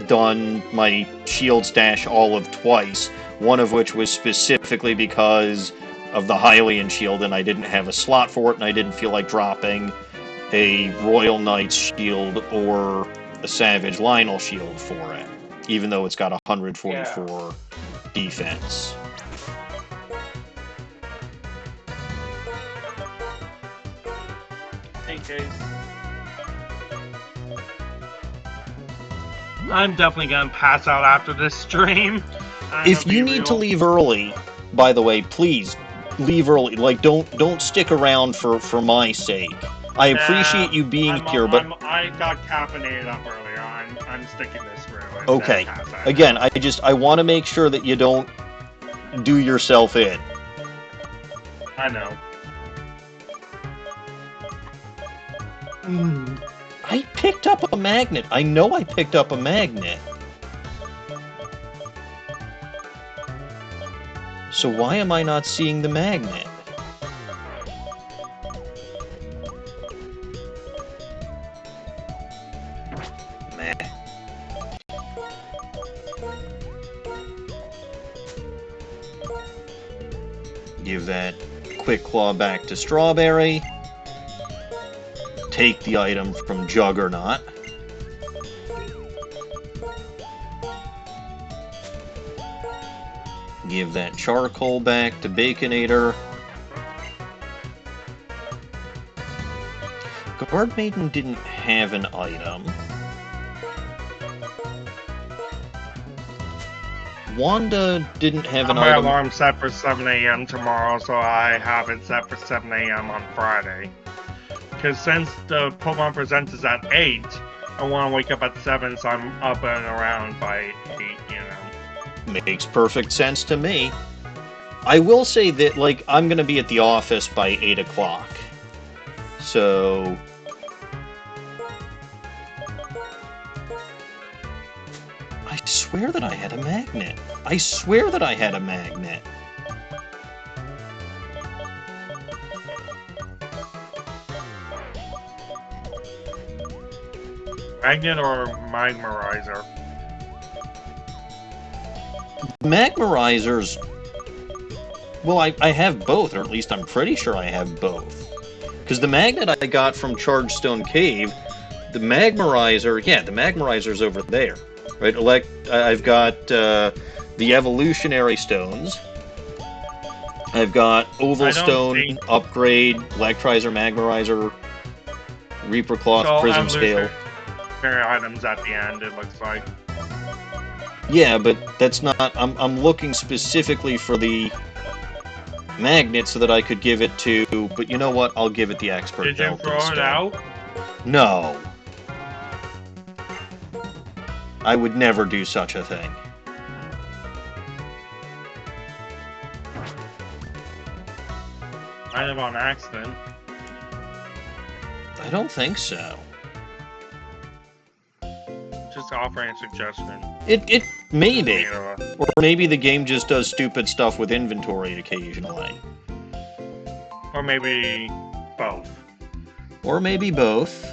done my shield stash all of twice, one of which was specifically because of the Hylian shield, and I didn't have a slot for it, and I didn't feel like dropping a Royal Knight's shield or a Savage Lionel shield for it, even though it's got 144 defense. In case. I'm definitely gonna pass out after this stream. If you need to leave early, by the way, please leave early. Like, don't stick around for my sake. I appreciate you being here, but I got caffeinated up earlier. I'm sticking this through. And okay. then pass that Again, out. I want to make sure that you don't do yourself in. I know. I picked up a magnet. I know I picked up a magnet. So why am I not seeing the magnet? Meh. Give that quick claw back to Strawberry. Take the item from Juggernaut. Give that charcoal back to Baconator. Guard Maiden didn't have an item. Wanda didn't have an My item. alarm set for 7 a.m. tomorrow, so I have it set for 7 a.m. on Friday. Because since the Pokemon Presents is at 8, I want to wake up at 7, so I'm up and around by 8, you know. Makes perfect sense to me. I will say that, like, I'm going to be at the office by 8 o'clock. So... I swear that I had a magnet. I swear that I had a magnet. Magnet or Magmarizer? Magmarizers... Well, I have both, or at least I'm pretty sure I have both. Because the magnet I got from Chargestone Cave, the Magmarizer... Yeah, the Magmarizer's over there. Right? I've got the Evolutionary Stones. I've got Oval Stone, Upgrade, Electrizer, Magmarizer, Reaper Cloth, Prism Scale. Items at the end, it looks like. Yeah, but that's not... I'm looking specifically for the magnet so that I could give it to... But you know what? I'll give it the Expert Did you Belt throw instead. it out? No. I would never do such a thing. Kind of on accident. I don't think so. Just offering a suggestion. It may be. You know, Or maybe the game just does stupid stuff with inventory occasionally. or maybe both. Or maybe both.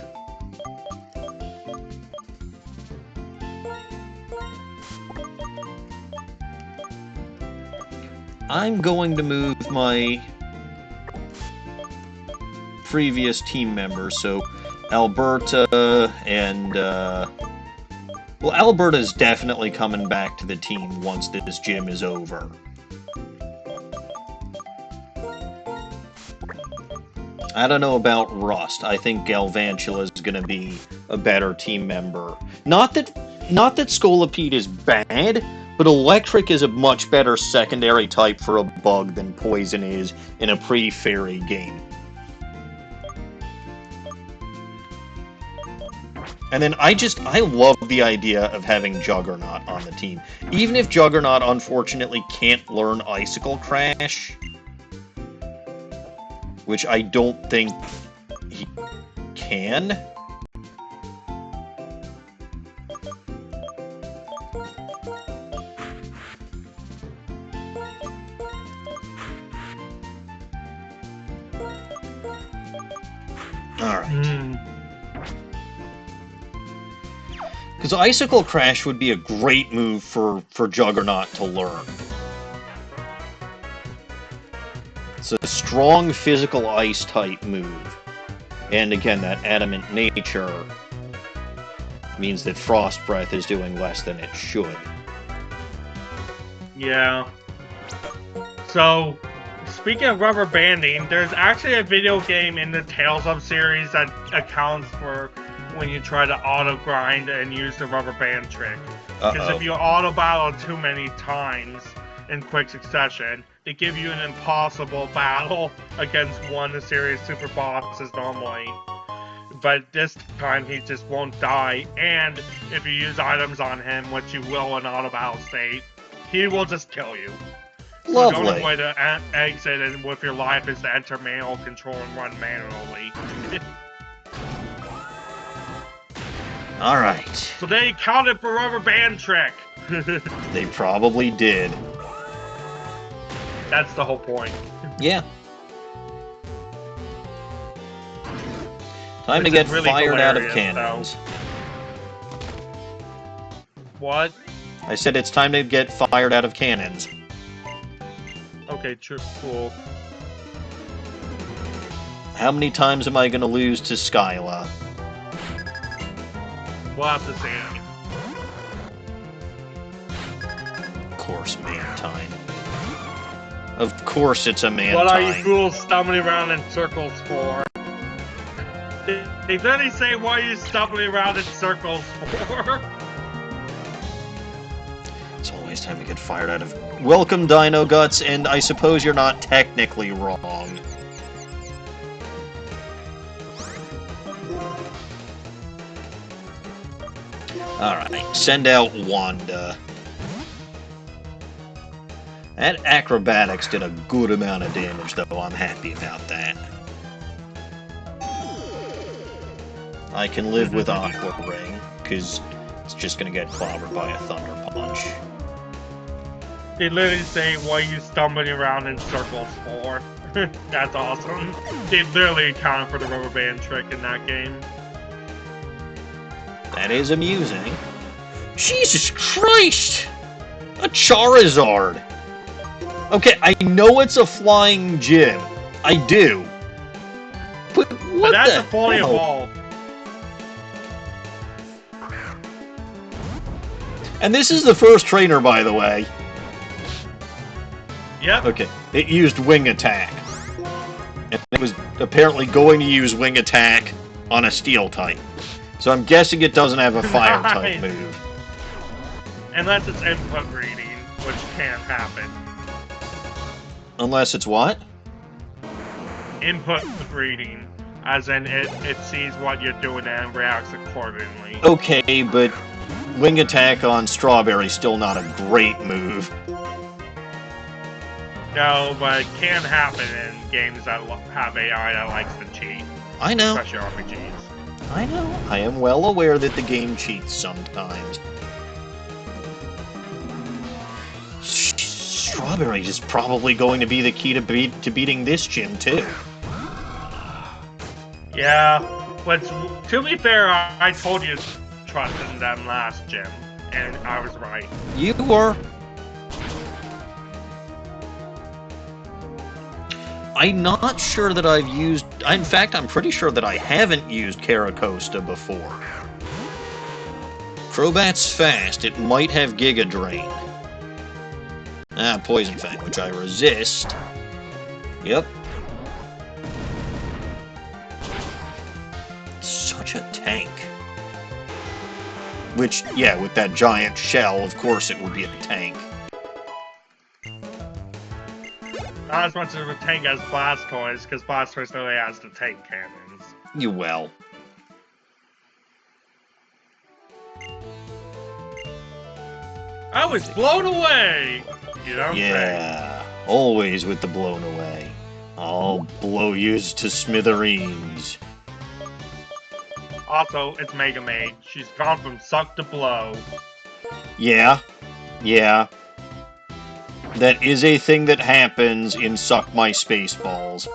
I'm going to move my previous team members, so Alberta and, well, Alberta's definitely coming back to the team once this gym is over. I don't know about Rust. I think Galvantula is going to be a better team member. Not that Scolipede is bad, but Electric is a much better secondary type for a bug than Poison is in a pre-fairy game. And then I love the idea of having Juggernaut on the team. Even if Juggernaut unfortunately can't learn Icicle Crash, which I don't think he can. Alright. Because Icicle Crash would be a great move for Juggernaut to learn. It's a strong physical ice type move. And again, that adamant nature means that Frost Breath is doing less than it should. Yeah. So, speaking of rubber banding, there's actually a video game in the Tales of series that accounts for when you try to auto grind and use the rubber band trick. Because if you auto battle too many times in quick succession, they give you an impossible battle against one of the series super bosses normally. But this time he just won't die, and if you use items on him, which you will in auto battle state, he will just kill you. So the only way to exit and with your life is to enter manual control and run manually. Alright. So they counted for rubber band trick. They probably did. That's the whole point. Yeah. Time to get really fired out of cannons. Though. What? I said it's time to get fired out of cannons. Okay, true, cool. How many times am I going to lose to Skyla? We'll have to see. Of course, man time. Of course it's a man What time. are you fools stumbling around in circles for? They literally say, why are you stumbling around in circles for? It's always time to get fired out of... Welcome, Dino Guts, and I suppose you're not technically wrong. Alright, send out Wanda. That acrobatics did a good amount of damage, though. I'm happy about that. I can live with Aqua Ring, because it's just going to get clobbered by a Thunder Punch. They literally say, why are you stumbling around in circles for? That's awesome. They literally accounted for the rubber band trick in that game. That is amusing. Jesus Christ! A Charizard! Okay, I know it's a flying gym. I do. But what But that's the a fully hell? evolved. And this is the first trainer, by the way. Yep. Okay, it used Wing Attack. And it was apparently going to use Wing Attack on a Steel type. So I'm guessing it doesn't have a Fire type Right. move. Unless it's input reading, which can happen. Unless it's what? Input reading, as in it sees what you're doing and reacts accordingly. Okay, but Wing Attack on Strawberry's still not a great move. No, but it can happen in games that have AI that likes to cheat, I know. especially RPGs. I know. I am well aware that the game cheats sometimes. Strawberry is probably going to be the key to beating this gym, too. Yeah, but to be fair, I told you to trust in them last gym, and I was right. You were. I'm not sure that I've used... In fact, I'm pretty sure that I haven't used Caracosta before. Crobat's fast. It might have Giga Drain. Poison Fang, which I resist. Yep. Such a tank. Which, yeah, with that giant shell, of course it would be a tank. Not as much of a tank as Blastoise, because Blastoise really has the tank cannons. You well. I was blown away! You know what I'm saying? Yeah, always with the blown away. I'll blow yous to smithereens. Also, it's Mega Maid. She's gone from suck to blow. Yeah, yeah. That is a thing that happens in Suck My Spaceballs.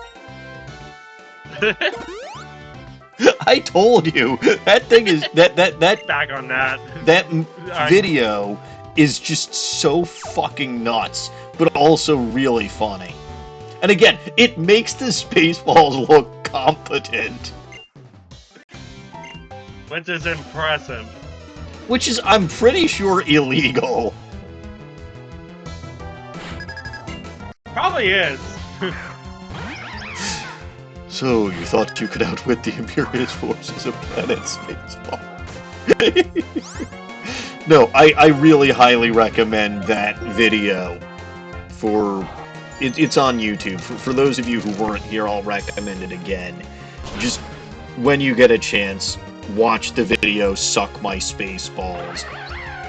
I told you! That thing is... That Back on that. That video is just so fucking nuts, but also really funny. And again, it makes the Spaceballs look competent. Which is impressive. Which is, I'm pretty sure, illegal. Probably is. So, you thought you could outwit the Imperious forces of Planet Spaceball? No, I really highly recommend that video for It's on YouTube. For those of you who weren't here, I'll recommend it again. Just when you get a chance, watch the video Suck My Spaceballs.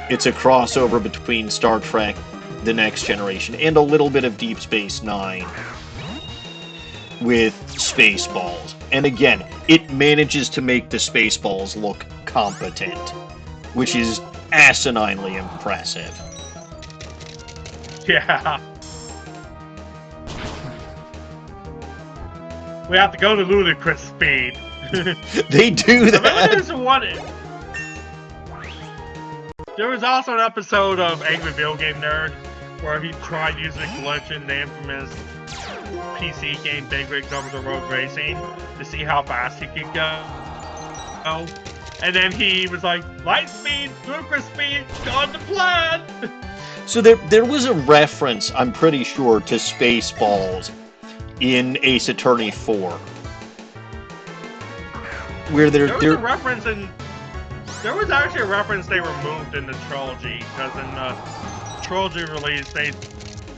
It's a crossover between Star Trek, The Next Generation, and a little bit of Deep Space Nine with Spaceballs. And again, it manages to make the Spaceballs look competent, which is asininely impressive. Yeah. We have to go to ludicrous speed. They do that! There was also an episode of Angry Video Game Nerd where he tried using a glitch in the infamous PC game Big Rigs Over the Road Racing to see how fast he could go. And then he was like, light speed, ludicrous speed, on the plan! So there was a reference, I'm pretty sure, to Spaceballs in Ace Attorney 4. Where there was a reference in... There was actually a reference they removed in the trilogy, because in the trilogy release,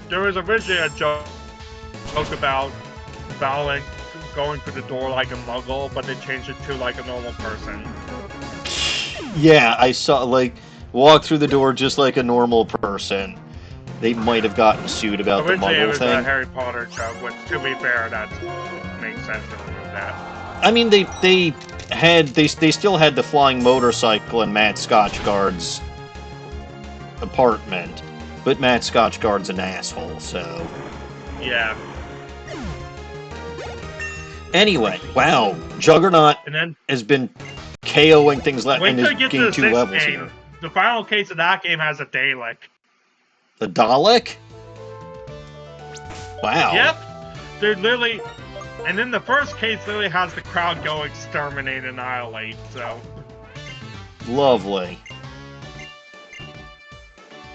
there was originally a joke about Valak going through the door like a muggle, but they changed it to like a normal person. Yeah, I saw, like, walk through the door just like a normal person. They might have gotten sued about the originally muggle it was thing. A Harry Potter joke, which, to be fair, that makes sense to remove that. I mean, they still had the flying motorcycle in Matt Scotchgard's apartment, but Matt Scotchgard's an asshole, so... Yeah. Anyway, wow, Juggernaut has been KOing things left and has gained 2 levels here. The final case of that game has a Dalek. The Dalek? Wow. Yep. They're literally... And then the first case literally has the crowd go exterminate, annihilate, so... Lovely.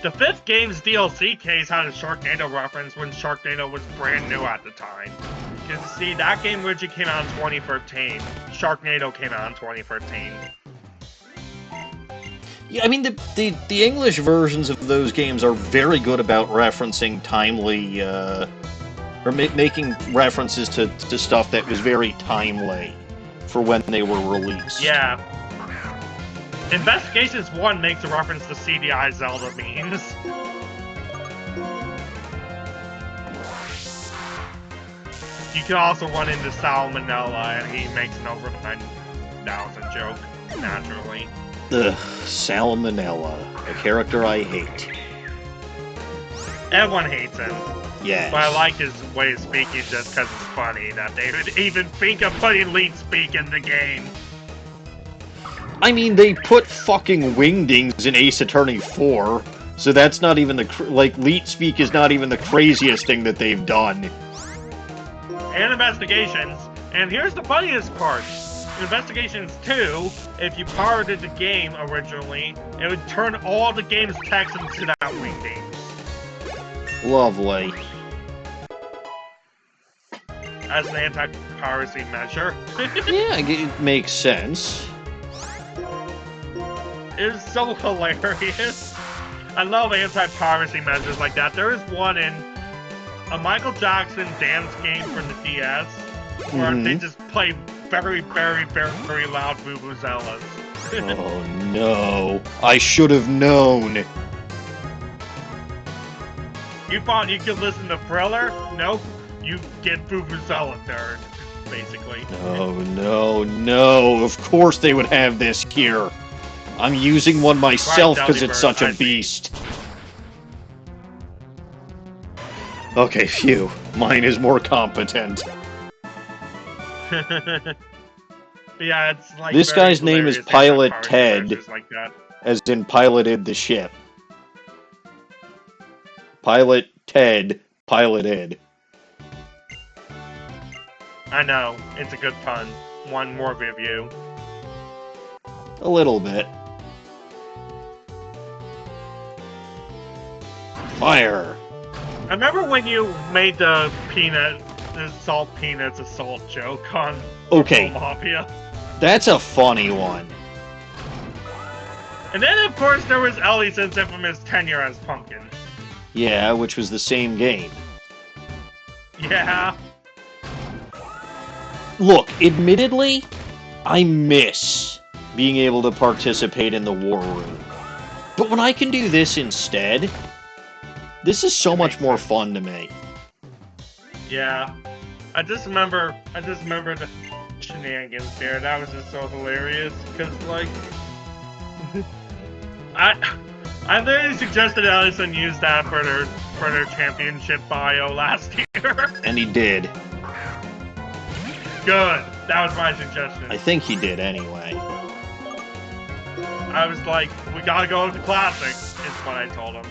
The 5th game's DLC case had a Sharknado reference when Sharknado was brand new at the time. Because, see, that game originally came out in 2013. Sharknado came out in 2013. Yeah, I mean, the English versions of those games are very good about referencing timely, or making references to stuff that was very timely for when they were released. Yeah. Investigations 1 makes a reference to CDI Zelda memes. You can also run into Salmonella, and he makes an over 9,000 joke, naturally. Ugh, Salmonella, a character I hate. Everyone hates him. Yeah. But I like his way of speaking just because it's funny that they would even think of putting lead speak in the game. I mean, they put fucking wingdings in Ace Attorney 4, so that's not even the... Leet Speak is not even the craziest thing that they've done. And Investigations. And here's the funniest part. In Investigations 2, if you pirated the game originally, it would turn all the game's text into that wingding. Lovely. As an anti-piracy measure. Yeah, it makes sense. It's so hilarious. I love anti-piracy measures like that. There is one in a Michael Jackson dance game from the DS where they just play very, very, very loud vuvuzelas. Oh no. I should have known. You thought you could listen to Thriller? Nope. You get vuvuzela nerd, basically. Oh no, no. Of course they would have this here. I'm using one myself because it's such a beast. Okay, phew. Mine is more competent. Yeah, it's like this guy's name is Pilot Ted, like that. As in piloted the ship. Pilot Ted, piloted. I know, it's a good pun. One more review. A little bit. Fire! I remember when you made the salt peanuts assault joke on Mafia. That's a funny one. And then, of course, there was Ellison's infamous tenure as Pumpkin. Yeah, which was the same game. Yeah. Look, admittedly, I miss being able to participate in the war room. But when I can do this instead, this is so much more fun to me. Yeah. I just remember the shenanigans there. That was just so hilarious. Because, like, I literally suggested Allison use that for their championship bio last year. And he did. Good. That was my suggestion. I think he did anyway. I was like, we gotta go with the classic, is what I told him.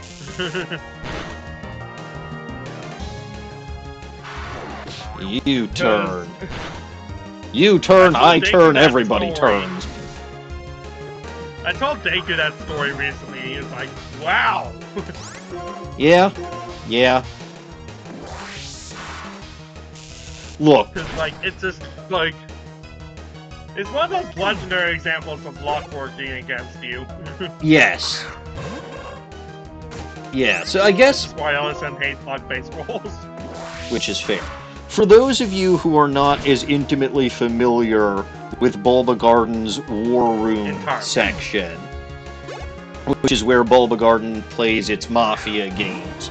You turn. You turn, I turn, everybody story. turns. I told Deku that story recently, and he was like, wow! Yeah. Look. Because, like, it's just, like... It's one of those legendary examples of luck working against you. Yes. Yeah, so I guess... That's why Ellison hates luck-based rolls. Which is fair. For those of you who are not as intimately familiar with Bulba Garden's War Room section, which is where Bulba Garden plays its Mafia games,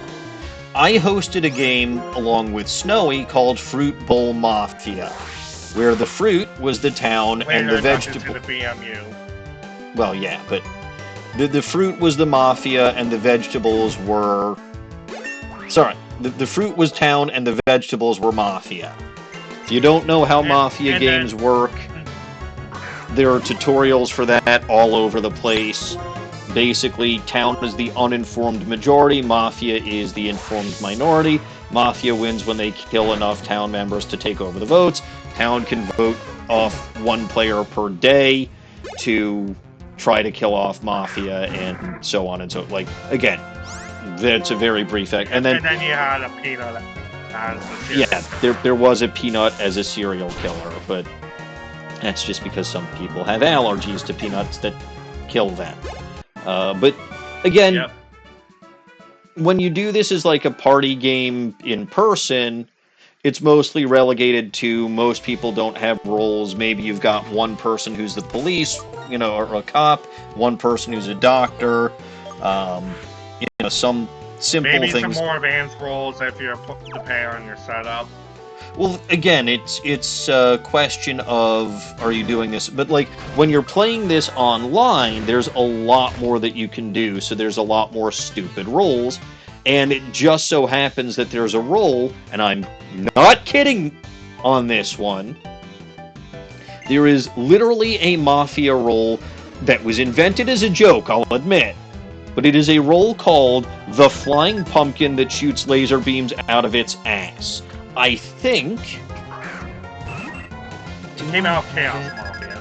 I hosted a game along with Snowy called Fruit Bowl Mafia, where the fruit was the town and the vegetable. To the BMU. Well, yeah, but the fruit was the Mafia and the vegetables were... Sorry, the fruit was town and the vegetables were Mafia. If you don't know how Mafia games work, there are tutorials for that all over the place. Basically, town is the uninformed majority, Mafia is the informed minority. Mafia wins when they kill enough town members to take over the votes. Town can vote off one player per day to try to kill off Mafia, and so on and so... Like, again, that's a very brief... And then you had a Peanut as a serial killer. There was a Peanut as a serial killer, but that's just because some people have allergies to peanuts that kill them. But, again, when you do this as like a party game in person, it's mostly relegated to most people don't have roles. Maybe you've got one person who's the police, or a cop, one person who's a doctor, some simple things. Maybe some more advanced roles if you're the pair on your setup. Well, again, it's a question of, are you doing this? But, like, when you're playing this online, there's a lot more that you can do, so there's a lot more stupid roles, and it just so happens that there's a role, and I'm not kidding on this one, there is literally a Mafia role that was invented as a joke, I'll admit, but it is a role called the Flying Pumpkin that shoots laser beams out of its ass. I think... It came out of Chaos Mafia.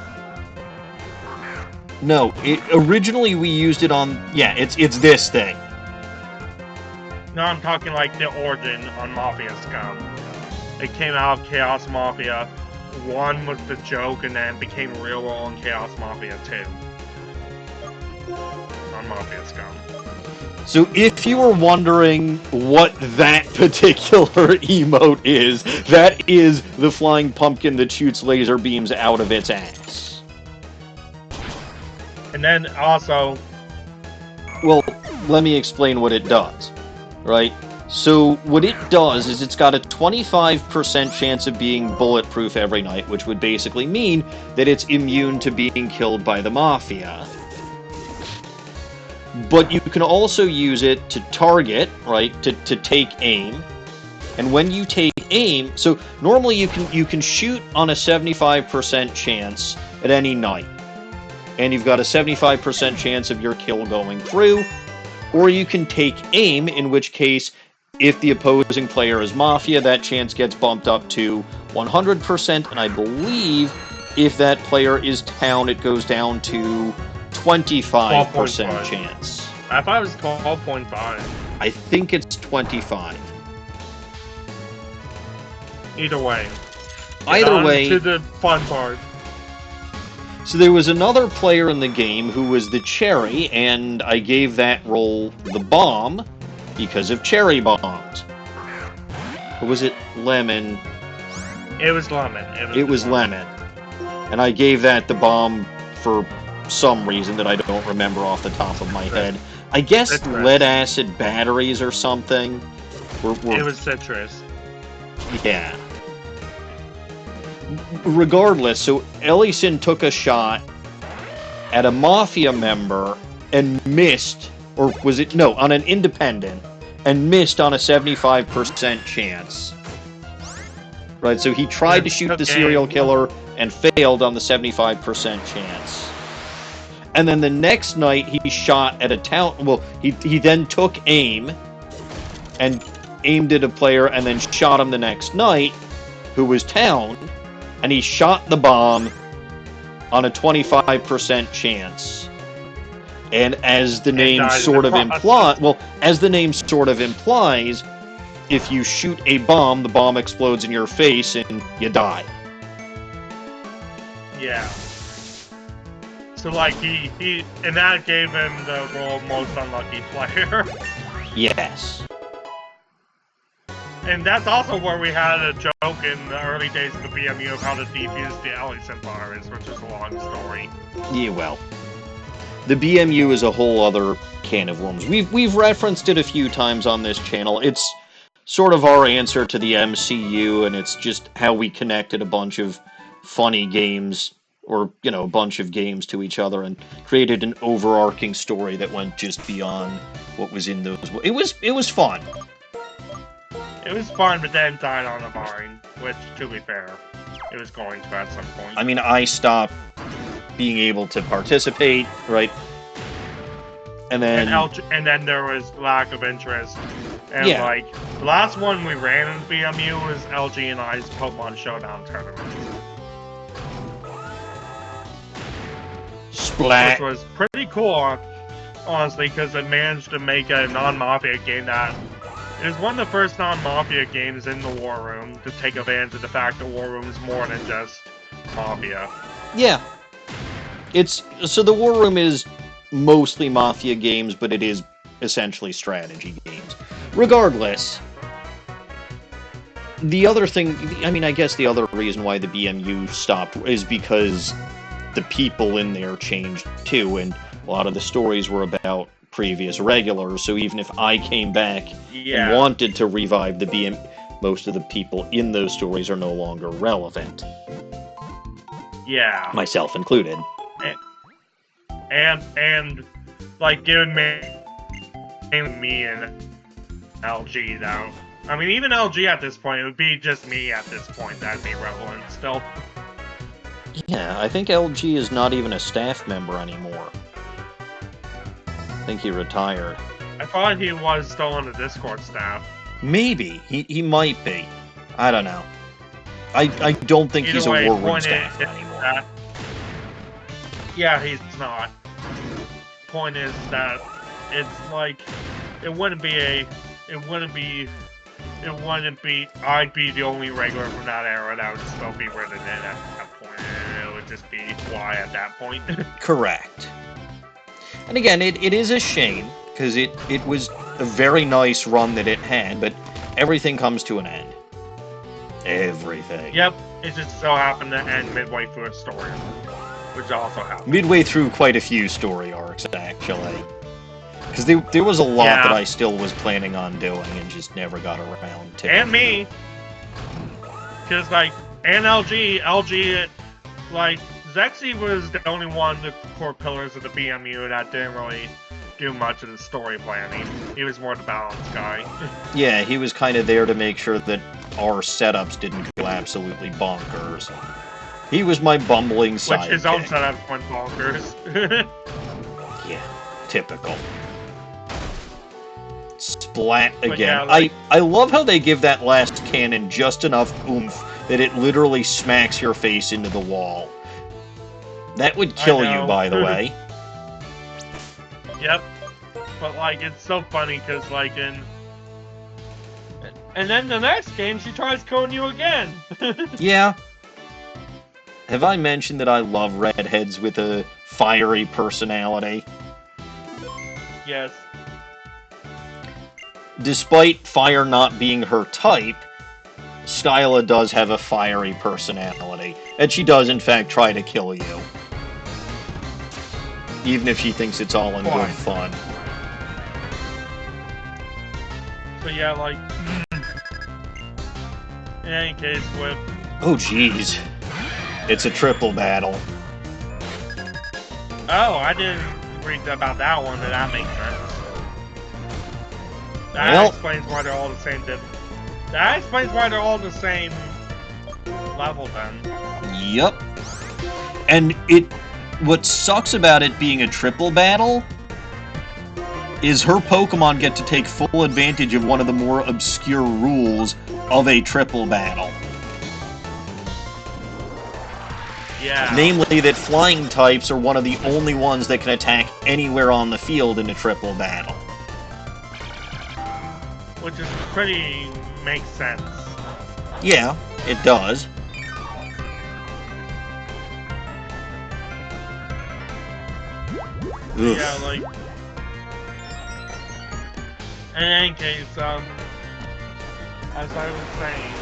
No, originally we used it on... Yeah, it's this thing. No, I'm talking like the origin on Mafia Scum. It came out of Chaos Mafia. 1 was the joke, and then became real on Chaos Mafia 2. On Mafia Scum. So if you were wondering what that particular emote is, that is the Flying Pumpkin that shoots laser beams out of its ass. And then also... Well, let me explain what it does, right? So what it does is it's got a 25% chance of being bulletproof every night, which would basically mean that it's immune to being killed by the Mafia. But you can also use it to target, right, to take aim. And when you take aim, so normally you can shoot on a 75% chance at any night. And you've got a 75% chance of your kill going through. Or you can take aim, in which case, if the opposing player is Mafia, that chance gets bumped up to 100%. And I believe if that player is Town, it goes down to 25% chance. I thought it was 12.5. I think it's 25. Either way. Either way. To the fun part. So there was another player in the game who was the Cherry, and I gave that role the Bomb because of cherry bombs. Or was it lemon. It was lemon. It was lemon. And I gave that the bomb for some reason that I don't remember off the top of my head. I guess lead acid batteries or something. It was citrus. Yeah. Regardless, so Ellison took a shot at a Mafia member and missed, or was it, no, on an independent, and missed on a 75% chance. Right, so he tried to shoot the serial killer and failed on the 75% chance. And then the next night he shot at a town, well, he then took aim and aimed at a player and then shot him the next night, who was town, and he shot the bomb on a 25% chance. And as the name sort of implies, if you shoot a bomb, the bomb explodes in your face and you die. Yeah. So, like, he and that gave him the role of most unlucky player. Yes. And that's also where we had a joke in the early days of the BMU of how to defuse the Ellison virus, which is a long story. Yeah, well. The BMU is a whole other can of worms. We've referenced it a few times on this channel. It's sort of our answer to the MCU, and it's just how we connected a bunch of funny games, or, you know, a bunch of games to each other, and created an overarching story that went just beyond what was in those. It was fun. It was fun, but then died on the vine, which, to be fair, it was going to at some point. I mean, I stopped being able to participate, right? And then then there was lack of interest. And, yeah. like, the last one we ran in BMU was LG and I's Pokemon Showdown tournament. Splat. Which was pretty cool, honestly, because it managed to make a non-Mafia game that... It was one of the first non-Mafia games in the War Room to take advantage of the fact that War Room is more than just Mafia. Yeah. So the War Room is mostly Mafia games, but it is essentially strategy games. Regardless, the other thing, I mean, I guess the other reason why the BMU stopped is because the people in there changed too, and a lot of the stories were about previous regulars, so even if I came back and wanted to revive the BM, most of the people in those stories are no longer relevant. Yeah. Myself included. And like, given me and LG, though. I mean, even LG at this point, it would be just me at this point that'd be relevant still. Yeah, I think LG is not even a staff member anymore. I think he retired. I thought he was still on the Discord staff. Maybe. He might be. I don't know. I don't think he's a War Room staffer anymore. Yeah, he's not. Point is that it's like, I'd be the only regular from that era that would still be written in at that point. And it would just be why at that point. Correct. And again, it is a shame, because it was a very nice run that it had, but everything comes to an end. Everything. Yep, it just so happened to end midway through a story, which also happened. Midway through quite a few story arcs, actually. Because there was a lot that I still was planning on doing and just never got around to. And me! Because, like, and LG, like, Zexy was the only one of the core pillars of the BMU that didn't really do much of the story planning. He was more the balance guy. Yeah, he was kind of there to make sure that our setups didn't go absolutely bonkers. He was my bumbling sidekick. Which his own setups went bonkers. Yeah, typical. Splat again. Yeah, like, I love how they give that last cannon just enough oomph that it literally smacks your face into the wall. That would kill you, by the way. Yep. But, like, it's so funny, because, like, and then the next game, she tries killing you again. Yeah. Have I mentioned that I love redheads with a fiery personality? Yes. Despite fire not being her type, Skyla does have a fiery personality, and she does, in fact, try to kill you. Even if she thinks it's all in good fun. So yeah, like, in any case, with... Oh, jeez. It's a triple battle. Oh, I didn't read about that one, and that makes sense. That explains why they're all the same. That explains why they're all the same level, then. Yep. And what sucks about it being a triple battle is her Pokemon get to take full advantage of one of the more obscure rules of a triple battle. Yeah. Namely that flying types are one of the only ones that can attack anywhere on the field in a triple battle. Which is pretty... makes sense. Yeah, it does. Oof. Yeah, like... In any case, as I was saying...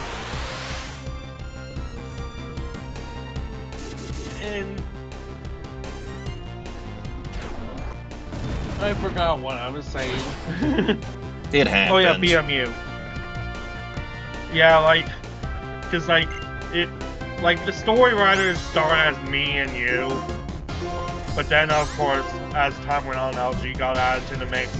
I forgot what I was saying. It happens. Oh yeah, BMU. Yeah, like, cause like, the story writers start as me and you, but then of course, as time went on, LG got added to the mix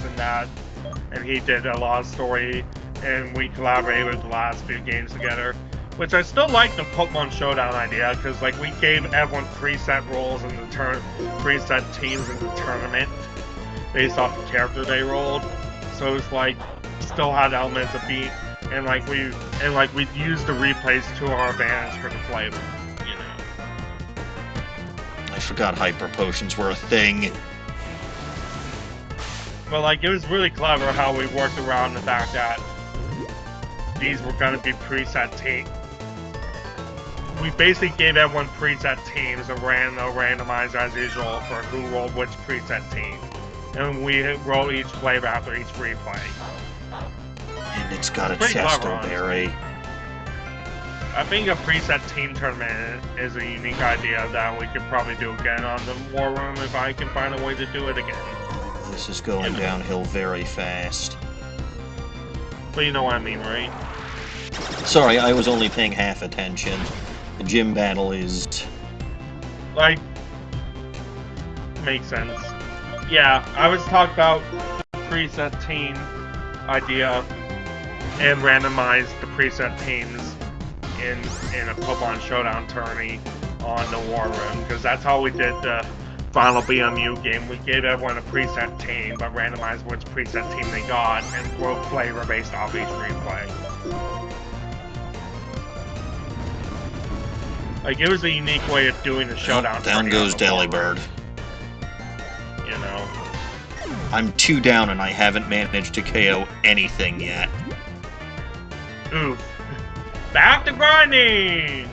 and he did a lot of story, and we collaborated the last few games together. Which I still like the Pokemon Showdown idea, because like we gave everyone preset roles in the preset teams in the tournament based off the character they rolled. So it's like still had elements of beat, and like we used the replays to our advantage for the flavor, you know. I forgot hyper potions were a thing. But like it was really clever how we worked around the fact that these were gonna be preset teams. We basically gave everyone preset teams and ran a randomizer as usual for who rolled which preset team. And we roll each flavor after each replay. And it's got a Chesto-berry. I think a preset team tournament is a unique idea that we could probably do again on the War Room if I can find a way to do it again. This is going downhill very fast. But you know what I mean, right? Sorry, I was only paying half attention. The gym battle is... like... makes sense. Yeah, I was talking about preset team idea and randomize the preset teams in a Pokemon Showdown tourney on the War Room, because that's how we did the final BMU game. We gave everyone a preset team, but randomized which preset team they got and wrote flavor based off each replay. Like, it was a unique way of doing the Showdown. Down goes Delibird. You know. I'm 2 down and I haven't managed to KO anything yet. Oof. Back to grinding!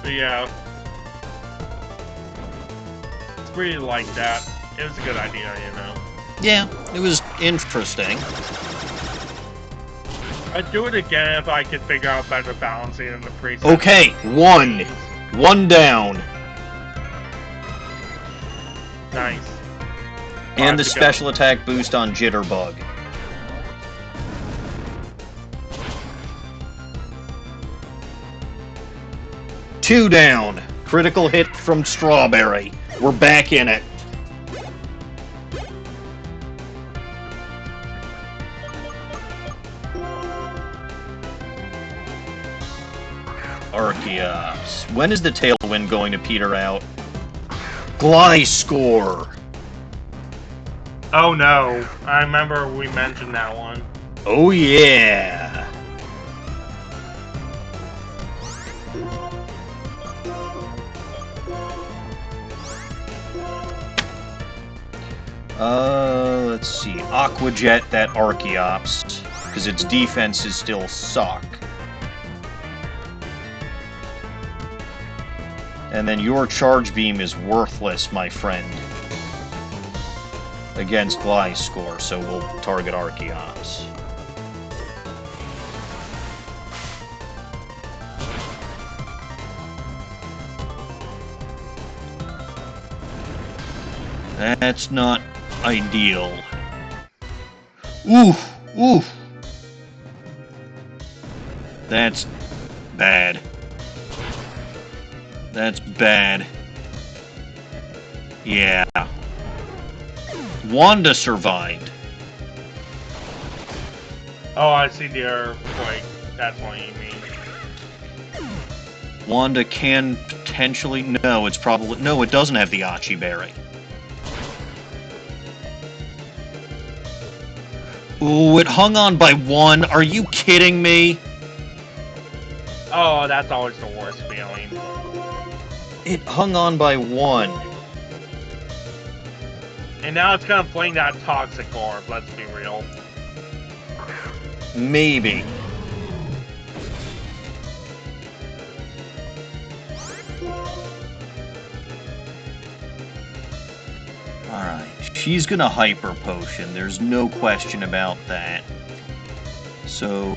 But yeah. It's really like that. It was a good idea, you know. Yeah, it was interesting. I'd do it again if I could figure out better balancing in the preset. Okay, 1. 1 down. Nice. And the special attack boost on Jitterbug. Two down. Critical hit from Strawberry. We're back in it. Archeops. When is the Tailwind going to peter out? Gliscor. Oh no. I remember we mentioned that one. Oh yeah. Let's see. Aqua Jet that Archeops, because its defenses still suck. And then your Charge Beam is worthless, my friend. against Gliscor, so we'll target Archeops. That's not ideal. Oof! Oof! That's bad. That's bad. Yeah. Wanda survived. Oh, I see the earthquake. That's what you mean. Wanda can potentially... No, it's probably... No, it doesn't have the Achi Berry. Ooh, it hung on by 1. Are you kidding me? Oh, that's always the worst feeling. It hung on by 1. And now it's gonna fling that toxic orb, let's be real. Maybe. Alright, she's gonna Hyper Potion, there's no question about that. So,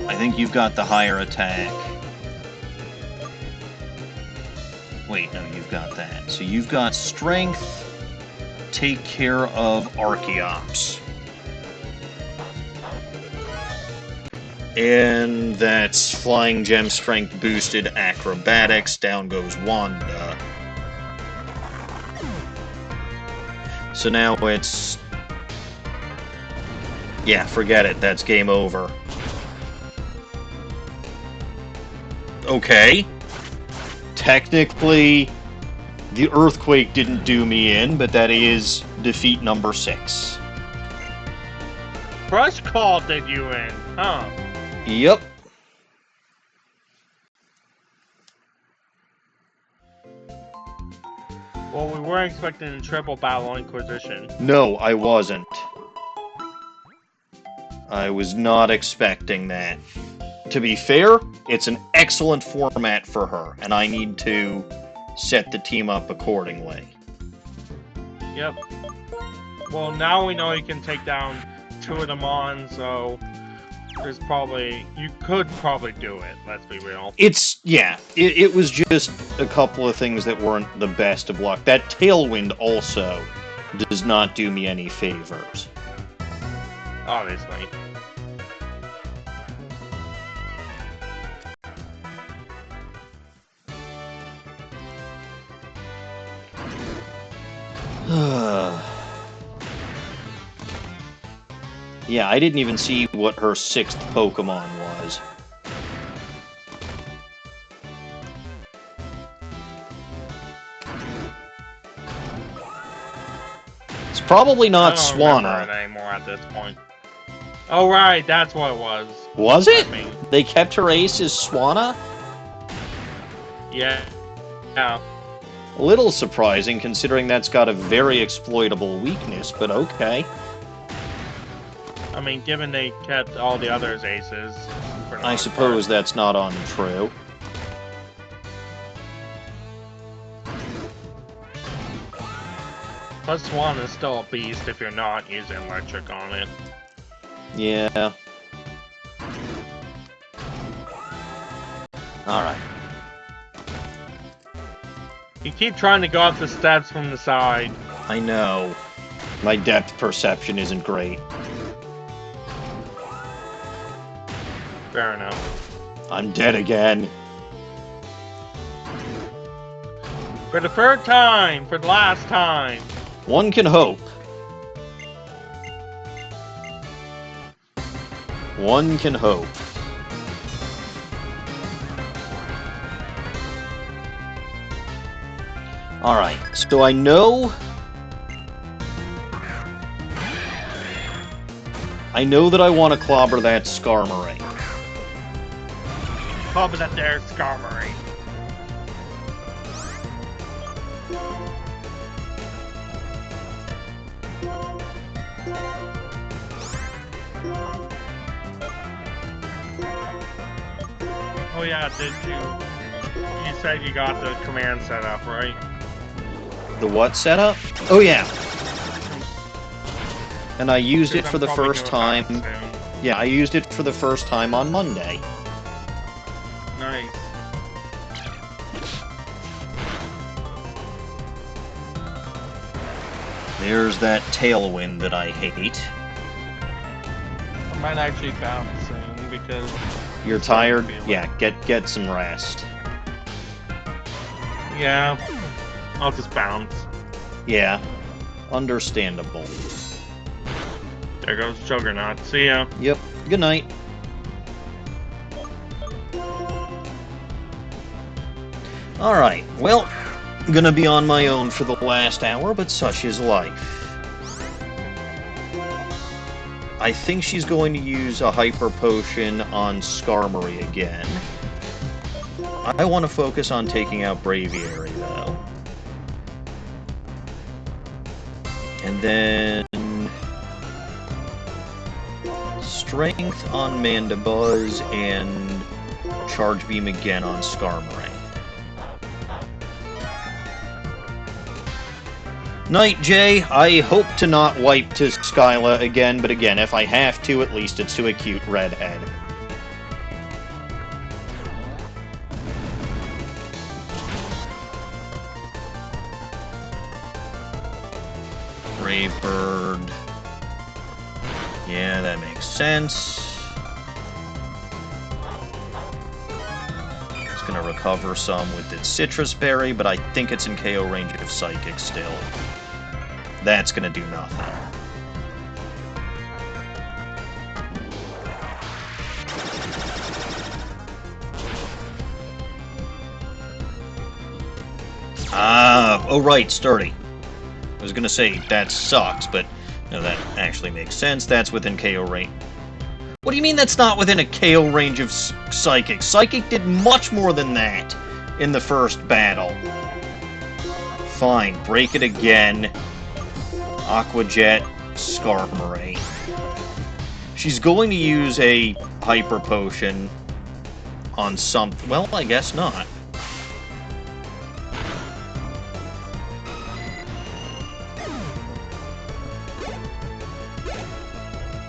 I think you've got the higher attack. Wait, no, you've got that. So you've got Strength, take care of Archeops. And that's Flying Gem Strength boosted Acrobatics, down goes Wanda. So now it's... Yeah, forget it. That's game over. Okay. Technically, the earthquake didn't do me in, but that is defeat number 6. Crush Call did you in, huh? Yep. Well, we weren't expecting a triple battle Inquisition. No, I wasn't. I was not expecting that. To be fair, it's an excellent format for her, and I need to set the team up accordingly. Yep. Well, now we know you can take down 2 of them on, so there's probably... You could probably do it, let's be real. It's... Yeah, it was just a couple of things that weren't the best of luck. That Tailwind also does not do me any favors. Obviously. Yeah, I didn't even see what her 6th Pokemon was. It's probably not Swanna. I don't remember it anymore at this point. Oh, right, that's what it was. Was it? I mean, They kept her ace as Swanna? yeah. Yeah. A little surprising, considering that's got a very exploitable weakness, but okay. I mean, given they kept all the others aces. I suppose that's not untrue. Plus, Swan is still a beast if you're not using electric on it. Yeah. Alright. You keep trying to go up the steps from the side. I know. My depth perception isn't great. Fair enough. I'm dead again. For the 3rd time! For the last time! One can hope. One can hope. Alright, so I know that I want to clobber that Skarmory. Clobber that there Skarmory. Oh yeah, did you? You said you got the command set up, right? The what setup? Oh yeah. And I used it Because for I'm the probably first gonna time. die soon. Yeah, I used it for the first time on Monday. Nice. There's that tailwind that I hate. I might actually bounce soon because You're tired? Yeah, get some rest. yeah, I'll just bounce. Yeah, understandable. There goes Juggernaut. See ya. Yep, good night. Alright, well, I'm gonna be on my own for the last hour, but such is life. I think she's going to use a hyper potion on Skarmory again. I want to focus on taking out Braviary, though. And then... Strength on Mandibuzz and Charge Beam again on Skarmory. Night, Jay. I hope to not wipe to Skyla again, but again, if I have to, at least it's to a cute redhead. Brave Bird. Yeah, that makes sense. It's gonna recover some with its Citrus Berry, but I think it's in KO range of Psychic still. That's gonna do nothing. Oh right, Sturdy. I was gonna say, that sucks, but no, that actually makes sense. That's within KO range. What do you mean that's not within a KO range of Psychic? Psychic did much more than that in the first battle. Fine, break it again. Aqua Jet, Skarmory. She's going to use a Hyper Potion on something. Well, I guess not.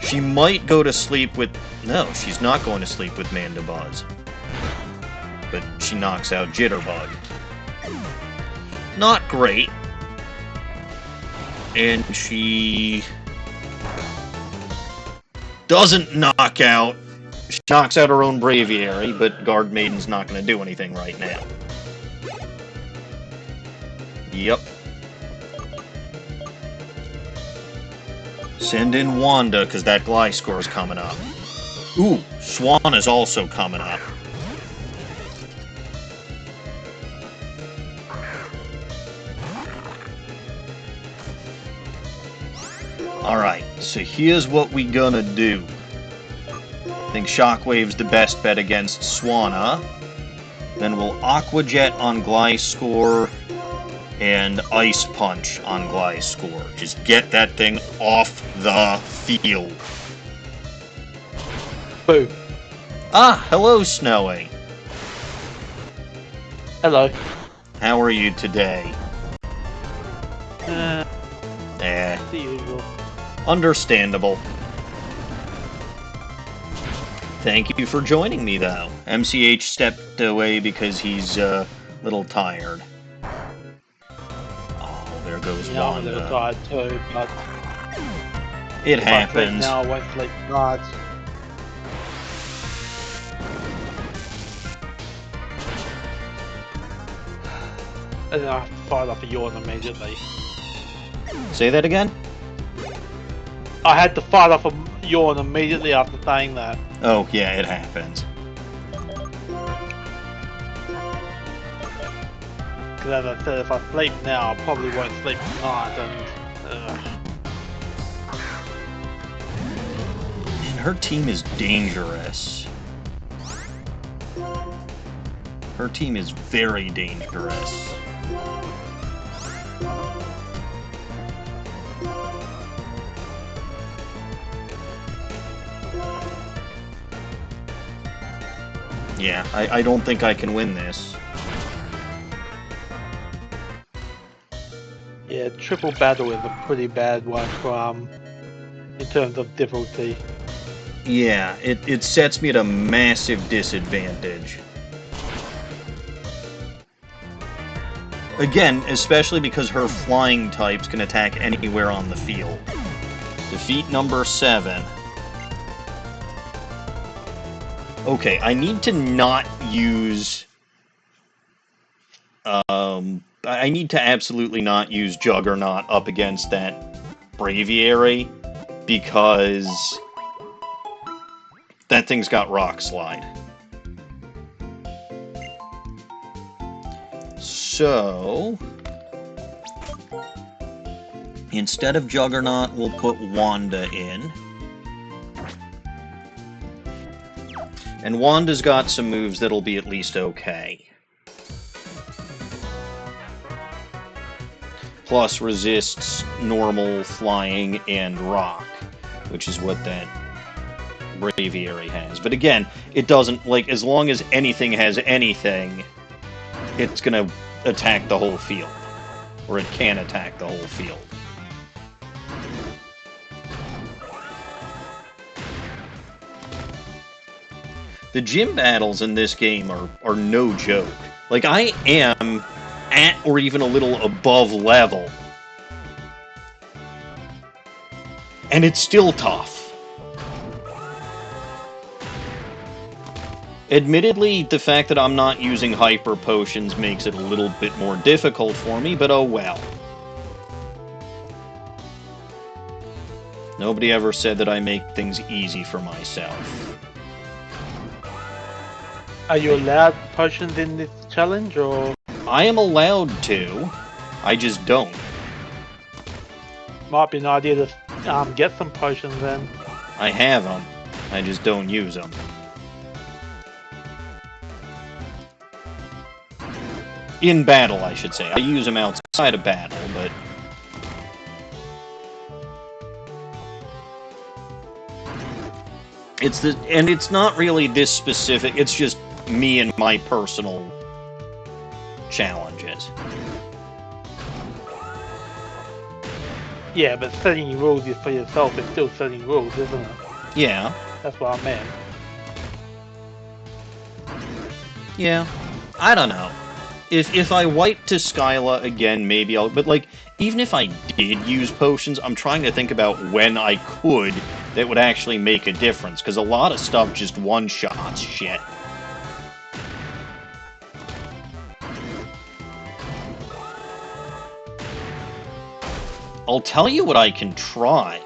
She might go to sleep with... No, she's not going to sleep with Mandibuzz. But she knocks out Jitterbug. Not great. And she... doesn't knock out... She knocks out her own Braviary, but Guard Maiden's not going to do anything right now. Yep. Send in Wanda, because that Gliscor's coming up. Ooh, Swan is also coming up. Alright, so here's what we gonna do. I think Shockwave's the best bet against Swanna. Then we'll Aqua Jet on Gliscor and Ice Punch on Gliscor. Just get that thing off the field. Boo. Ah, hello, Snowy. Hello. How are you today? The usual. Understandable. Thank you for joining me, though. MCH stepped away because he's a little tired. Oh, there goes Yeah, I'm a Wanda. little tired too, but It if I sleep happens. now I won't sleep tonight. And then I have to fight off a yawn immediately. Say that again? I had to fight off a yawn immediately after saying that. Oh, yeah, it happens. Because as I said, if I sleep now, I probably won't sleep tonight, and... Man, her team is dangerous. Her team is very dangerous. Yeah, I don't think I can win this. Yeah, triple battle is a pretty bad one for in terms of difficulty. Yeah, it sets me at a massive disadvantage. Again, especially because her flying types can attack anywhere on the field. Defeat number 7. Okay, I need to not use... I need to absolutely not use Juggernaut up against that Braviary, because that thing's got Rock Slide. So, instead of Juggernaut, we'll put Wanda in. And Wanda's got some moves that'll be at least okay. Plus resists normal, flying, and rock, which is what that Braviary has. But again, it doesn't, like, as long as anything has anything, it's gonna attack the whole field. Or it can attack the whole field. The gym battles in this game are no joke. Like, I am at or even a little above level. And it's still tough. Admittedly, the fact that I'm not using hyper potions makes it a little bit more difficult for me, but oh well. Nobody ever said that I make things easy for myself. Are you allowed potions in this challenge, or...? I am allowed to. I just don't. Might be an idea to get some potions then. I have them. I just don't use them. In battle, I should say. I use them outside of battle, but... it's not really this specific, it's just me and my personal challenges. Yeah, but setting rules for yourself is still setting rules, isn't it? Yeah. That's what I meant. Yeah. I don't know. If I wipe to Skyla again, maybe I'll... But, like, even if I did use potions, I'm trying to think about when I could that would actually make a difference, because a lot of stuff just one-shots shit. I'll tell you what I can try.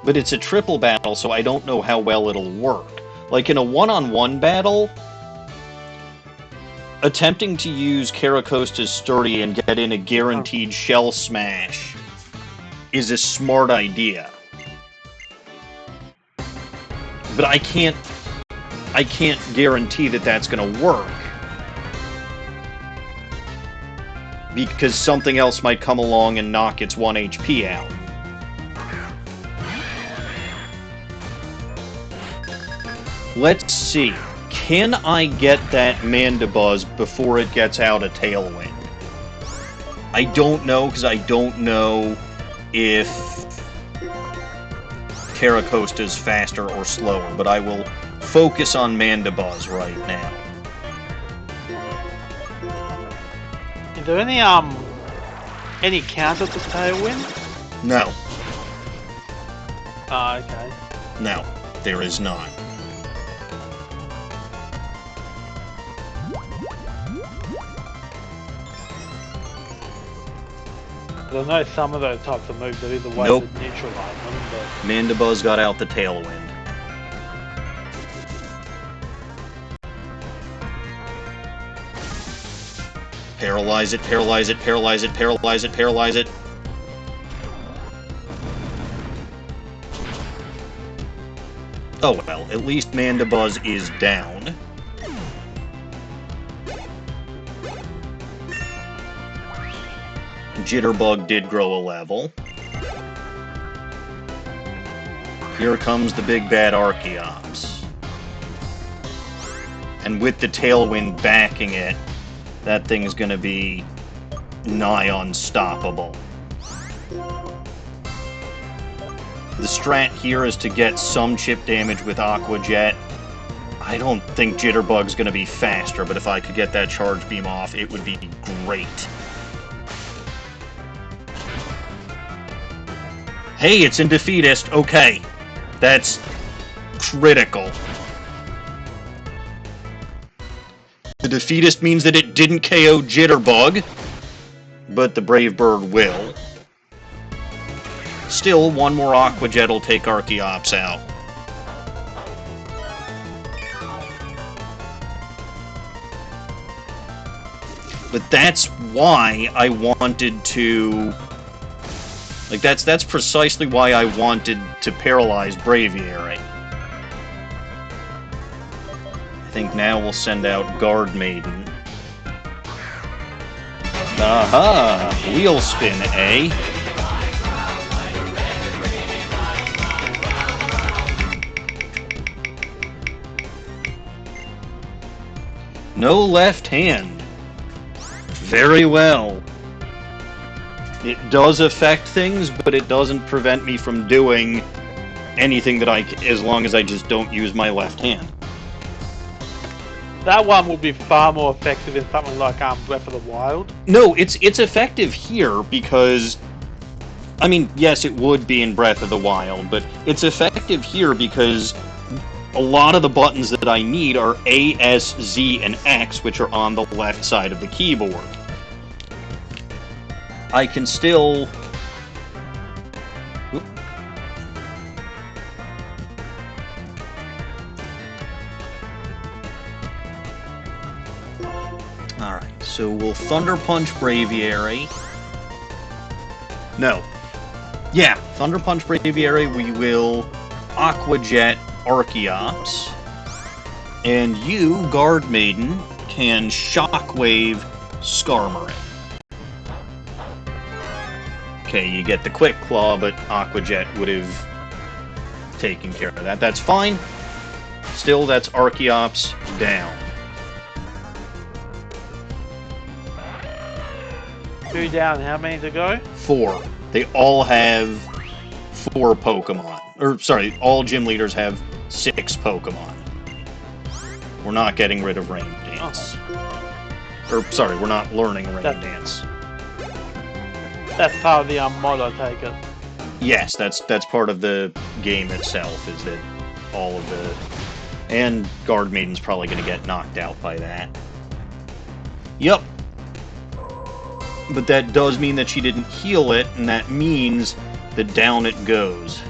But it's a triple battle, so I don't know how well it'll work. Like, in a one-on-one battle, attempting to use Caracosta's Sturdy and get in a guaranteed shell smash is a smart idea. But I can't guarantee that that's going to work. Because something else might come along and knock its 1 HP out. Let's see. Can I get that Mandibuzz before it gets out of Tailwind? I don't know, because I don't know if Caracosta's faster or slower, but I will focus on Mandibuzz right now. Is there any counter to Tailwind? No. Okay. No, there is not. I know some of those types of moves are either way Nope. to neutralize them, but... Mandibuzz got out the Tailwind. Paralyze it, paralyze it, paralyze it, paralyze it, paralyze it. Oh well, at least Mandibuzz is down. Jitterbug did grow a level. Here comes the big bad Archeops. And with the Tailwind backing it, that thing's gonna be nigh unstoppable. The strat here is to get some chip damage with Aqua Jet. I don't think Jitterbug's gonna be faster, but if I could get that charge beam off, it would be great. Hey, it's in Defeatist. Okay. That's critical. The Defeatist means that it didn't KO Jitterbug, but the Brave Bird will. Still, one more Aqua Jet will take Archeops out. But that's why I wanted to... Like, that's precisely why I wanted to paralyze Braviary. I think now we'll send out Guard Maiden. Aha! Wheel spin, eh? No left hand. Very well. It does affect things, but it doesn't prevent me from doing anything that as long as I just don't use my left hand. That one will be far more effective in something like Breath of the Wild. No, it's effective here because, I mean, yes, it would be in Breath of the Wild, but it's effective here because a lot of the buttons that I need are A, S, Z, and X, which are on the left side of the keyboard. I can still... Oop. Alright, so we'll Thunder Punch Braviary. No. Yeah, Thunder Punch Braviary, we will Aqua Jet Archeops. And you, Guard Maiden, can Shockwave Skarmory. Okay, you get the Quick Claw, but Aqua Jet would have taken care of that. That's fine. Still, that's Archeops down. 2 down, how many to go? 4. They all have 4 Pokemon. Or, sorry, all gym leaders have 6 Pokemon. We're not getting rid of Rain Dance. Or, sorry, we're not learning Rain Dance. That's part of the mod, I take it. Yes, that's part of the game itself, is that all of the... And Guard Maiden's probably going to get knocked out by that. Yep. But that does mean that she didn't heal it, and that means that down it goes.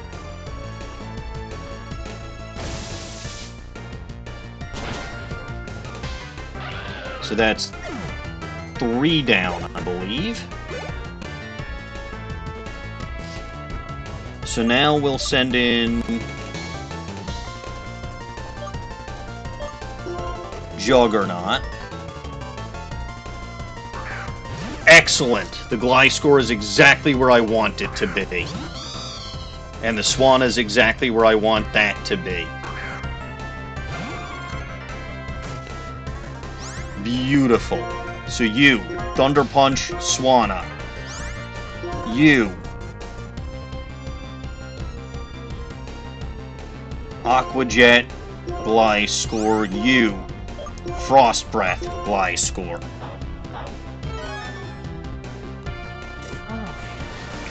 So that's 3 down, I believe. So now we'll send in Juggernaut. Excellent! The Gliscor is exactly where I want it to be. And the Swan is exactly where I want that to be. Beautiful. So you, Thunder Punch, Swanna. You. Aqua Jet, Gliscor. You. Frost Breath, Gliscor.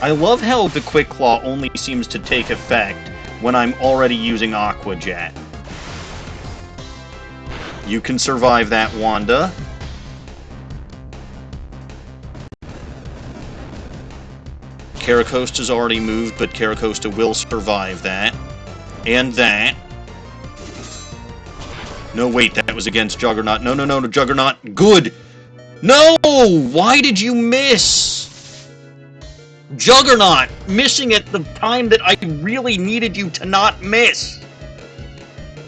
I love how the Quick Claw only seems to take effect when I'm already using Aqua Jet. You can survive that, Wanda. Caracosta's already moved, but Caracosta will survive that. And that. No, wait, that was against Juggernaut. No, no, no, no, Juggernaut. Good! No! Why did you miss? Juggernaut! Missing at the time that I really needed you to not miss!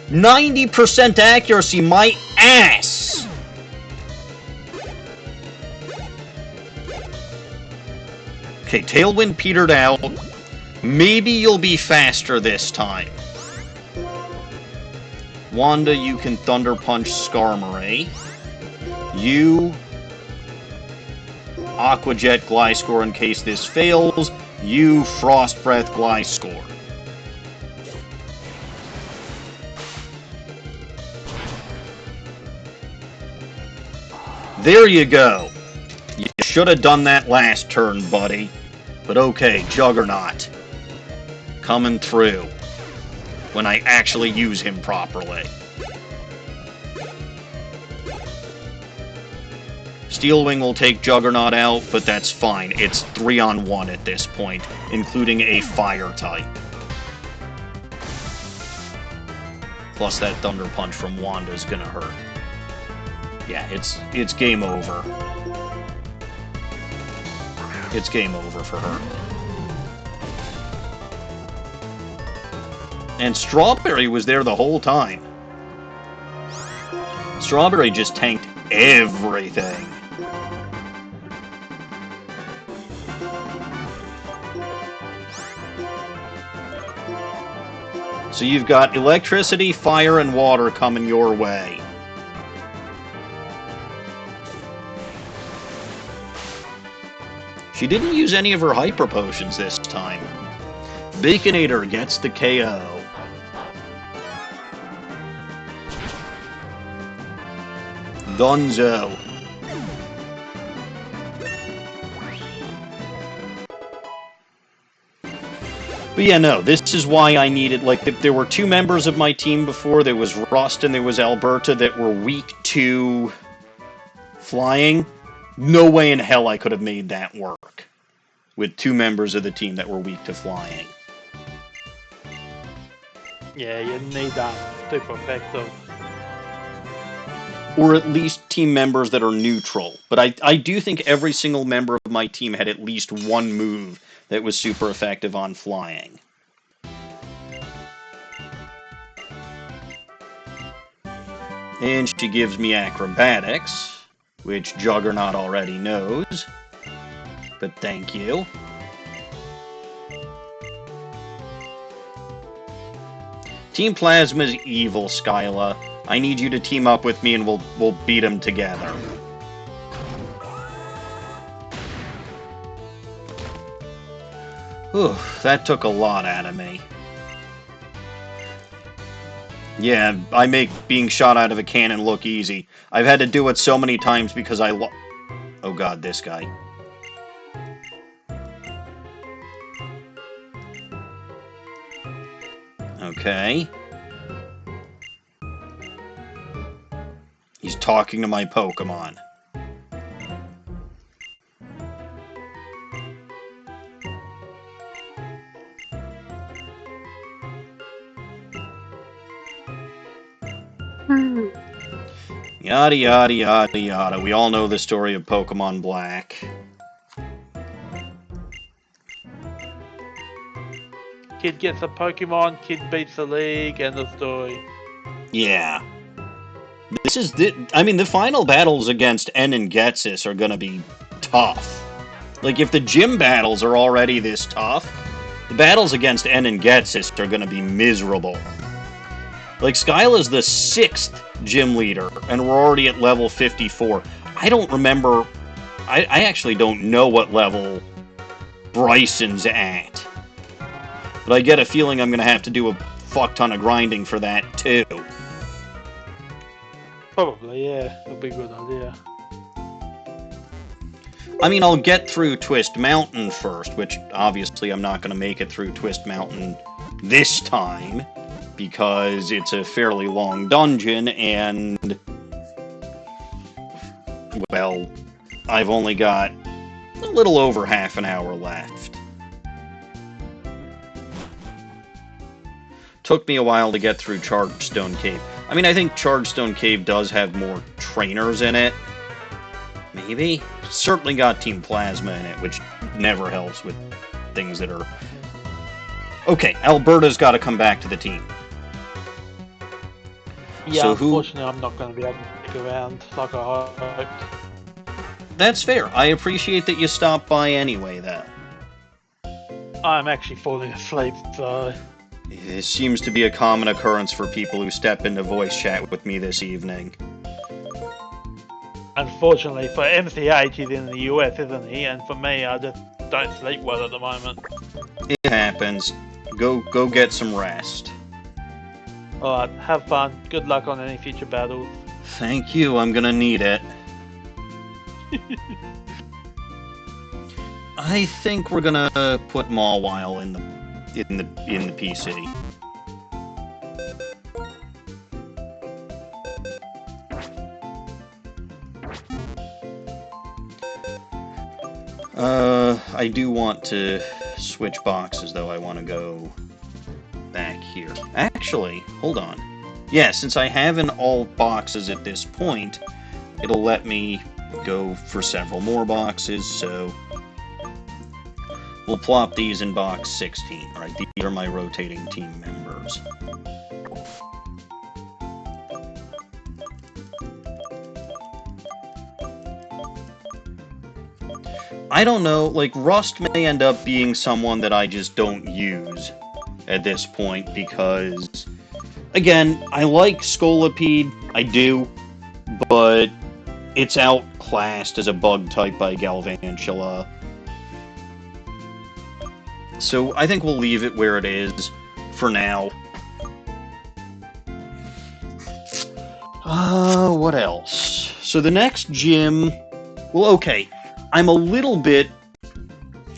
90% accuracy, my ass! Okay, Tailwind petered out. Maybe you'll be faster this time. Wanda, you can Thunder Punch Skarmory. You... Aqua Jet Gliscor in case this fails. You Frost Breath Gliscor. There you go. You should have done that last turn, buddy. But okay, Juggernaut. Coming through. When I actually use him properly. Steelwing will take Juggernaut out, but that's fine. It's 3-on-1 at this point, including a fire type. Plus that Thunder Punch from Wanda's gonna hurt. Yeah, it's game over. It's game over for her. And Strawberry was there the whole time. Strawberry just tanked everything. So you've got electricity, fire, and water coming your way. She didn't use any of her hyper potions this time. Baconator gets the KO. Dunzo. But yeah, no, this is why I needed, like, there were two members of my team before. There was Rust and there was Alberta that were weak to flying. No way in hell I could have made that work with two members of the team that were weak to flying. Yeah, you need that super effective. Or at least team members that are neutral. But I do think every single member of my team had at least one move that was super effective on flying. And she gives me acrobatics, which Juggernaut already knows. But thank you. Team Plasma's evil, Skyla. I need you to team up with me and we'll beat them together. Whew, that took a lot out of me. Yeah, I make being shot out of a cannon look easy. I've had to do it so many times because oh god, this guy. Okay. He's talking to my Pokemon. Yada yada yada yada. We all know the story of Pokemon Black. Kid gets a Pokemon, kid beats the league, and the story. Yeah. This is I mean, the final battles against N and Getsis are gonna be tough. Like, if the gym battles are already this tough, the battles against N and Getsis are gonna be miserable. Like, Skyla's the 6th gym leader, and we're already at level 54. I don't remember... I actually don't know what level Bryson's at. But I get a feeling I'm going to have to do a fuck ton of grinding for that, too. Probably, yeah. It'll be a good idea. I mean, I'll get through Twist Mountain first, which obviously I'm not going to make it through Twist Mountain this time, because it's a fairly long dungeon, and, well, I've only got a little over half an hour left. Took me a while to get through Chargestone Cave. I mean, I think Chargestone Cave does have more trainers in it. Maybe? Certainly got Team Plasma in it, which never helps with things that are... Okay, Alberta's got to come back to the team. Yeah, so unfortunately I'm not going to be able to stick around like I hoped. That's fair. I appreciate that you stopped by anyway, though. I'm actually falling asleep, so... It seems to be a common occurrence for people who step into voice chat with me this evening. Unfortunately, for MCH, he's in the US, isn't he? And for me, I just don't sleep well at the moment. It happens. Go get some rest. Alright, have fun. Good luck on any future battles. Thank you. I'm gonna need it. I think we're gonna put Mawile in the PC. I do want to switch boxes, though. I want to go back here. Actually, hold on. Yeah, since I have in all boxes at this point, it'll let me go for several more boxes, so we'll plop these in box 16. Alright, these are my rotating team members. I don't know, like, Rust may end up being someone that I just don't use at this point, because, again, I like Scolipede, I do, but it's outclassed as a bug type by Galvantula. So I think we'll leave it where it is for now. What else? So the next gym... Well, okay. I'm a little bit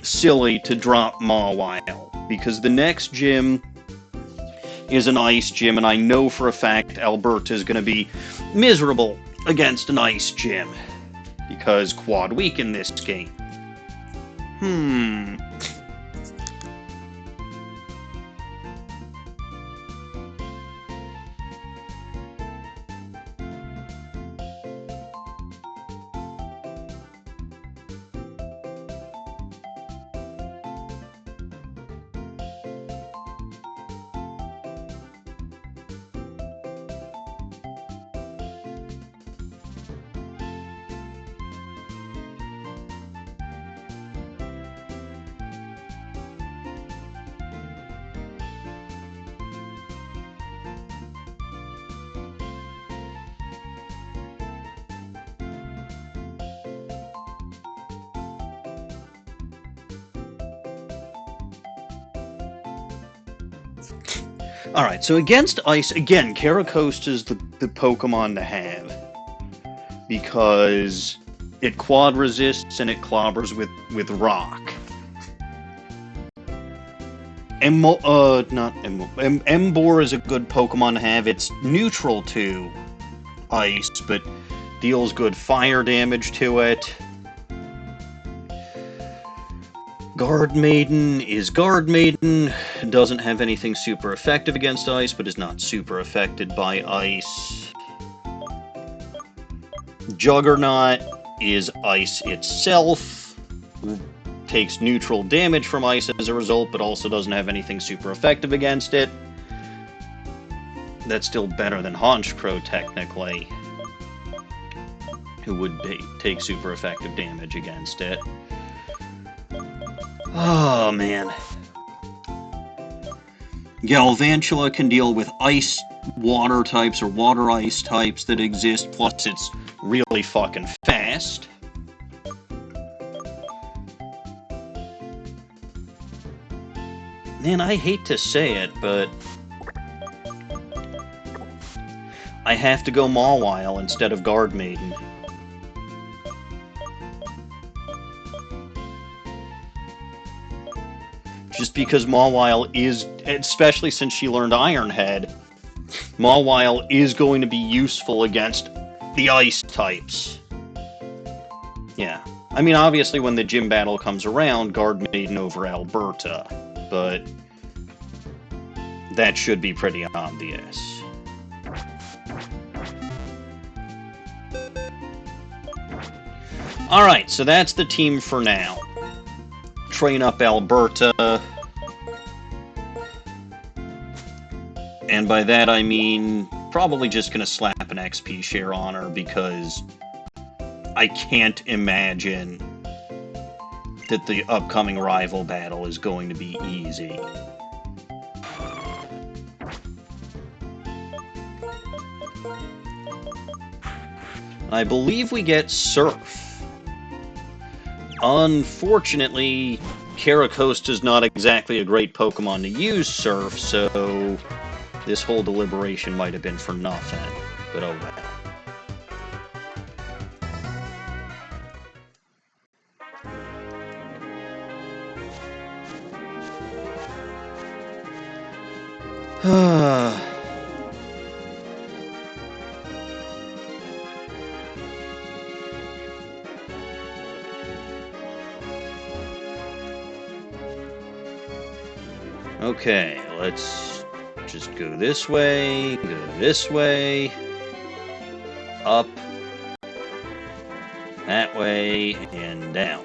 silly to drop Mawile, because the next gym is an ice gym, and I know for a fact Alberta is going to be miserable against an ice gym, because quad weak in this game. Alright, so against ice, again, Caracosta is the Pokemon to have. Because it quad resists and it clobbers with rock. Emboar is a good Pokemon to have. It's neutral to ice, but deals good fire damage to it. Guard Maiden is Guard Maiden, doesn't have anything super effective against ice, but is not super affected by ice. Juggernaut is ice itself, takes neutral damage from ice as a result, but also doesn't have anything super effective against it. That's still better than Honchkrow, technically, who would take super effective damage against it. Oh, man. Galvantula can deal with ice-water types or water-ice types that exist, plus it's really fucking fast. Man, I hate to say it, but I have to go Mawile instead of Guard Maiden. Just because Mawile is, especially since she learned Iron Head, Mawile is going to be useful against the ice types. Yeah. I mean, obviously when the gym battle comes around, Guard Maiden over Alberta, but that should be pretty obvious. Alright, so that's the team for now. Train up Alberta. And by that I mean probably just gonna slap an XP share on her, because I can't imagine that the upcoming rival battle is going to be easy. I believe we get Surf. Unfortunately, Caracosta's not exactly a great Pokemon to use Surf, so this whole deliberation might have been for nothing. But oh well. Okay, let's just go this way, up, that way, and down.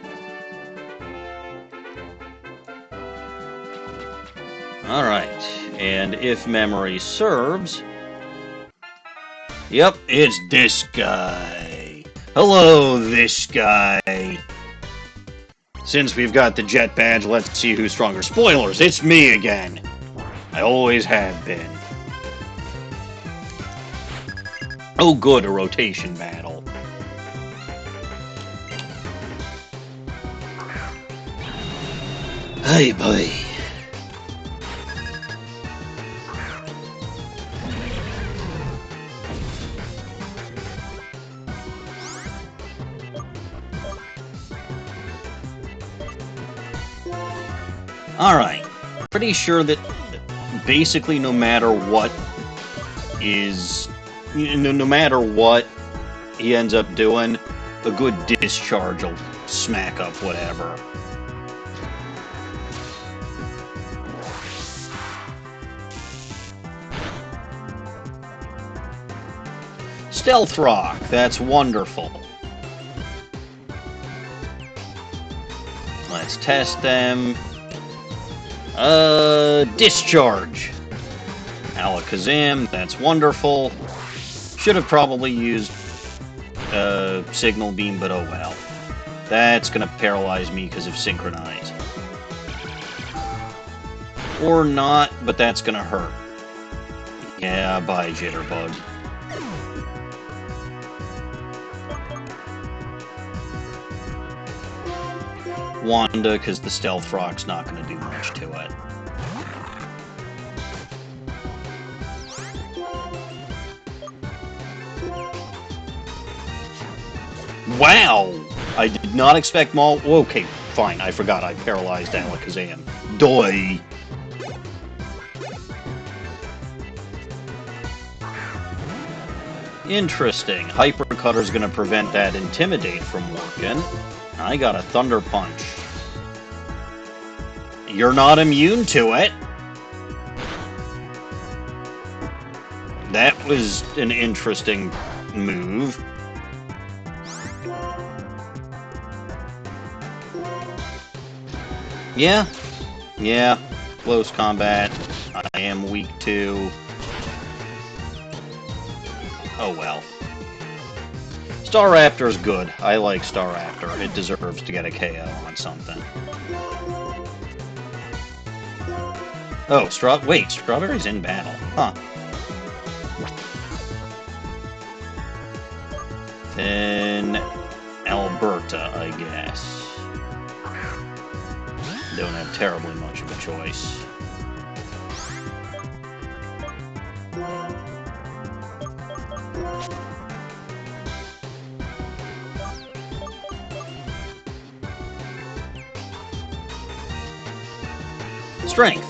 Alright, and if memory serves... Yep, it's this guy. Hello, this guy. Since we've got the jet badge, let's see who's stronger. Spoilers, it's me again. I always have been. Oh good, a rotation battle. Hey boy. Alright, pretty sure that basically no matter what is, no matter what he ends up doing, a good discharge will smack up whatever. Stealth Rock, that's wonderful. Let's test them. Discharge. Alakazam, that's wonderful. Should have probably used Signal Beam, but oh well. That's gonna paralyze me because of Synchronize. Or not, but that's gonna hurt. Yeah, bye, Jitterbug. Wanda, because the Stealth Rock's not going to do much to it. Wow! I did not expect Maul... Okay, fine, I forgot I paralyzed Alakazam. Doi! Interesting. Hyper Cutter's going to prevent that Intimidate from working. I got a Thunder Punch. You're not immune to it. That was an interesting move. Yeah. Close combat. I am weak to. Oh well. Staraptor's good. I like Staraptor. It deserves to get a KO on something. Oh, wait, Strawberry's in battle. Huh. Then Alberta, I guess. Don't have terribly much of a choice. Strength.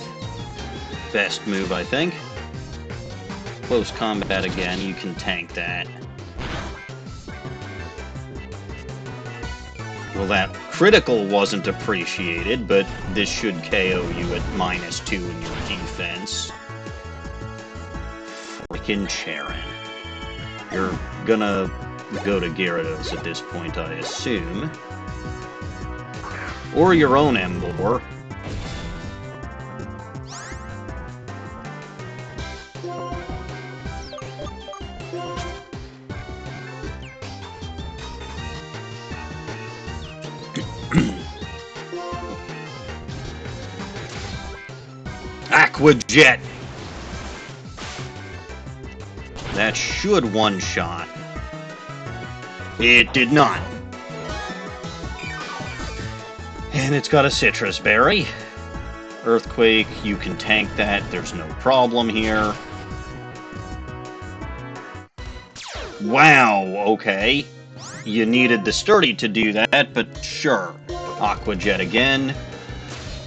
Best move, I think. Close combat again, you can tank that. Well, that critical wasn't appreciated, but this should KO you at -2 in your defense. Frickin' Charon. You're gonna go to Gyarados at this point, I assume. Or your own Emboar. Aqua Jet. That should one-shot. It did not. And it's got a citrus berry. Earthquake, you can tank that. There's no problem here. Wow, okay. You needed the sturdy to do that, but sure. Aqua Jet again.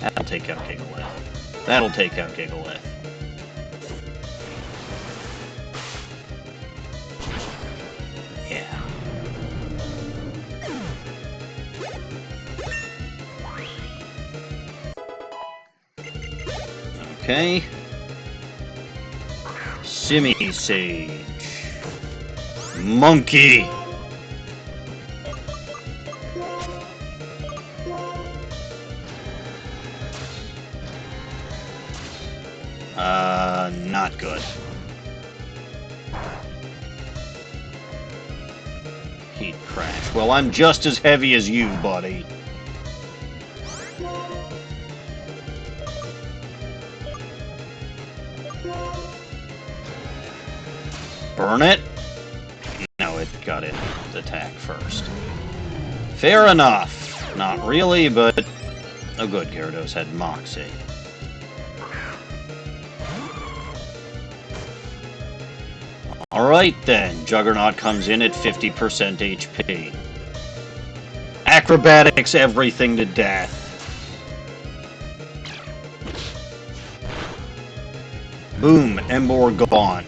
That'll take out Gigalith. That'll take out Gigalith. Yeah. Okay. Simi-Sage. Monkey! Not good. Heat crash. Well, I'm just as heavy as you, buddy. Burn it? No, it got it attack first. Fair enough. Not really, but... Oh good, Gyarados had Moxie. Alright then, Juggernaut comes in at 50% HP. Acrobatics everything to death. Boom, Emboar gone.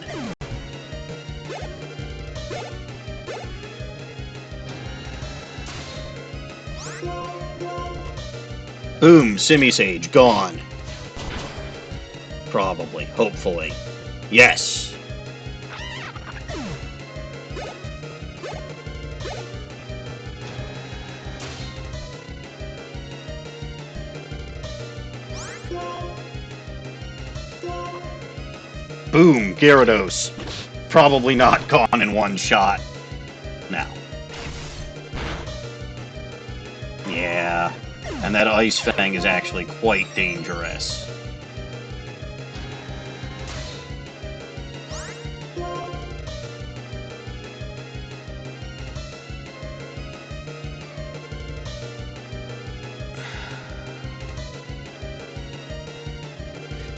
Boom, Simi-Sage gone. Probably, hopefully. Yes. Boom, Gyarados. Probably not gone in one shot. Now. Yeah. And that Ice Fang is actually quite dangerous.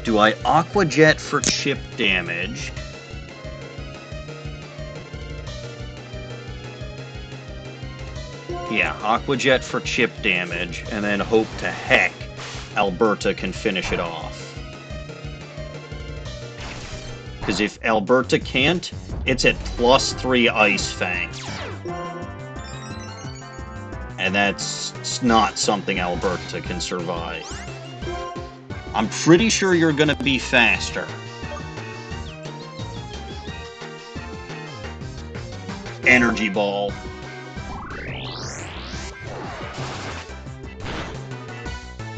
Do I Aqua Jet for chip damage? Yeah, Aqua Jet for chip damage, and then hope to heck Alberta can finish it off. Because if Alberta can't, it's at +3 Ice Fang. And that's not something Alberta can survive. I'm pretty sure you're gonna be faster. Energy Ball.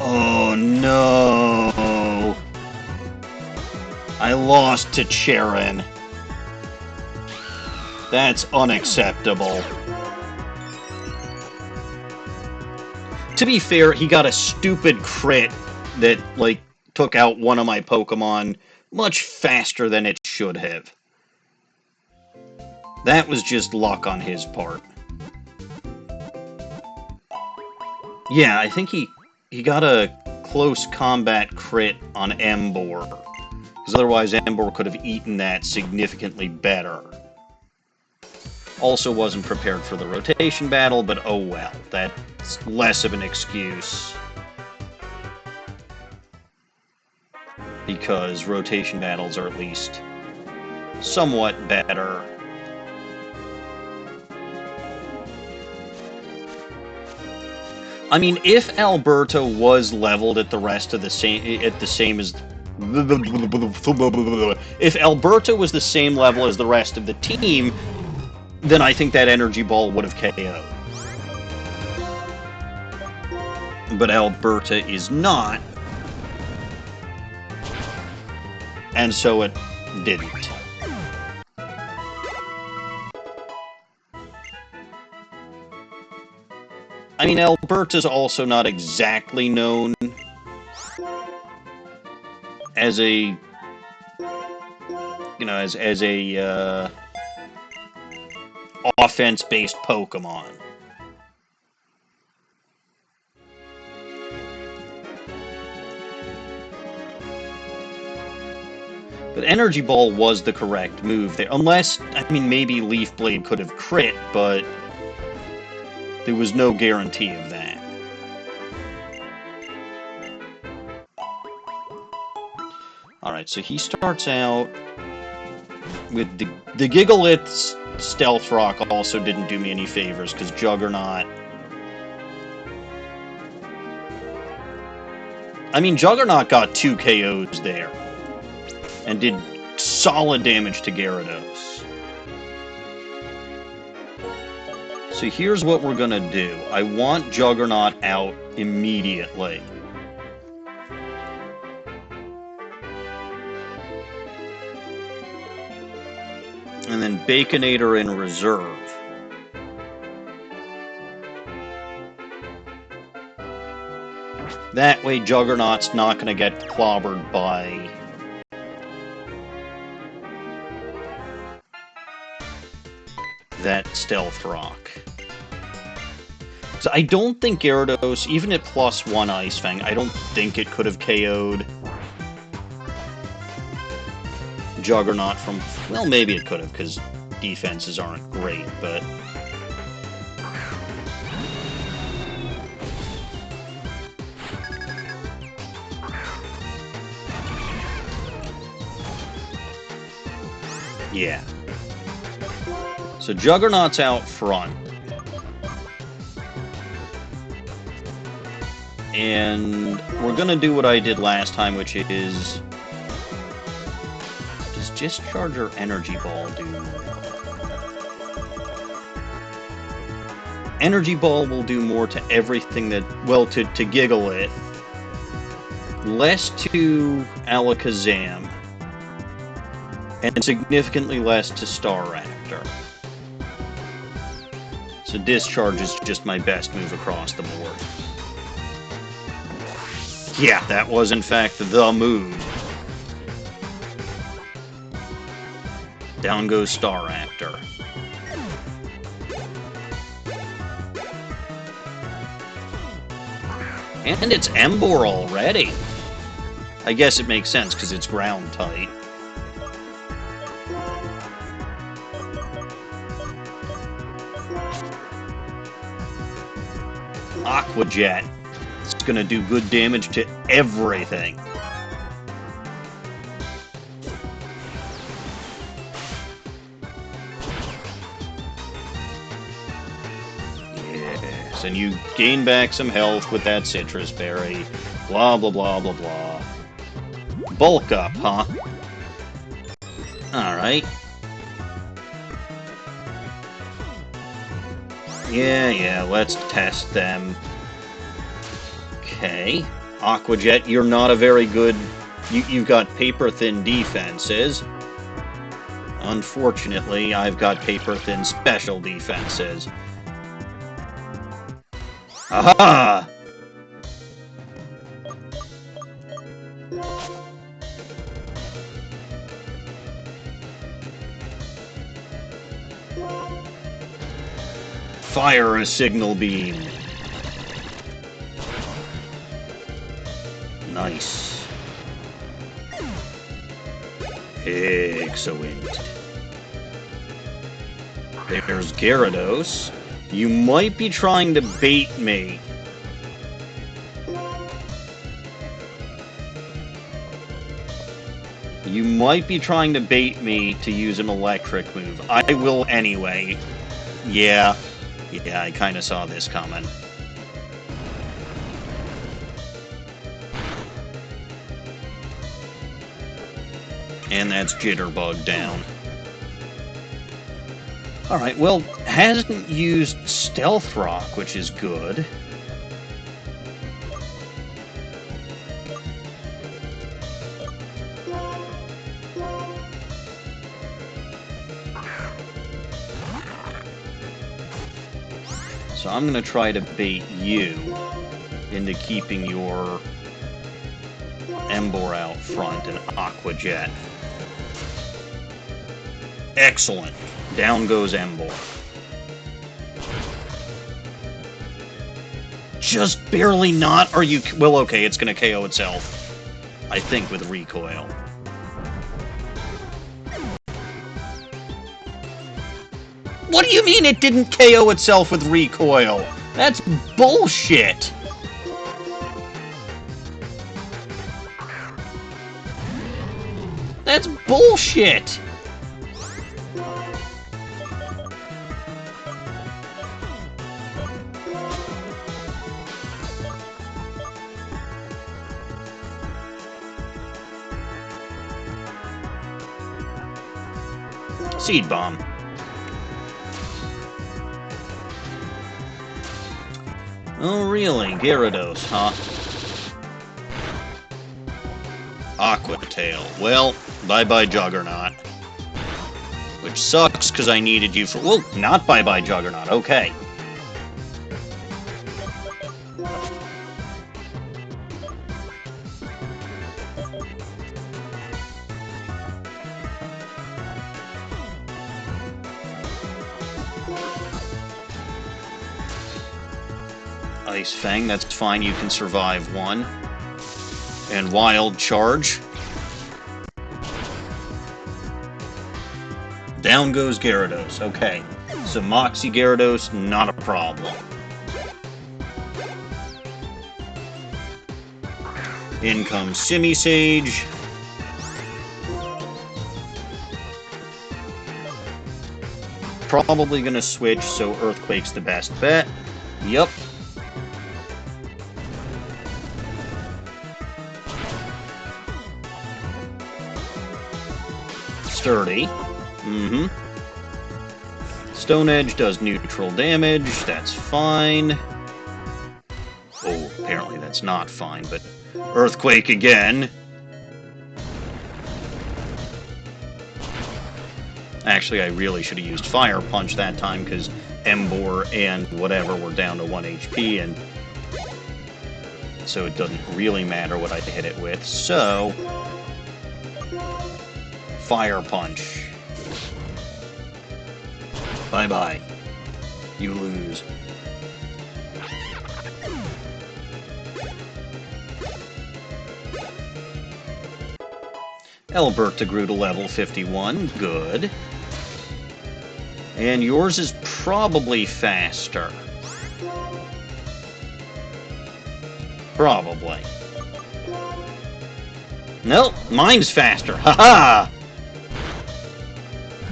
Oh no! I lost to Charon. That's unacceptable. To be fair, he got a stupid crit that, like, took out one of my Pokemon much faster than it should have. That was just luck on his part. Yeah, I think he got a close combat crit on Emboar. Because otherwise Emboar could have eaten that significantly better. Also wasn't prepared for the rotation battle, but oh well. That's less of an excuse. Because rotation battles are at least somewhat better. I mean, if Alberta was leveled at the rest of the same as if Alberta was the same level as the rest of the team, then I think that Energy Ball would have KO'd. But Alberta is not. And so it didn't. I mean, Alberta's also not exactly known as a, you know, as a offense-based Pokemon. But Energy Ball was the correct move there. Unless, I mean, maybe Leaf Blade could have crit, but there was no guarantee of that. Alright, so he starts out with the Gigalith's Stealth Rock also didn't do me any favors, because Juggernaut... I mean, Juggernaut got 2 KOs there, and did solid damage to Gyarados. So here's what we're gonna do. I want Juggernaut out immediately. And then Baconator in reserve. That way Juggernaut's not going to get clobbered by that Stealth Rock. So I don't think Gyarados, even at +1 Ice Fang, I don't think it could have KO'd Juggernaut from... Well, maybe it could have, because defenses aren't great, but... Yeah. So Juggernaut's out front. And we're gonna do what I did last time, which is... Does Discharge or Energy Ball do more? Energy Ball will do more to everything that... Well, to Gigalith. Less to Alakazam. And significantly less to Staraptor. So Discharge is just my best move across the board. Yeah, that was in fact the move. Down goes Staraptor. And it's Emboar already. I guess it makes sense because it's ground type. Aqua Jet. It's gonna do good damage to everything. Yes, and you gain back some health with that Citrus Berry. Blah, blah, blah, blah, blah. Bulk up, huh? Alright. Yeah, let's test them. Okay. Aqua Jet, you're not a very good... You've got paper-thin defenses. Unfortunately, I've got paper-thin special defenses. Aha! Fire a Signal Beam. Nice. Excellent. There's Gyarados. You might be trying to bait me. You might be trying to bait me to use an electric move. I will anyway. Yeah, I kind of saw this coming. And that's Jitterbug down. Alright, well, hasn't used Stealth Rock, which is good. So I'm going to try to bait you into keeping your Emboar out front and Aqua Jet. Excellent. Down goes Emboar. just barely not? Are you... Well, okay, it's gonna KO itself. I think with recoil. What do you mean it didn't KO itself with recoil? That's bullshit! That's bullshit! Seed bomb. Oh, really? Gyarados, huh? Aqua Tail. Well, bye-bye Juggernaut. Which sucks, because I needed you for... Well, not bye-bye Juggernaut. Okay. Ice Fang, that's fine, you can survive one. And Wild Charge. Down goes Gyarados, okay. So Moxie Gyarados, not a problem. In comes Simisage. Probably gonna switch, so Earthquake's the best bet. Yep. Sturdy. Mm-hmm. Stone Edge does neutral damage. That's fine. Oh, apparently that's not fine, but... Earthquake again. Actually, I really should have used Fire Punch that time, because Emboar and whatever were down to 1 HP, and... so it doesn't really matter what I hit it with. So... Fire Punch. Bye-bye. You lose. Elberta grew to level 51. Good. And yours is probably faster. Probably. Nope, mine's faster. Haha!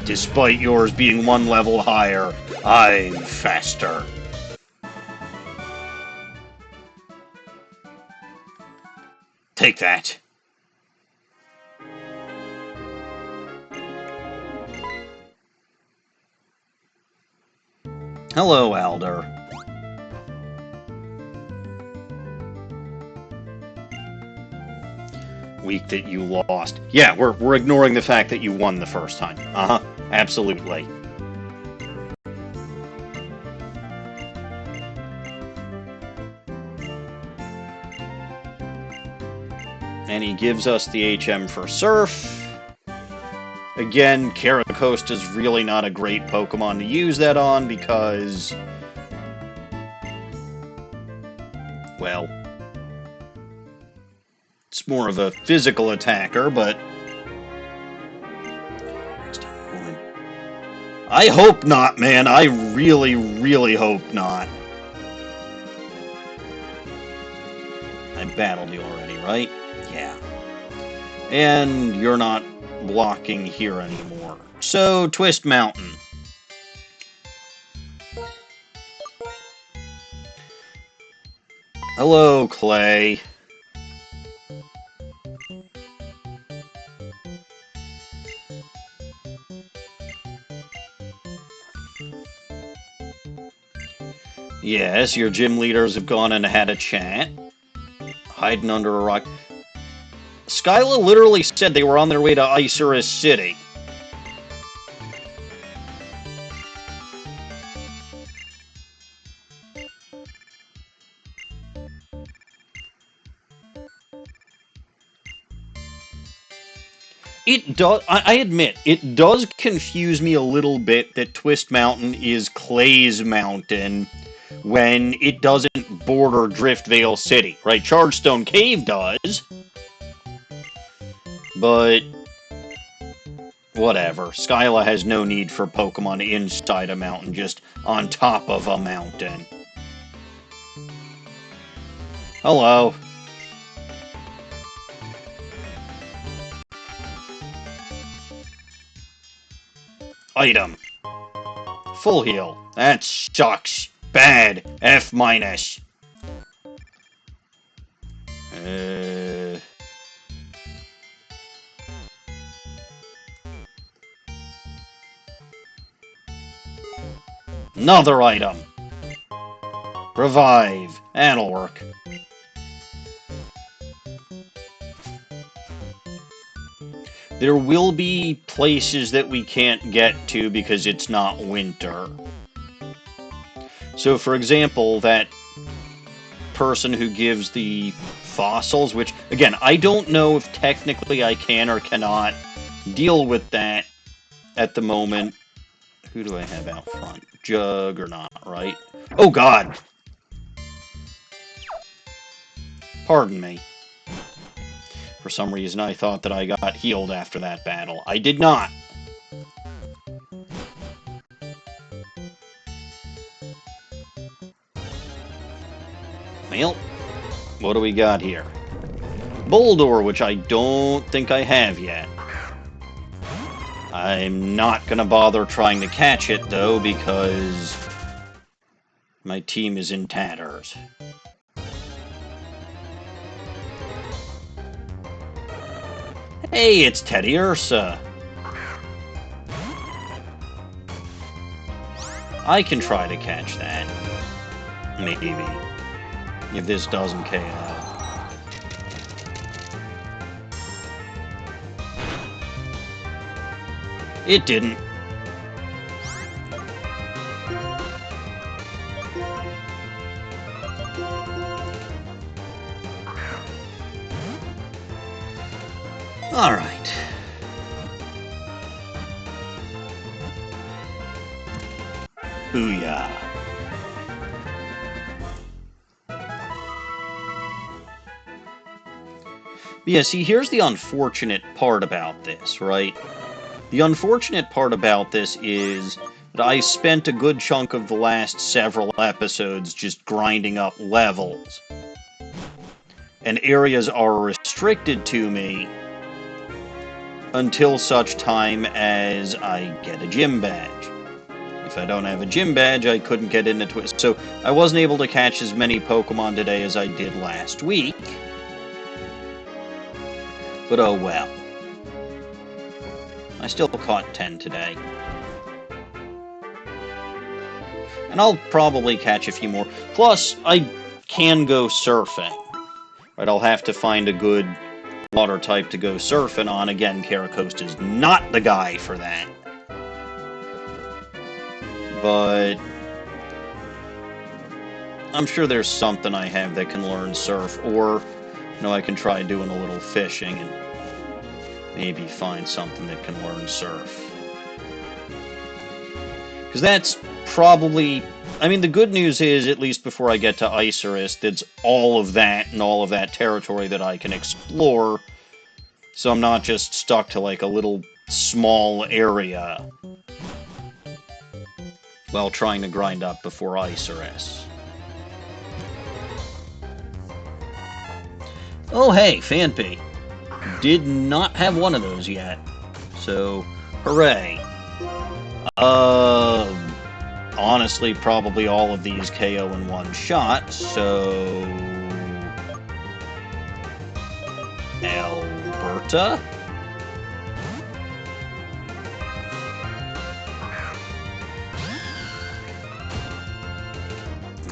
Despite yours being 1 level higher, I'm faster. Take that. Hello, Alder. Week that you lost. Yeah, we're ignoring the fact that you won the first time. Uh-huh. Absolutely. And he gives us the HM for Surf. Again, Caracosta is really not a great Pokemon to use that on because... well... it's more of a physical attacker, but... I hope not, man. I really, really hope not. I battled you already, right? Yeah. And you're not blocking here anymore. So, Twist Mountain. Hello, Clay. Yes, your gym leaders have gone and had a chat. Hiding under a rock. Skyla literally said they were on their way to Isurus City. It does, I admit, it does confuse me a little bit that Twist Mountain is Clay's mountain, when it doesn't border Driftvale City, right? Chargestone Cave does, but whatever. Skyla has no need for Pokemon inside a mountain, just on top of a mountain. Hello. Item. Full heal. That sucks. Bad. F-. Another item. Revive. That'll work. There will be places that we can't get to because it's not winter. So, for example, that person who gives the fossils, which, again, I don't know if technically I can or cannot deal with that at the moment. Who do I have out front? Juggernaut, right? Oh, God! Pardon me. For some reason, I thought that I got healed after that battle. I did not. Well, what do we got here? Boldor, which I don't think I have yet. I'm not gonna bother trying to catch it, though, because my team is in tatters. Hey, it's Teddy Ursa. I can try to catch that. Maybe. If this doesn't KO. It didn't. All right. Booyah. Yeah, see, here's the unfortunate part about this, right? The unfortunate part about this is that I spent a good chunk of the last several episodes just grinding up levels. And areas are restricted to me until such time as I get a gym badge. If I don't have a gym badge, I couldn't get into Twist. So I wasn't able to catch as many Pokemon today as I did last week. But oh well. I still caught 10 today. And I'll probably catch a few more. Plus, I can go surfing. Right, I'll have to find a good water type to go surfing on. Again, Caracost is not the guy for that. But I'm sure there's something I have that can learn surf, or I can try doing a little fishing and maybe find something that can learn surf. Because that's probably... I mean, the good news is, at least before I get to Isurus, it's all of that and all of that territory that I can explore, so I'm not just stuck to, like, a little small area while trying to grind up before Isurus. Oh, hey, Fanpy. Did not have one of those yet. So, hooray. Honestly, probably all of these KO in one shot, so... Alberta?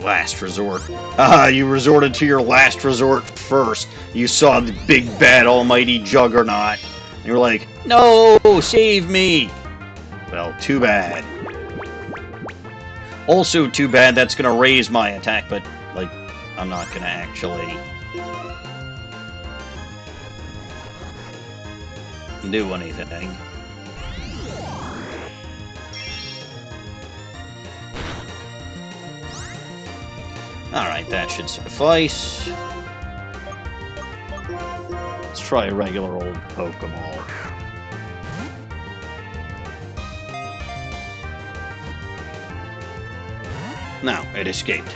Last resort. Ah, you resorted to your last resort first. You saw the big bad almighty juggernaut. And you were like, no, save me. Well, too bad. Also too bad that's going to raise my attack, but, like, I'm not going to actually do anything. Alright, that should suffice. Let's try a regular old Pokeball. No, it escaped.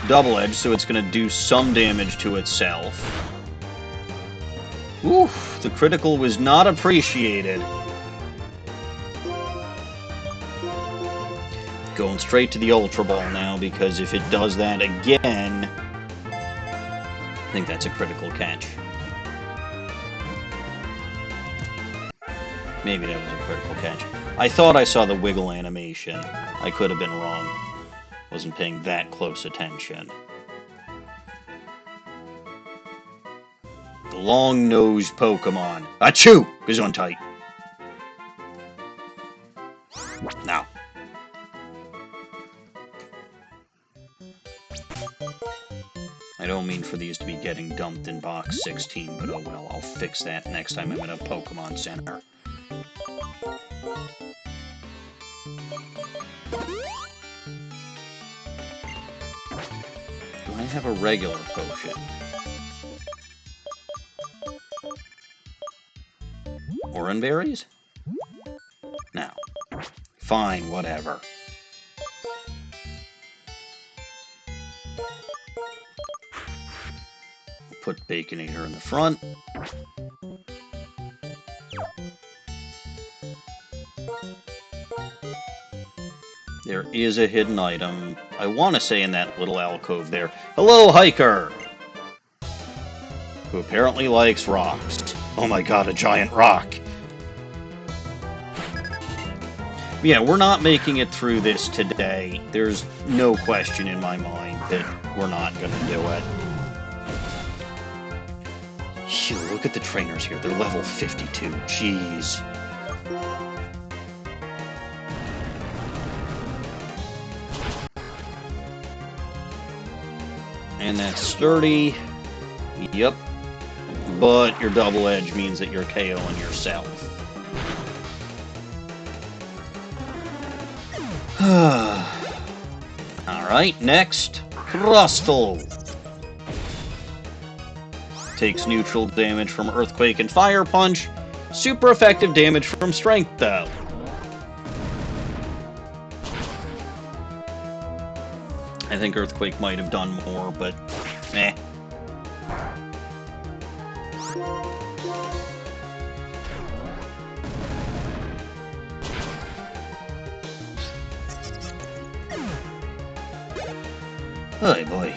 Double Edge, so it's going to do some damage to itself. Oof, the critical was not appreciated. Going straight to the Ultra Ball now, because if it does that again, I think that's a critical catch. Maybe that was a critical catch. I thought I saw the wiggle animation. I could have been wrong. Wasn't paying that close attention. The long-nosed Pokemon. Achoo! Gesundheit. Now. I don't mean for these to be getting dumped in box 16, but oh well, I'll fix that next time I'm in a Pokemon Center. Do I have a regular potion? Oran berries? No. Fine, whatever. Put Baconator in the front. There is a hidden item. I want to say in that little alcove there. Hello, hiker! Who apparently likes rocks. Oh my god, a giant rock. Yeah, we're not making it through this today. There's no question in my mind that we're not going to do it. Phew, look at the trainers here. They're level 52. Jeez. And that's sturdy. Yep. But your double edge means that you're KOing yourself. Alright, next. Crustle. Takes neutral damage from Earthquake and Fire Punch. Super effective damage from Strength, though. I think Earthquake might have done more, but meh. Oh boy.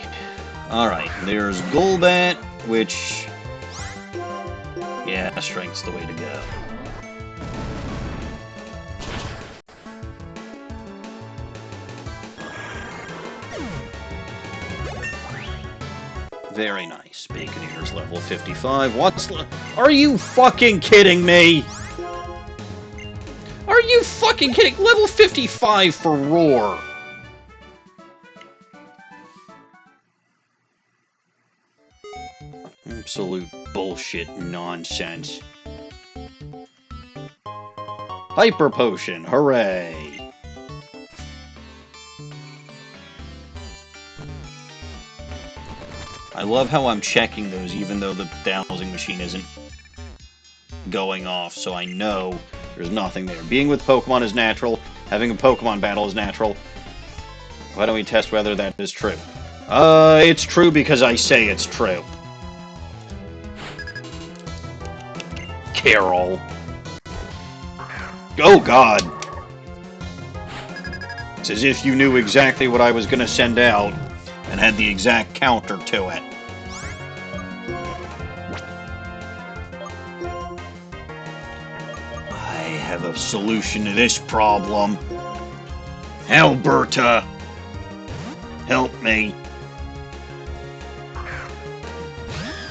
Alright, there's Golbat, which... yeah, Strength's the way to go. Very nice. Baconator's level 55. Are you fucking kidding me? Are you fucking kidding? Level 55 for Roar. Absolute bullshit nonsense. Hyper Potion, hooray! I love how I'm checking those even though the dowsing machine isn't going off, so I know there's nothing there. Being with Pokemon is natural, having a Pokemon battle is natural. Why don't we test whether that is true? It's true because I say it's true. Carol. Oh, God. It's as if you knew exactly what I was going to send out and had the exact counter to it. I have a solution to this problem. Alberta, help me.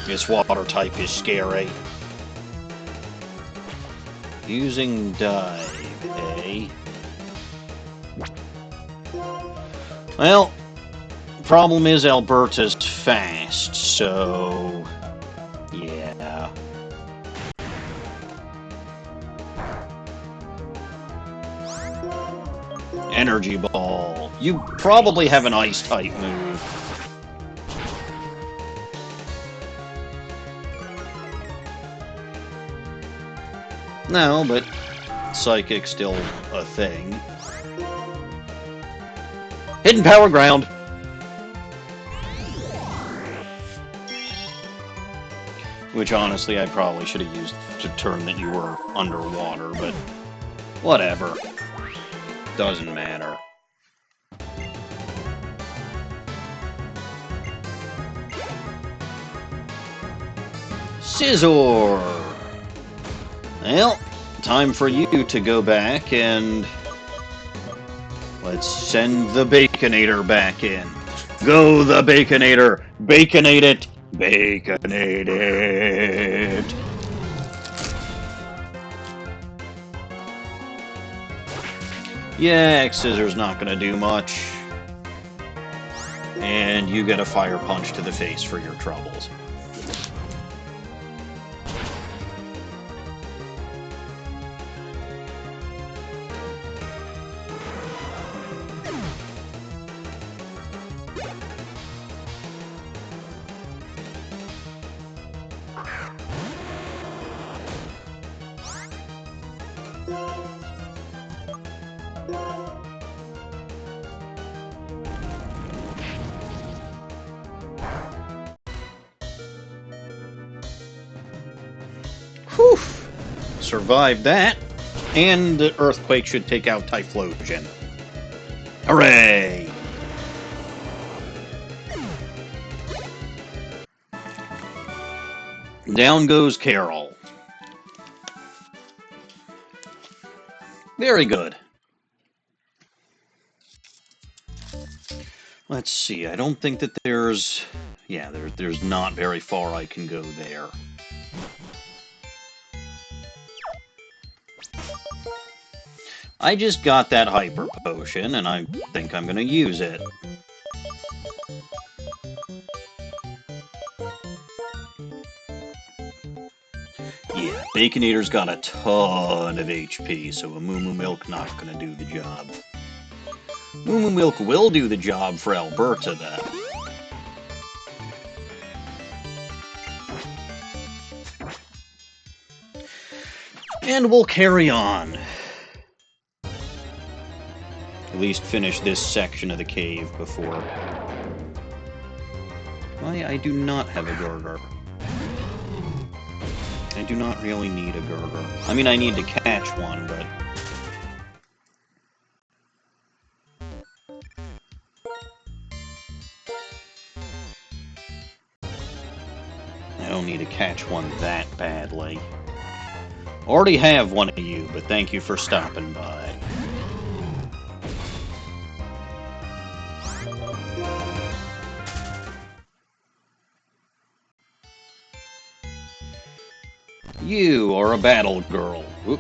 This water type is scary. Using dive, eh? Well, the problem is Alberta's fast, so... yeah. Energy Ball. You probably have an Ice-type move. No, but Psychic's still a thing. Hidden Power Ground. Which, honestly, I probably should have used to turn that you were underwater, but whatever. Doesn't matter. Scizor! Well, time for you to go back and... let's send the Baconator back in. Go, the Baconator! Baconate it! Baconate it! Yeah, X-Scissor's not gonna do much. And you get a Fire Punch to the face for your troubles. Whew! Survived that. And the Earthquake should take out Typhlosion. Hooray! Down goes Carol. Very good. Let's see, I don't think that there's... yeah, there's not very far I can go there. I just got that Hyper Potion, and I think I'm gonna use it. Yeah, Baconator's got a ton of HP, so a Moo Moo Milk not gonna do the job. Moo Moo Milk will do the job for Alberta, though. And we'll carry on. At least finish this section of the cave before... I do not have a Gurgur. I do not really need a Gurgur. I mean, I need to catch one, but... I don't need to catch one that badly. Already have one of you, but thank you for stopping by. You are a battle girl. Oop.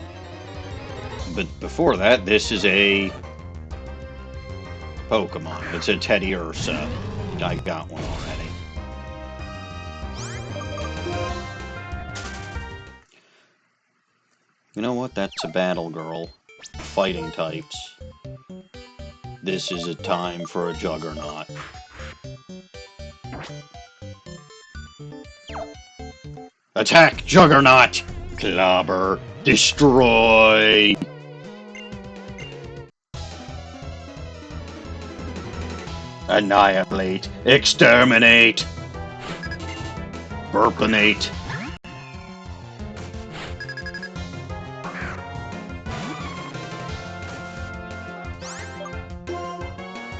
But before that, this is a Pokemon. It's a Teddy Ursa. I got one already. You know what? That's a battle girl. Fighting types. This is a time for a Juggernaut. Attack, Juggernaut! Clobber! Destroy! Annihilate! Exterminate! Burpinate!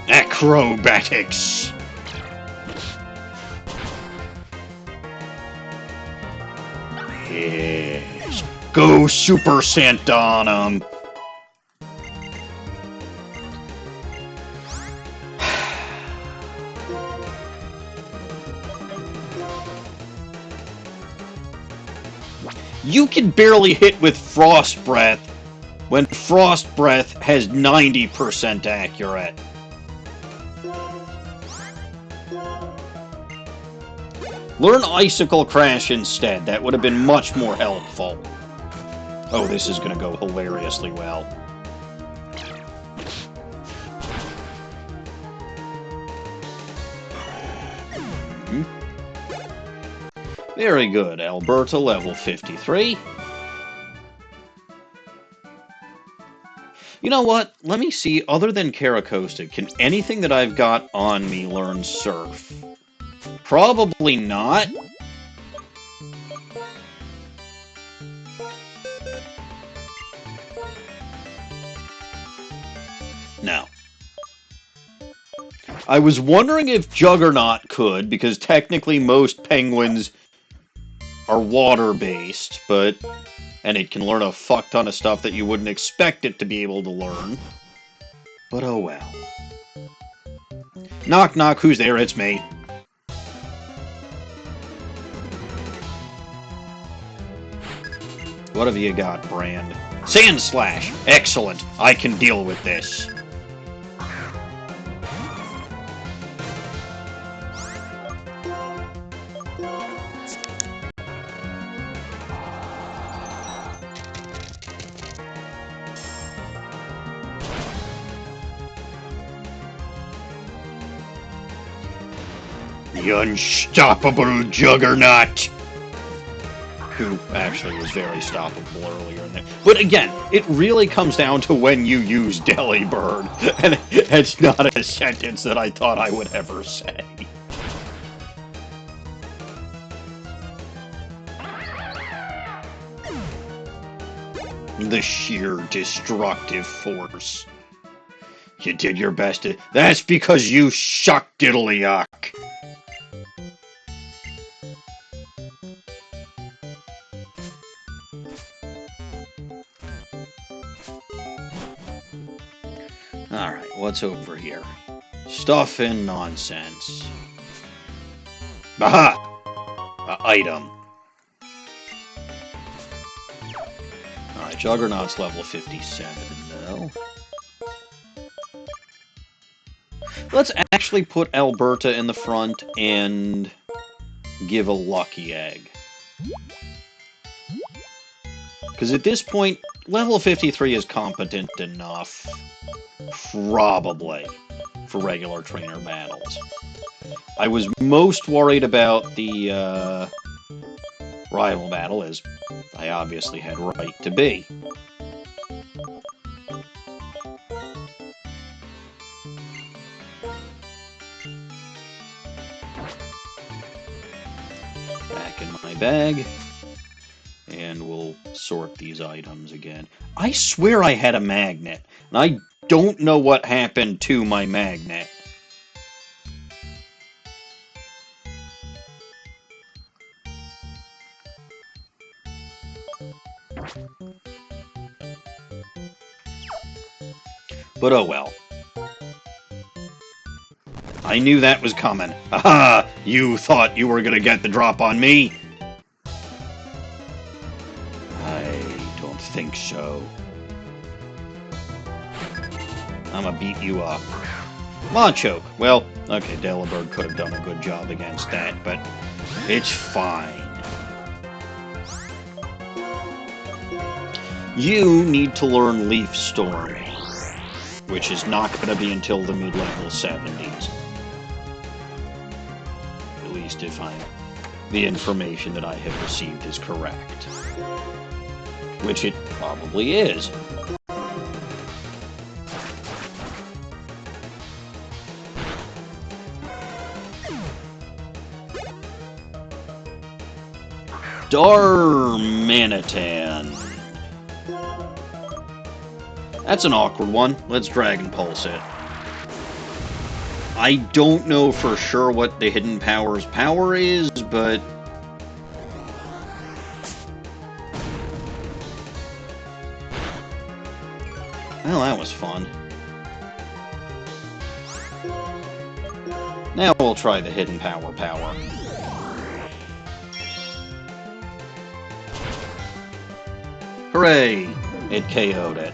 Acrobatics! Yes. Go Super Scent on 'em! You can barely hit with Frost Breath when Frost Breath has 90% accurate. Learn Icicle Crash instead. That would have been much more helpful. Oh, this is going to go hilariously well. Very good. Alberta, level 53. You know what? Let me see, other than Caracosta, can anything that I've got on me learn Surf? Probably not. No. I was wondering if Juggernaut could, because technically most penguins are water-based, but... and it can learn a fuck ton of stuff that you wouldn't expect it to be able to learn. But oh well. Knock knock, who's there? It's me. What have you got, Brand? Sand Slash! Excellent! I can deal with this. The unstoppable Juggernaut! Who actually was very stoppable earlier in there. But again, it really comes down to when you use Delibird, and it's not a sentence that I thought I would ever say. The sheer destructive force. You did your best to... That's because you suck, Diddly-yuck! Alright, what's over here? Stuff and nonsense. Aha! Item. Alright, Juggernaut's level 57, though. Let's actually put Alberta in the front and give a lucky egg. Because at this point, level 53 is competent enough, probably, for regular trainer battles. I was most worried about the rival battle, as I obviously had right to be. Back in my bag. And we'll sort these items again. I swear I had a magnet, and I don't know what happened to my magnet. But oh well. I knew that was coming. Aha! You thought you were gonna get the drop on me? Think so. I'ma beat you up. Machoke. Well, okay, Delibird could have done a good job against that, but it's fine. You need to learn Leaf Storm, which is not going to be until the mid-level 70s. At least if the information that I have received is correct. Which it probably is. Darmanitan. That's an awkward one. Let's Dragon Pulse it. I don't know for sure what the Hidden Power's power is, but... well, that was fun. Now we'll try the Hidden Power. Hooray! It KO'd it.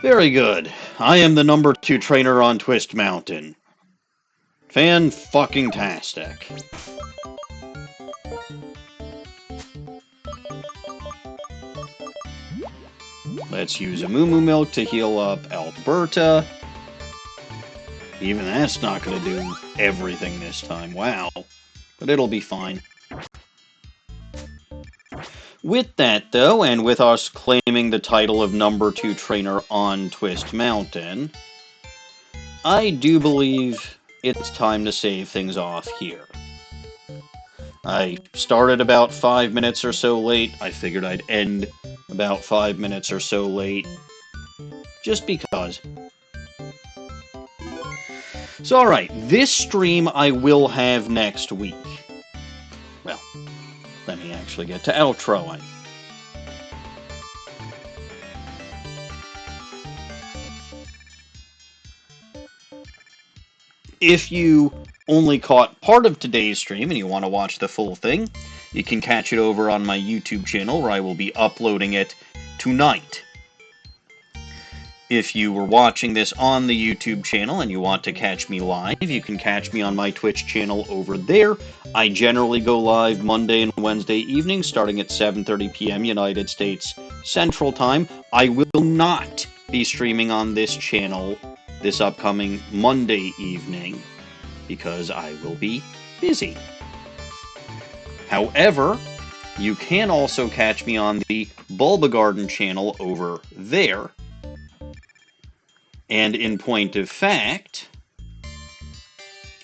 Very good. I am the number 2 trainer on Twist Mountain. Fan-fucking-tastic. Let's use a Moo Moo Milk to heal up Alberta. Even that's not going to do everything this time. Wow. But it'll be fine. With that, though, and with us claiming the title of number 2 trainer on Twist Mountain, I do believe it's time to save things off here. I started about 5 minutes or so late. I figured I'd end about 5 minutes or so late. Just because. So, alright, this stream I will have next week. Well, let me actually get to outroing. If you only caught part of today's stream and you want to watch the full thing, you can catch it over on my YouTube channel where I will be uploading it tonight. If you were watching this on the YouTube channel and you want to catch me live, you can catch me on my Twitch channel over there. I generally go live Monday and Wednesday evenings starting at 7:30 p.m. United States Central Time. I will not be streaming on this channel this upcoming Monday evening because I will be busy. However, you can also catch me on the Bulba Garden channel over there. And in point of fact,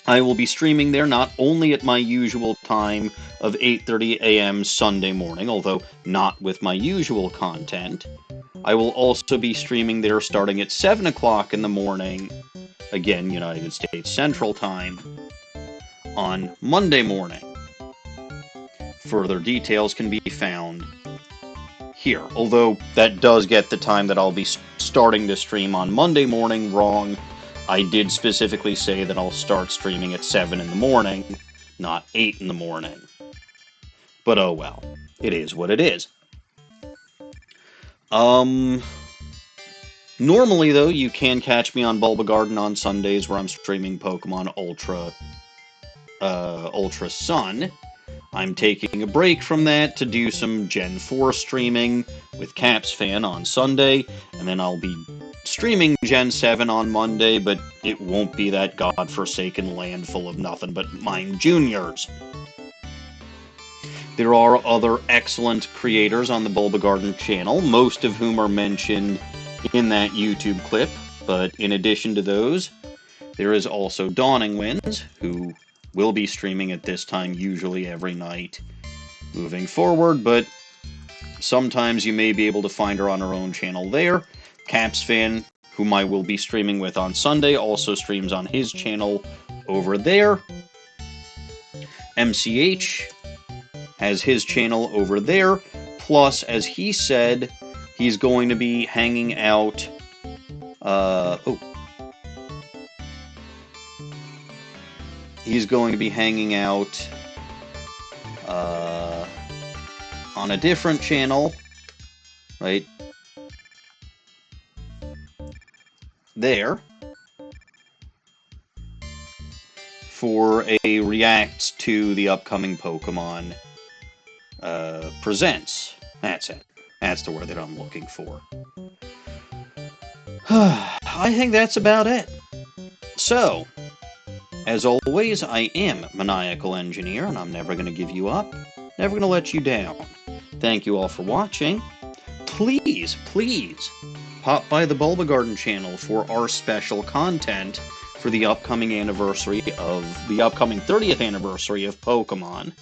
I will be streaming there not only at my usual time of 8:30 a.m. Sunday morning, although not with my usual content. I will also be streaming there starting at 7 o'clock in the morning, again, United States Central Time, on Monday morning. Further details can be found here, although that does get the time that I'll be starting to stream on Monday morning wrong. I did specifically say that I'll start streaming at 7 in the morning, not 8 in the morning. But oh well, it is what it is. Normally, though, you can catch me on Bulba Garden on Sundays where I'm streaming Pokemon Ultra Sun. I'm taking a break from that to do some Gen 4 streaming with CapsFan on Sunday, and then I'll be streaming Gen 7 on Monday, but it won't be that godforsaken land full of nothing but mine juniors. There are other excellent creators on the Bulba Garden channel, most of whom are mentioned in that YouTube clip, but in addition to those, there is also Dawning Winds, who will be streaming at this time usually every night moving forward, but sometimes you may be able to find her on her own channel there. CapsFan, whom I will be streaming with on Sunday, also streams on his channel over there. MCH has his channel over there, plus, as he said, he's going to be hanging out, he's going to be hanging out, on a different channel, right there, for a react to the upcoming Pokemon Presents. That's it. That's the word that I'm looking for. I think that's about it. So, as always, I am Maniacal Engineer, and I'm never going to give you up, never going to let you down. Thank you all for watching. Please, please, pop by the Bulba Garden channel for our special content for the upcoming anniversary of, the upcoming 30th anniversary of Pokemon.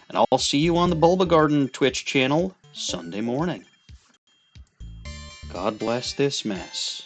And I'll see you on the Bulba Garden Twitch channel Sunday morning. God bless this mess.